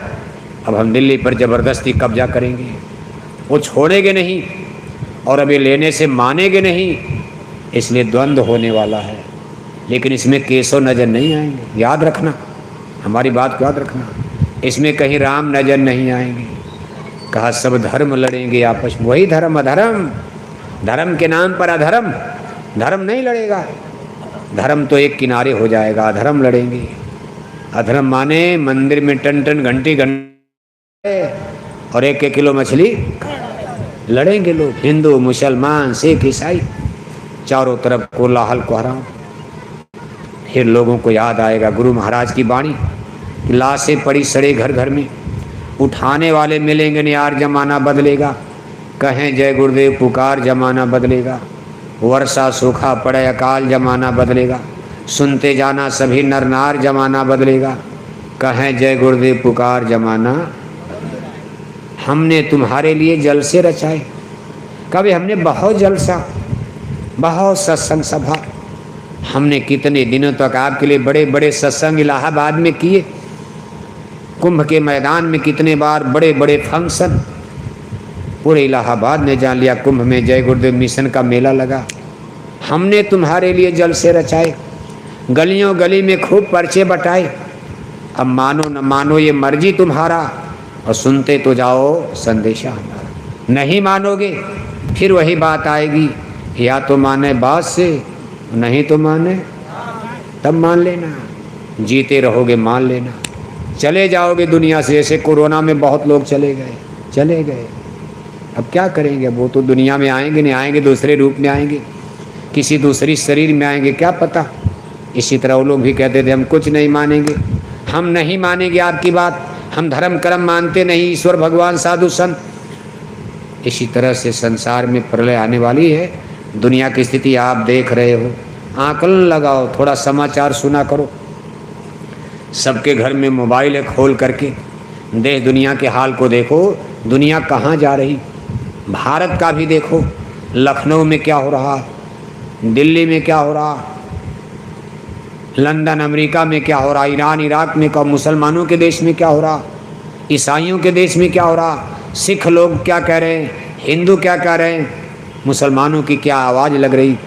अब हम दिल्ली पर ज़बरदस्ती कब्जा करेंगे। वो छोड़ेंगे नहीं और अभी लेने से मानेंगे नहीं, इसलिए द्वंद्व होने वाला है। लेकिन इसमें केशव नजर नहीं आएंगे, याद रखना, हमारी बात को याद रखना। इसमें कहीं राम नजर नहीं आएंगे। कहा सब धर्म लड़ेंगे आपस में, वही धर्म अधर्म, धर्म के नाम पर अधर्म, धर्म नहीं लड़ेगा। धर्म तो एक किनारे हो जाएगा, अधर्म लड़ेंगे। अधर्म माने मंदिर में टन टन घंटी घंटे और 1-1 किलो मछली लड़ेंगे लोग, हिंदू मुसलमान सिख ईसाई, चारों तरफ कोलाहल कोहराम। फिर लोगों को याद आएगा गुरु महाराज की वाणी, लाशें पड़ी सड़े घर घर में, उठाने वाले मिलेंगे नहीं यार, जमाना बदलेगा। कहें जय गुरुदेव पुकार, जमाना बदलेगा। वर्षा सूखा पड़े अकाल, जमाना बदलेगा। सुनते जाना सभी नर नार, जमाना बदलेगा। कहें जय गुरुदेव पुकार, जमाना। हमने तुम्हारे लिए जलसे रचाए, कभी हमने बहुत जलसा, बहुत सत्संग सभा, हमने कितने दिनों तक आपके लिए बड़े बड़े सत्संग इलाहाबाद में किए, कुंभ के मैदान में कितने बार बड़े बड़े फंक्शन, पूरे इलाहाबाद ने जान लिया कुंभ में जय गुरुदेव मिशन का मेला लगा। हमने तुम्हारे लिए जलसे रचाए, गलियों गली में खूब पर्चे बटाए। अब मानो न मानो ये मर्जी तुम्हारा, और सुनते तो जाओ संदेशा हमारा। नहीं मानोगे फिर वही बात आएगी, या तो माने बात से, नहीं तो माने तब मान लेना। जीते रहोगे मान लेना, चले जाओगे दुनिया से। जैसे कोरोना में बहुत लोग चले गए, अब क्या करेंगे? वो तो दुनिया में आएंगे नहीं, आएंगे दूसरे रूप में आएंगे, किसी दूसरी शरीर में आएंगे, क्या पता। इसी तरह वो लोग भी कहते थे हम कुछ नहीं मानेंगे, हम नहीं मानेंगे आपकी बात, हम धर्म कर्म मानते नहीं, ईश्वर भगवान साधु संत। इसी तरह से संसार में प्रलय आने वाली है। दुनिया की स्थिति आप देख रहे हो, आकलन लगाओ, थोड़ा समाचार सुना करो। सबके घर में मोबाइल है, खोल करके देश दुनिया के हाल को देखो, दुनिया कहाँ जा रही। भारत का भी देखो, लखनऊ में क्या हो रहा, दिल्ली में क्या हो रहा, लंदन अमेरिका में क्या हो रहा, ईरान इराक में क्या, मुसलमानों के देश में क्या हो रहा, ईसाइयों के देश में क्या हो रहा, सिख लोग क्या कह रहे हैं, हिंदू क्या कह रहे हैं, मुसलमानों की क्या आवाज़ लग रही।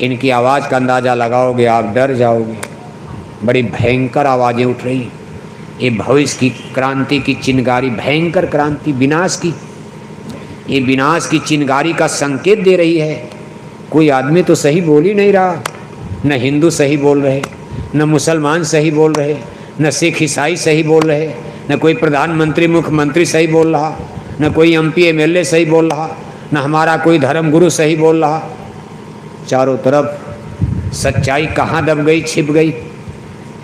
इनकी आवाज़ का अंदाज़ा लगाओगे आप डर जाओगे, बड़ी भयंकर आवाज़ें उठ रही। ये भविष्य की क्रांति की चिनगारी, भयंकर क्रांति, विनाश की, ये विनाश की चिनगारी का संकेत दे रही है। कोई आदमी तो सही बोल ही नहीं रहा, न हिंदू सही बोल रहे, न मुसलमान सही बोल रहे, न सिख ईसाई सही बोल रहे, न कोई प्रधानमंत्री मुख्यमंत्री सही बोल रहा, न कोई MP MLA सही बोल रहा, न हमारा कोई धर्म गुरु सही बोल रहा। चारों तरफ सच्चाई कहाँ दब गई, छिप गई।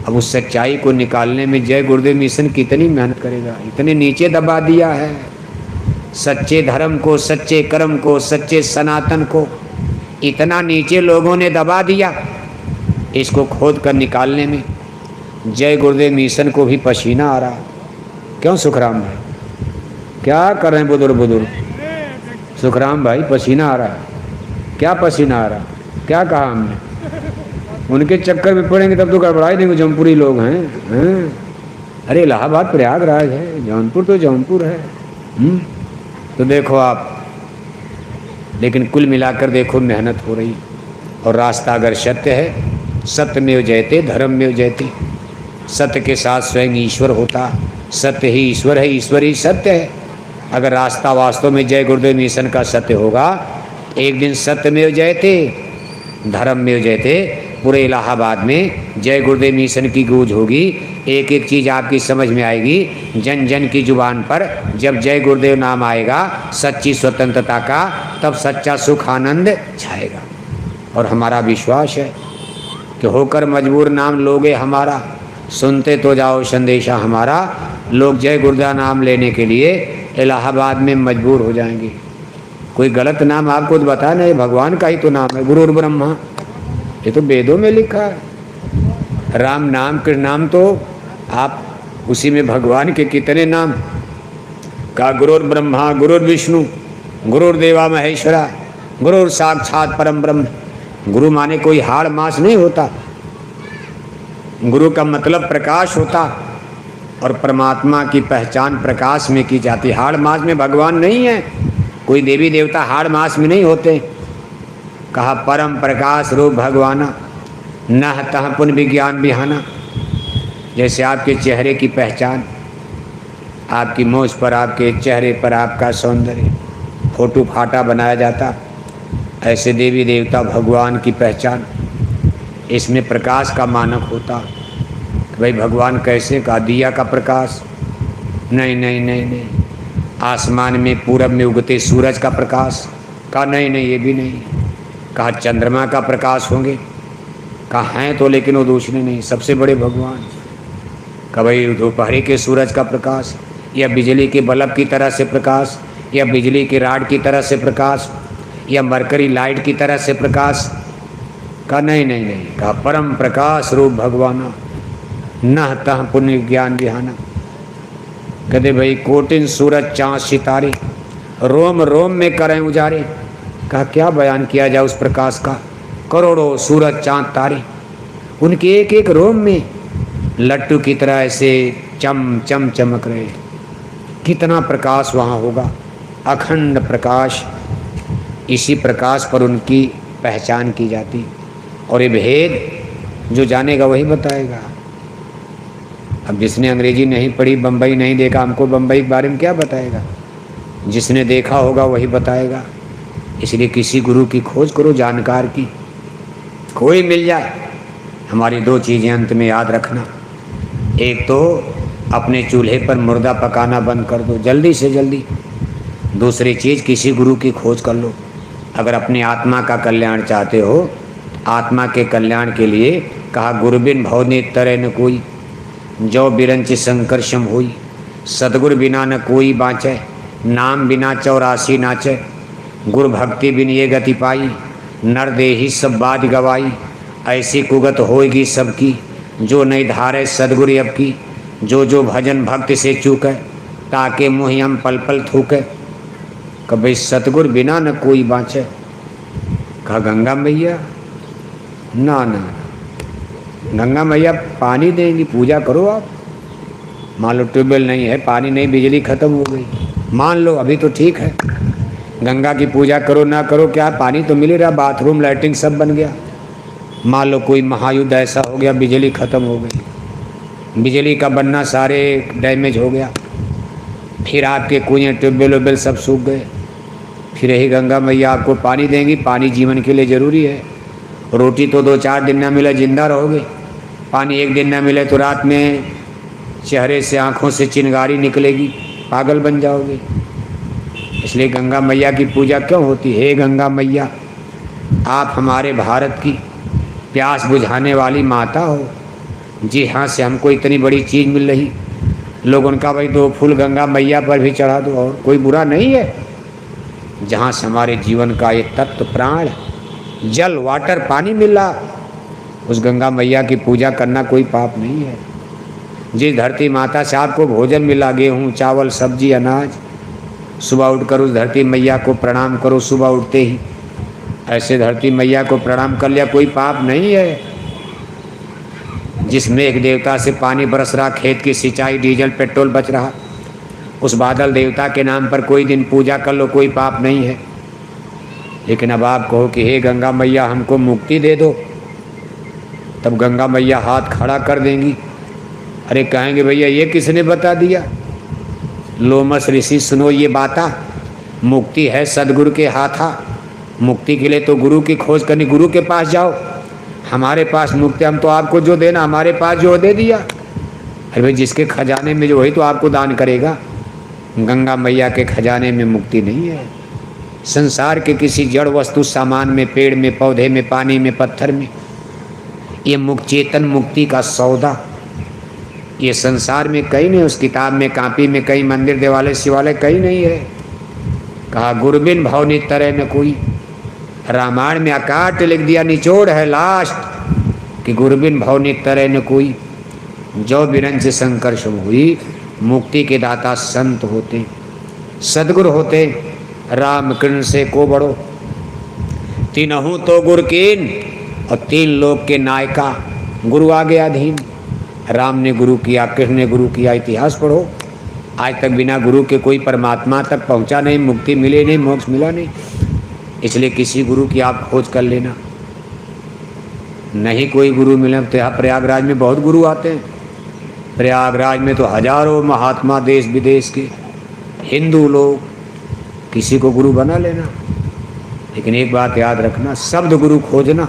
अब उस सच्चाई को निकालने में जय गुरुदेव मिशन कितनी मेहनत करेगा, इतने नीचे दबा दिया है सच्चे धर्म को, सच्चे कर्म को, सच्चे सनातन को, इतना नीचे लोगों ने दबा दिया। इसको खोद कर निकालने में जय गुरुदेव मिशन को भी पसीना आ रहा। क्यों सुखराम भाई, क्या कर रहे हैं बुजुर्ग? सुखराम भाई पसीना आ रहा, क्या पसीना आ रहा, क्या कहा हमने? उनके चक्कर में पड़ेंगे तब तो गड़बड़ाई देंगे, जौनपुरी लोग हैं। अरे इलाहाबाद प्रयागराज है, जौनपुर तो जौनपुर है। तो देखो आप, लेकिन कुल मिलाकर देखो मेहनत हो रही। और रास्ता अगर सत्य है, सत्यमेव जयते धर्ममेव जयते, सत्य के साथ स्वयं ईश्वर होता, सत्य ही ईश्वर है, ईश्वर ही सत्य है। अगर रास्ता वास्तव में जय गुरुदेव मिशन का सत्य होगा, एक दिन सत्यमेव जयते धर्ममेव जयते, पूरे इलाहाबाद में जय गुरुदेव मिशन की गूंज होगी। एक एक चीज़ आपकी समझ में आएगी, जन जन की जुबान पर जब जय गुरुदेव नाम आएगा सच्ची स्वतंत्रता का, तब सच्चा सुख आनंद छाएगा। और हमारा विश्वास है कि होकर मजबूर नाम लोगे हमारा, सुनते तो जाओ संदेशा हमारा। लोग जय गुरुदा नाम लेने के लिए इलाहाबाद में मजबूर हो जाएंगे। कोई गलत नाम आपको तो बता नहीं, भगवान का ही तो नाम है, गुरुर ब्रह्मा, ये तो वेदों में लिखा है। राम नाम कृष्ण नाम तो आप उसी में भगवान के कितने नाम का, गुरुर ब्रह्मा गुरुर विष्णु गुरुर्देवा महेश्वरा गुरुर साक्षात परम ब्रह्म। गुरु माने कोई हाड़ मास नहीं होता, गुरु का मतलब प्रकाश होता, और परमात्मा की पहचान प्रकाश में की जाती। हाड़ मास में भगवान नहीं है, कोई देवी देवता हाड़ मास में नहीं होते। कहा परम प्रकाश रूप भगवाना न तह पुन विज्ञान बिहाना। जैसे आपके चेहरे की पहचान, आपकी मूछ पर, आपके चेहरे पर आपका सौंदर्य फोटो फाटा बनाया जाता, ऐसे देवी देवता भगवान की पहचान, इसमें प्रकाश का मानक होता। भाई भगवान कैसे? का दिया का प्रकाश? नहीं नहीं नहीं नहीं। आसमान में पूरब में उगते सूरज का प्रकाश? का नहीं नहीं, ये भी नहीं। कहा चंद्रमा का प्रकाश होंगे? कहा हैं तो, लेकिन वो दूसरे नहीं, सबसे बड़े भगवान। का भाई दोपहर के सूरज का प्रकाश, या बिजली के बल्ब की तरह से प्रकाश, या बिजली की राड की तरह से प्रकाश, या मरकरी लाइट की तरह से प्रकाश? का नहीं नहीं नहीं। कहा परम प्रकाश रूप भगवाना न तह पुण्य ज्ञान बिहाना। कहते भाई कोटिन सूरज चाँद सितारे रोम रोम में करें उजारे। कहा क्या बयान किया जाए उस प्रकाश का? करोड़ों सूरज चाँद तारे उनके एक एक रोम में लट्टू की तरह ऐसे चम चम चमक रहे। कितना प्रकाश वहाँ होगा, अखंड प्रकाश। इसी प्रकाश पर उनकी पहचान की जाती। और ये भेद जो जानेगा वही बताएगा। अब जिसने अंग्रेजी नहीं पढ़ी, बम्बई नहीं देखा, हमको बम्बई के बारे में क्या बताएगा? जिसने देखा होगा वही बताएगा। इसलिए किसी गुरु की खोज करो, जानकार की, कोई मिल जाए। हमारी दो चीज़ें अंत में याद रखना। एक तो अपने चूल्हे पर मुर्दा पकाना बंद कर दो जल्दी से जल्दी। दूसरी चीज़ किसी गुरु की खोज कर लो। अगर अपनी आत्मा का कल्याण चाहते हो, आत्मा के कल्याण के लिए कहा गुरुबिन भव ने तरह न कोई, जो बिरंच संकर्षम हुई। सदगुरु बिना न कोई बाँचे, नाम बिना 84 नाचे। गुरु भक्ति बिन ये गति पाई, नर देही सब बात गवाई। ऐसी कुगत होएगी सबकी, जो नहीं धारे सदगुरु अब की। जो जो भजन भक्त से चूके, ताके मुँह हम पल पल थूके। कभी सतगुरु बिना न कोई बाँचे। कहा गंगा मैया? ना ना, गंगा मैया पानी देंगी, पूजा करो आप। मान लो ट्यूबवेल नहीं है, पानी नहीं, बिजली खत्म हो गई, मान लो अभी तो ठीक है। गंगा की पूजा करो ना करो क्या, पानी तो मिल ही रहा, बाथरूम लैट्रिन सब बन गया। मान लो कोई महायुद्ध ऐसा हो गया, बिजली खत्म हो गई, बिजली का बनना सारे डैमेज हो गया, फिर आपके कुएँ ट्यूबवेल वेल सब सूख गए। फिर यही गंगा मैया आपको पानी देंगी। पानी जीवन के लिए ज़रूरी है। रोटी तो 2-4 दिन ना मिले जिंदा रहोगे, पानी एक दिन ना मिले तो रात में चेहरे से आँखों से चिंगारी निकलेगी, पागल बन जाओगे। इसलिए गंगा मैया की पूजा क्यों होती है? हे गंगा मैया, आप हमारे भारत की प्यास बुझाने वाली माता हो। जी हाँ, से हमको इतनी बड़ी चीज़ मिल रही, लोग उनका भाई 2 फूल गंगा मैया पर भी चढ़ा दो, और कोई बुरा नहीं है। जहाँ से हमारे जीवन का ये तत्व प्राण, जल वाटर पानी मिल रहा, उस गंगा मैया की पूजा करना कोई पाप नहीं है। जिस धरती माता से आपको भोजन मिला, गेहूँ चावल सब्जी अनाज, सुबह उठकर उस धरती मैया को प्रणाम करो। सुबह उठते ही ऐसे धरती मैया को प्रणाम कर लिया, कोई पाप नहीं है। जिसमें एक देवता से पानी बरस रहा, खेत की सिंचाई, डीजल पेट्रोल बच रहा, उस बादल देवता के नाम पर कोई दिन पूजा कर लो, कोई पाप नहीं है। लेकिन अब आप कहो कि हे गंगा मैया हमको मुक्ति दे दो, तब गंगा मैया हाथ खड़ा कर देंगी। अरे कहेंगे भैया ये किसने बता दिया? लोमस ऋषि सुनो ये बाता, मुक्ति है सदगुरु के हाथा। मुक्ति के लिए तो गुरु की खोज करनी, गुरु के पास जाओ। हमारे पास मुक्ति, हम तो आपको जो देना हमारे पास जो दे दिया। अरे भाई जिसके खजाने में जो, वही तो आपको दान करेगा। गंगा मैया के खजाने में मुक्ति नहीं है। संसार के किसी जड़ वस्तु सामान में, पेड़ में, पौधे में, पानी में, पत्थर में, ये मुक्त चेतन मुक्ति का सौदा ये संसार में कहीं नहीं, उस किताब में कापी में कहीं मंदिर देवालय शिवालय कहीं नहीं है। कहा गुरबिन भवनी तरह न कोई। रामायण में अकाट लिख दिया, निचोड़ है लास्ट कि गुरबिन भवनी तरह न कोई। जो बिरंज संकर्ष हुई, मुक्ति के दाता संत होते, सदगुरु होते। राम कृष्ण से को बड़ो, तीनहु तो गुरु कीन, और तीन लोक के नायका गुरु आगे अधीन। राम ने गुरु किया, कृष्ण ने गुरु किया, इतिहास पढ़ो। आज तक बिना गुरु के कोई परमात्मा तक पहुंचा नहीं, मुक्ति मिले नहीं, मोक्ष मिला नहीं। इसलिए किसी गुरु की आप खोज कर लेना। नहीं कोई गुरु मिले तो यहाँ प्रयागराज में बहुत गुरु आते हैं। प्रयागराज में तो हजारों महात्मा देश विदेश के हिंदू लोग, किसी को गुरु बना लेना। लेकिन एक बात याद रखना, शब्द गुरु खोजना।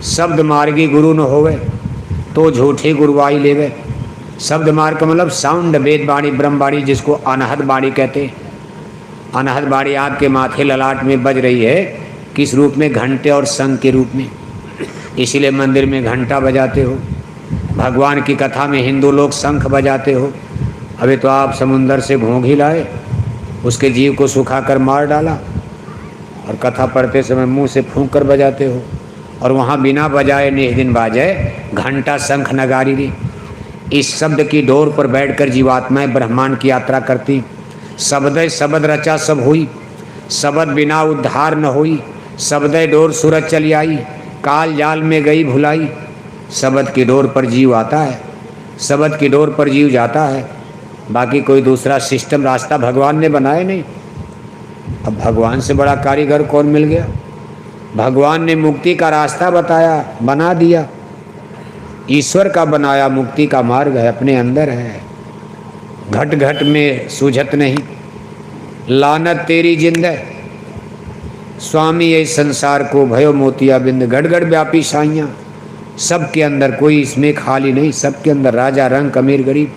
शब्द मार्गी गुरु न होवे तो झूठे गुरुवाई लेवे। शब्द मार्ग का मतलब साउंड, वेद बाणी, ब्रह्म बाणी, जिसको अनहद बाणी कहते हैं। अनहद बाणी आपके माथे ललाट में बज रही है, किस रूप में? घंटे और शंख के रूप में। इसीलिए मंदिर में घंटा बजाते हो, भगवान की कथा में हिंदू लोग शंख बजाते हो। अभी तो आप समुंदर से घोंघी लाए, उसके जीव को सुखाकर मार डाला, और कथा पढ़ते समय मुंह से फूंक कर बजाते हो। और वहाँ बिना बजाए निज दिन बाजे घंटा शंख नगारी री। इस शब्द की डोर पर बैठकर जीवात्माएं ब्रह्मांड की यात्रा करती। शब्द शब्द रचा सब हुई, शब्द बिना उद्धार न हुई। शब्द डोर सूरज चली आई, काल जाल में गई भुलाई। शब्द की डोर पर जीव आता है, शब्द की डोर पर जीव जाता है। बाकी कोई दूसरा सिस्टम रास्ता भगवान ने बनाया नहीं। अब भगवान से बड़ा कारीगर कौन मिल गया? भगवान ने मुक्ति का रास्ता बताया, बना दिया। ईश्वर का बनाया मुक्ति का मार्ग है, अपने अंदर है। घट घट में सूझत नहीं, लानत तेरी जिंद है। स्वामी ये संसार को भयो मोतिया बिंद। घट घट व्यापी साइयाँ, सबके अंदर, कोई इसमें खाली नहीं। सबके अंदर राजा रंग अमीर गरीब।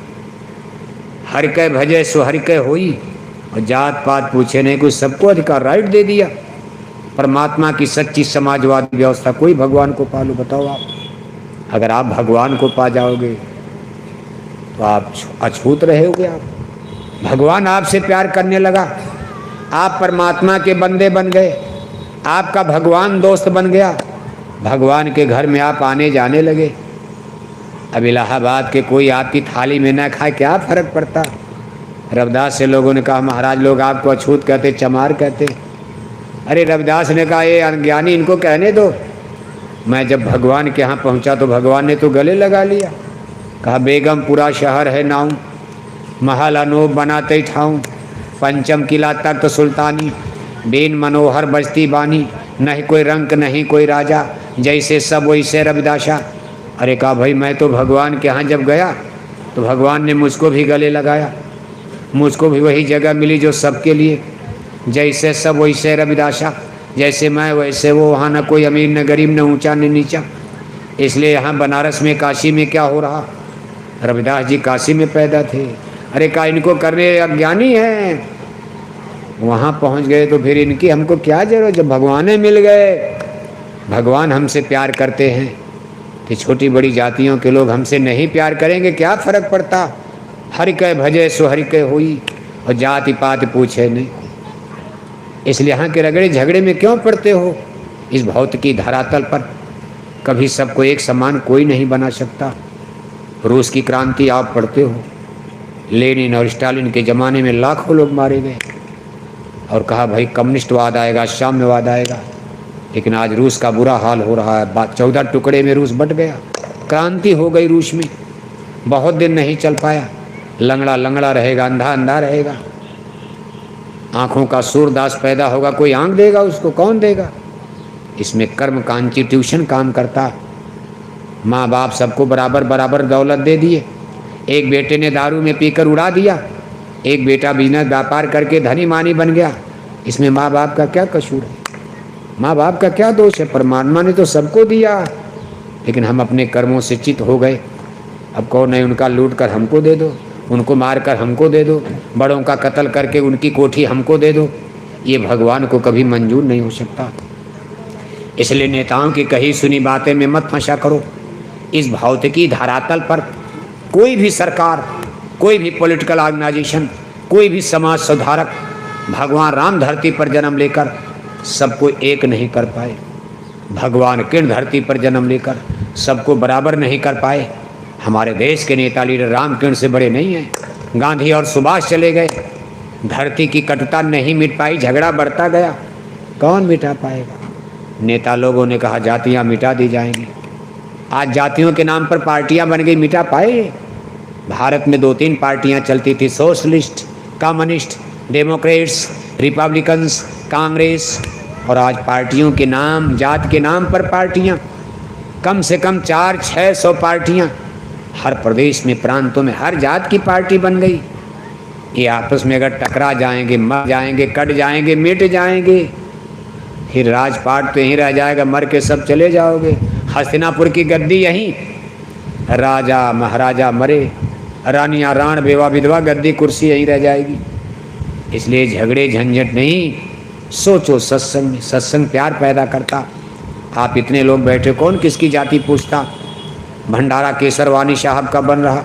हर कै भजे सो हर कै होई, और जात पात पूछे नहीं, कुछ सबको अधिकार राइट दे दिया। परमात्मा की सच्ची समाजवादी व्यवस्था। कोई भगवान को पालो, बताओ आप। अगर आप भगवान को पा जाओगे तो आप अछूत रहोगे। आप भगवान आपसे प्यार करने लगा, आप परमात्मा के बंदे बन गए, आपका भगवान दोस्त बन गया। भगवान के घर में आप आने जाने लगे। अब इलाहाबाद के कोई आपकी थाली में ना खाए, क्या फर्क पड़ता? रविदास से लोगों ने कहा, महाराज लोग आपको अछूत कहते, चमार कहते। अरे रविदास ने कहा, ये अज्ञानी, इनको कहने दो। मैं जब भगवान के यहाँ पहुँचा तो भगवान ने तो गले लगा लिया। कहा, बेगमपुरा शहर है नाऊ, महल अनूप बनाते ठाऊं। पंचम किला तख्त सुल्तानी, बेन मनोहर बजती बानी। नहीं कोई रंक नहीं कोई राजा, जैसे सब वैसे रविदासा। अरे कहा, भाई मैं तो भगवान के यहाँ जब गया तो भगवान ने मुझको भी गले लगाया, मुझको भी वही जगह मिली जो सबके लिए। जैसे सब वैसे रविदासा, जैसे मैं वैसे वो। वहाँ न कोई अमीर न गरीब, न ऊंचा न नीचा। इसलिए यहाँ बनारस में, काशी में क्या हो रहा? रविदास जी काशी में पैदा थे। अरे कहा, इनको करने अज्ञानी हैं। वहाँ पहुँच गए तो फिर इनकी हमको क्या जरूरत, जब भगवान मिल गए। भगवान हमसे प्यार करते हैं कि छोटी बड़ी जातियों के लोग हमसे नहीं प्यार करेंगे, क्या फर्क पड़ता? हरि कै भजे सो हरि कै होई, और जाति पात पूछे नहीं। इसलिए यहाँ के रगड़े झगड़े में क्यों पड़ते हो? इस भौतिक की धरातल पर कभी सबको एक समान कोई नहीं बना सकता। रूस की क्रांति आप पढ़ते हो, लेनिन और स्टालिन के ज़माने में लाखों लोग मारे गए, और कहा भाई कम्युनिस्टवाद आएगा, साम्यवाद आएगा। लेकिन आज रूस का बुरा हाल हो रहा है। 14 टुकड़े में रूस बट गया, क्रांति हो गई रूस में। बहुत दिन नहीं चल पाया, लंगड़ा लंगड़ा रहेगा, अंधा अंधा रहेगा। आँखों का सूरदास पैदा होगा, कोई आँख देगा उसको? कौन देगा? इसमें कर्म कॉन्स्टिट्यूशन काम करता। माँ बाप सबको बराबर बराबर दौलत दे दिए। एक बेटे ने दारू में पीकर उड़ा दिया, एक बेटा बिजनेस व्यापार करके धनी मानी बन गया। इसमें माँ बाप का क्या कसूर है? माँ बाप का क्या दोष है? परमात्मा ने तो सबको दिया, लेकिन हम अपने कर्मों से चित हो गए। अब कौन है, उनका लूट कर हमको दे दो, उनको मार कर हमको दे दो, बड़ों का कत्ल करके उनकी कोठी हमको दे दो। ये भगवान को कभी मंजूर नहीं हो सकता। इसलिए नेताओं की कही सुनी बातें में मत फंसा करो। इस भौतिकी धरातल पर कोई भी सरकार, कोई भी पॉलिटिकल ऑर्गेनाइजेशन, कोई भी समाज सुधारक भगवान राम धरती पर जन्म लेकर सबको एक नहीं कर पाए। भगवान कृष्ण धरती पर जन्म लेकर सबको बराबर नहीं कर पाए। हमारे देश के नेता लीडर रामकृष्ण से बड़े नहीं हैं। गांधी और सुभाष चले गए, धरती की कटुता नहीं मिट पाई, झगड़ा बढ़ता गया, कौन मिटा पाएगा? नेता लोगों ने कहा जातियां मिटा दी जाएंगी। आज जातियों के नाम पर पार्टियां बन गई, मिटा पाए? भारत में 2-3 पार्टियां चलती थी, socialist, communist, Democrats, Republicans, Congress, और आज पार्टियों के नाम, जात के नाम पर पार्टियां, कम से कम 400-600 पार्टियां हर प्रदेश में, प्रांतों में हर जात की पार्टी बन गई। ये आपस में अगर टकरा जाएंगे, मर जाएंगे, कट जाएंगे, मिट जाएंगे, फिर राजपाट तो यहीं रह जाएगा, मर के सब चले जाओगे। हस्तिनापुर की गद्दी यहीं, राजा महाराजा मरे, रानियां राण बेवा विधवा, गद्दी कुर्सी यहीं रह जाएगी। इसलिए झगड़े झंझट नहीं, सोचो सत्संग में। सत्संग प्यार पैदा करता। आप इतने लोग बैठे, कौन किसकी जाति पूछता? भंडारा केसरवानी साहब का बन रहा,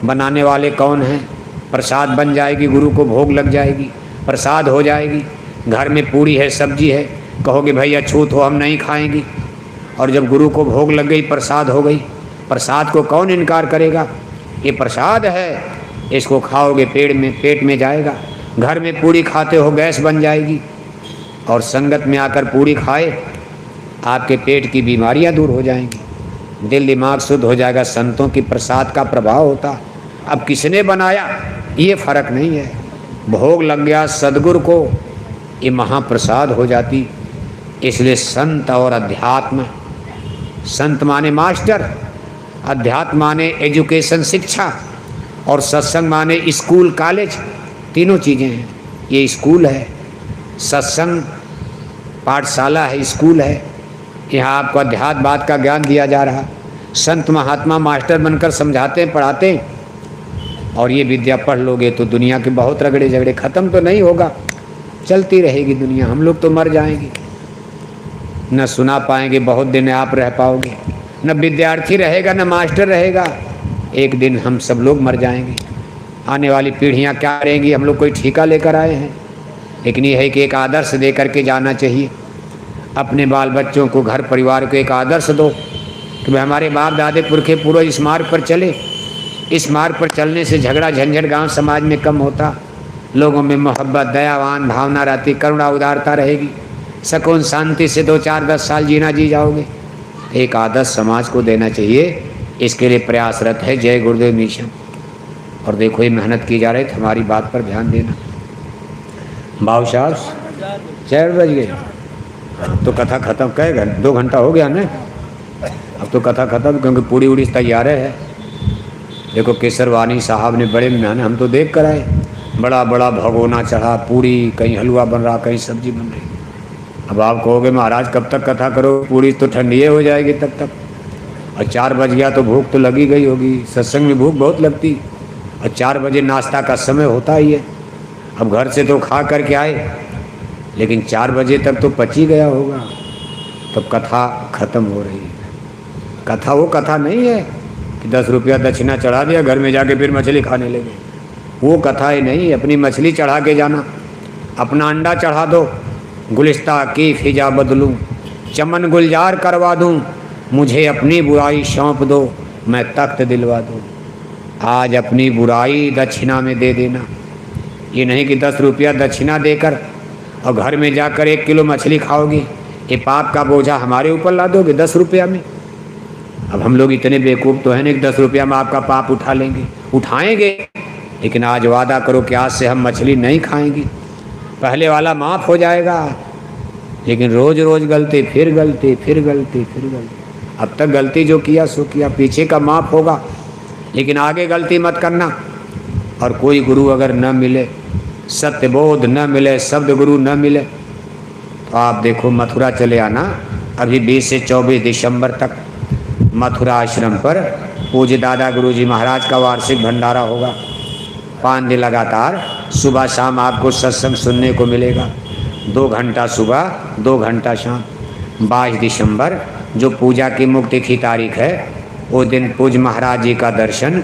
बनाने वाले कौन हैं? प्रसाद बन जाएगी, गुरु को भोग लग जाएगी, प्रसाद हो जाएगी। घर में पूरी है, सब्जी है, कहोगे भैया छूत हो, हम नहीं खाएंगी। और जब गुरु को भोग लग गई, प्रसाद हो गई, प्रसाद को कौन इनकार करेगा? ये प्रसाद है, इसको खाओगे पेट में जाएगा। घर में पूरी खाते हो, गैस बन जाएगी। और संगत में आकर पूरी खाए, आपके पेट की बीमारियां दूर हो जाएंगी, दिल दिमाग शुद्ध हो जाएगा। संतों की प्रसाद का प्रभाव होता। अब किसने बनाया ये फर्क नहीं है, भोग लग गया सदगुरु को, ये महाप्रसाद हो जाती। इसलिए संत और अध्यात्म, संत माने मास्टर, अध्यात्म माने एजुकेशन शिक्षा, और सत्संग माने स्कूल कॉलेज, तीनों चीज़ें हैं। ये स्कूल है, सत्संग पाठशाला है, स्कूल है। यहाँ आपको अध्यात्मवाद का ज्ञान दिया जा रहा। संत महात्मा मास्टर बनकर समझाते हैं, पढ़ाते हैं। और ये विद्या पढ़ लोगे तो दुनिया के बहुत रगड़े झगड़े खत्म तो नहीं होगा, चलती रहेगी दुनिया। हम लोग तो मर जाएंगे, न सुना पाएंगे, बहुत दिन आप रह पाओगे, न विद्यार्थी रहेगा, न मास्टर रहेगा। एक दिन हम सब लोग मर जाएंगे। आने वाली पीढ़ियाँ क्या करेंगी? हम लोग कोई ठेका लेकर आए हैं? लेकिन ये है कि एक आदर्श दे करके जाना चाहिए। अपने बाल बच्चों को, घर परिवार को एक आदर्श दो कि भाई हमारे बाप दादे पुरखे पूर्वज इस मार्ग पर चले। इस मार्ग पर चलने से झगड़ा झंझट गांव समाज में कम होता, लोगों में मोहब्बत, दयावान भावना रहती, करुणा उदारता रहेगी, सुकून शांति से 2-4-10 साल जीना जी जाओगे। एक आदर्श समाज को देना चाहिए, इसके लिए प्रयासरत है जय गुरुदेव मिशन। और देखो ये मेहनत की जा रही है, हमारी बात पर ध्यान देना। भाव साहब 4 बज गए, तो कथा खत्म, कई घंटे 2 घंटा हो गया ना, अब तो कथा खत्म, क्योंकि पूरी उड़ी तैयार है। देखो केसरवानी साहब ने बड़े मेहनत, हम तो देख कर आए, बड़ा बड़ा भगोना चढ़ा, पूरी, कहीं हलवा बन रहा, कहीं सब्जी बन रही। अब आप कहोगे महाराज कब तक कथा करो, पूरी तो ठंडी हो जाएगी तब तक। और 4 बज गया तो भूख तो लगी गई होगी, सत्संग में भूख बहुत लगती। और 4 बजे नाश्ता का समय होता ही है। अब घर से तो खा करके आए, लेकिन 4 बजे तक तो पच ही गया होगा, तब कथा खत्म हो रही है। कथा वो कथा नहीं है कि 10 रुपया दक्षिणा चढ़ा दिया, घर में जाके फिर मछली खाने लगे, वो कथा ही नहीं। अपनी मछली चढ़ा के जाना, अपना अंडा चढ़ा दो, गुलिस्ता की फिजा बदलूं, चमन गुलजार करवा दूं, मुझे अपनी बुराई सौंप दो, मैं तख्त दिलवा दूं। आज अपनी बुराई दक्षिणा में दे देना। ये नहीं कि 10 रुपया दक्षिणा देकर और घर में जाकर 1 किलो मछली खाओगे, ये पाप का बोझा हमारे ऊपर ला दोगे 10 रुपया में। अब हम लोग इतने बेवकूफ़ तो हैं नहीं कि 10 रुपया में आपका पाप उठा लेंगे, उठाएंगे, लेकिन आज वादा करो कि आज से हम मछली नहीं खाएंगे। पहले वाला माफ़ हो जाएगा, लेकिन रोज़ रोज़ गलती, फिर गलती, फिर गलती, फिर गलती। अब तक गलती जो किया सो किया, पीछे का माफ़ होगा, लेकिन आगे गलती मत करना। और कोई गुरु अगर न मिले, सत्य बोध न मिले, शब्द गुरु न मिले, तो आप देखो मथुरा चले आना। अभी 20 से 24 दिसंबर तक मथुरा आश्रम पर पूज्य दादा गुरुजी महाराज का वार्षिक भंडारा होगा। 5 दिन लगातार सुबह शाम आपको सत्संग सुनने को मिलेगा। 2 घंटा सुबह, 2 घंटा शाम। 22 दिसंबर जो पूजा की मुक्ति की तारीख है, वो दिन पूज महाराज जी का दर्शन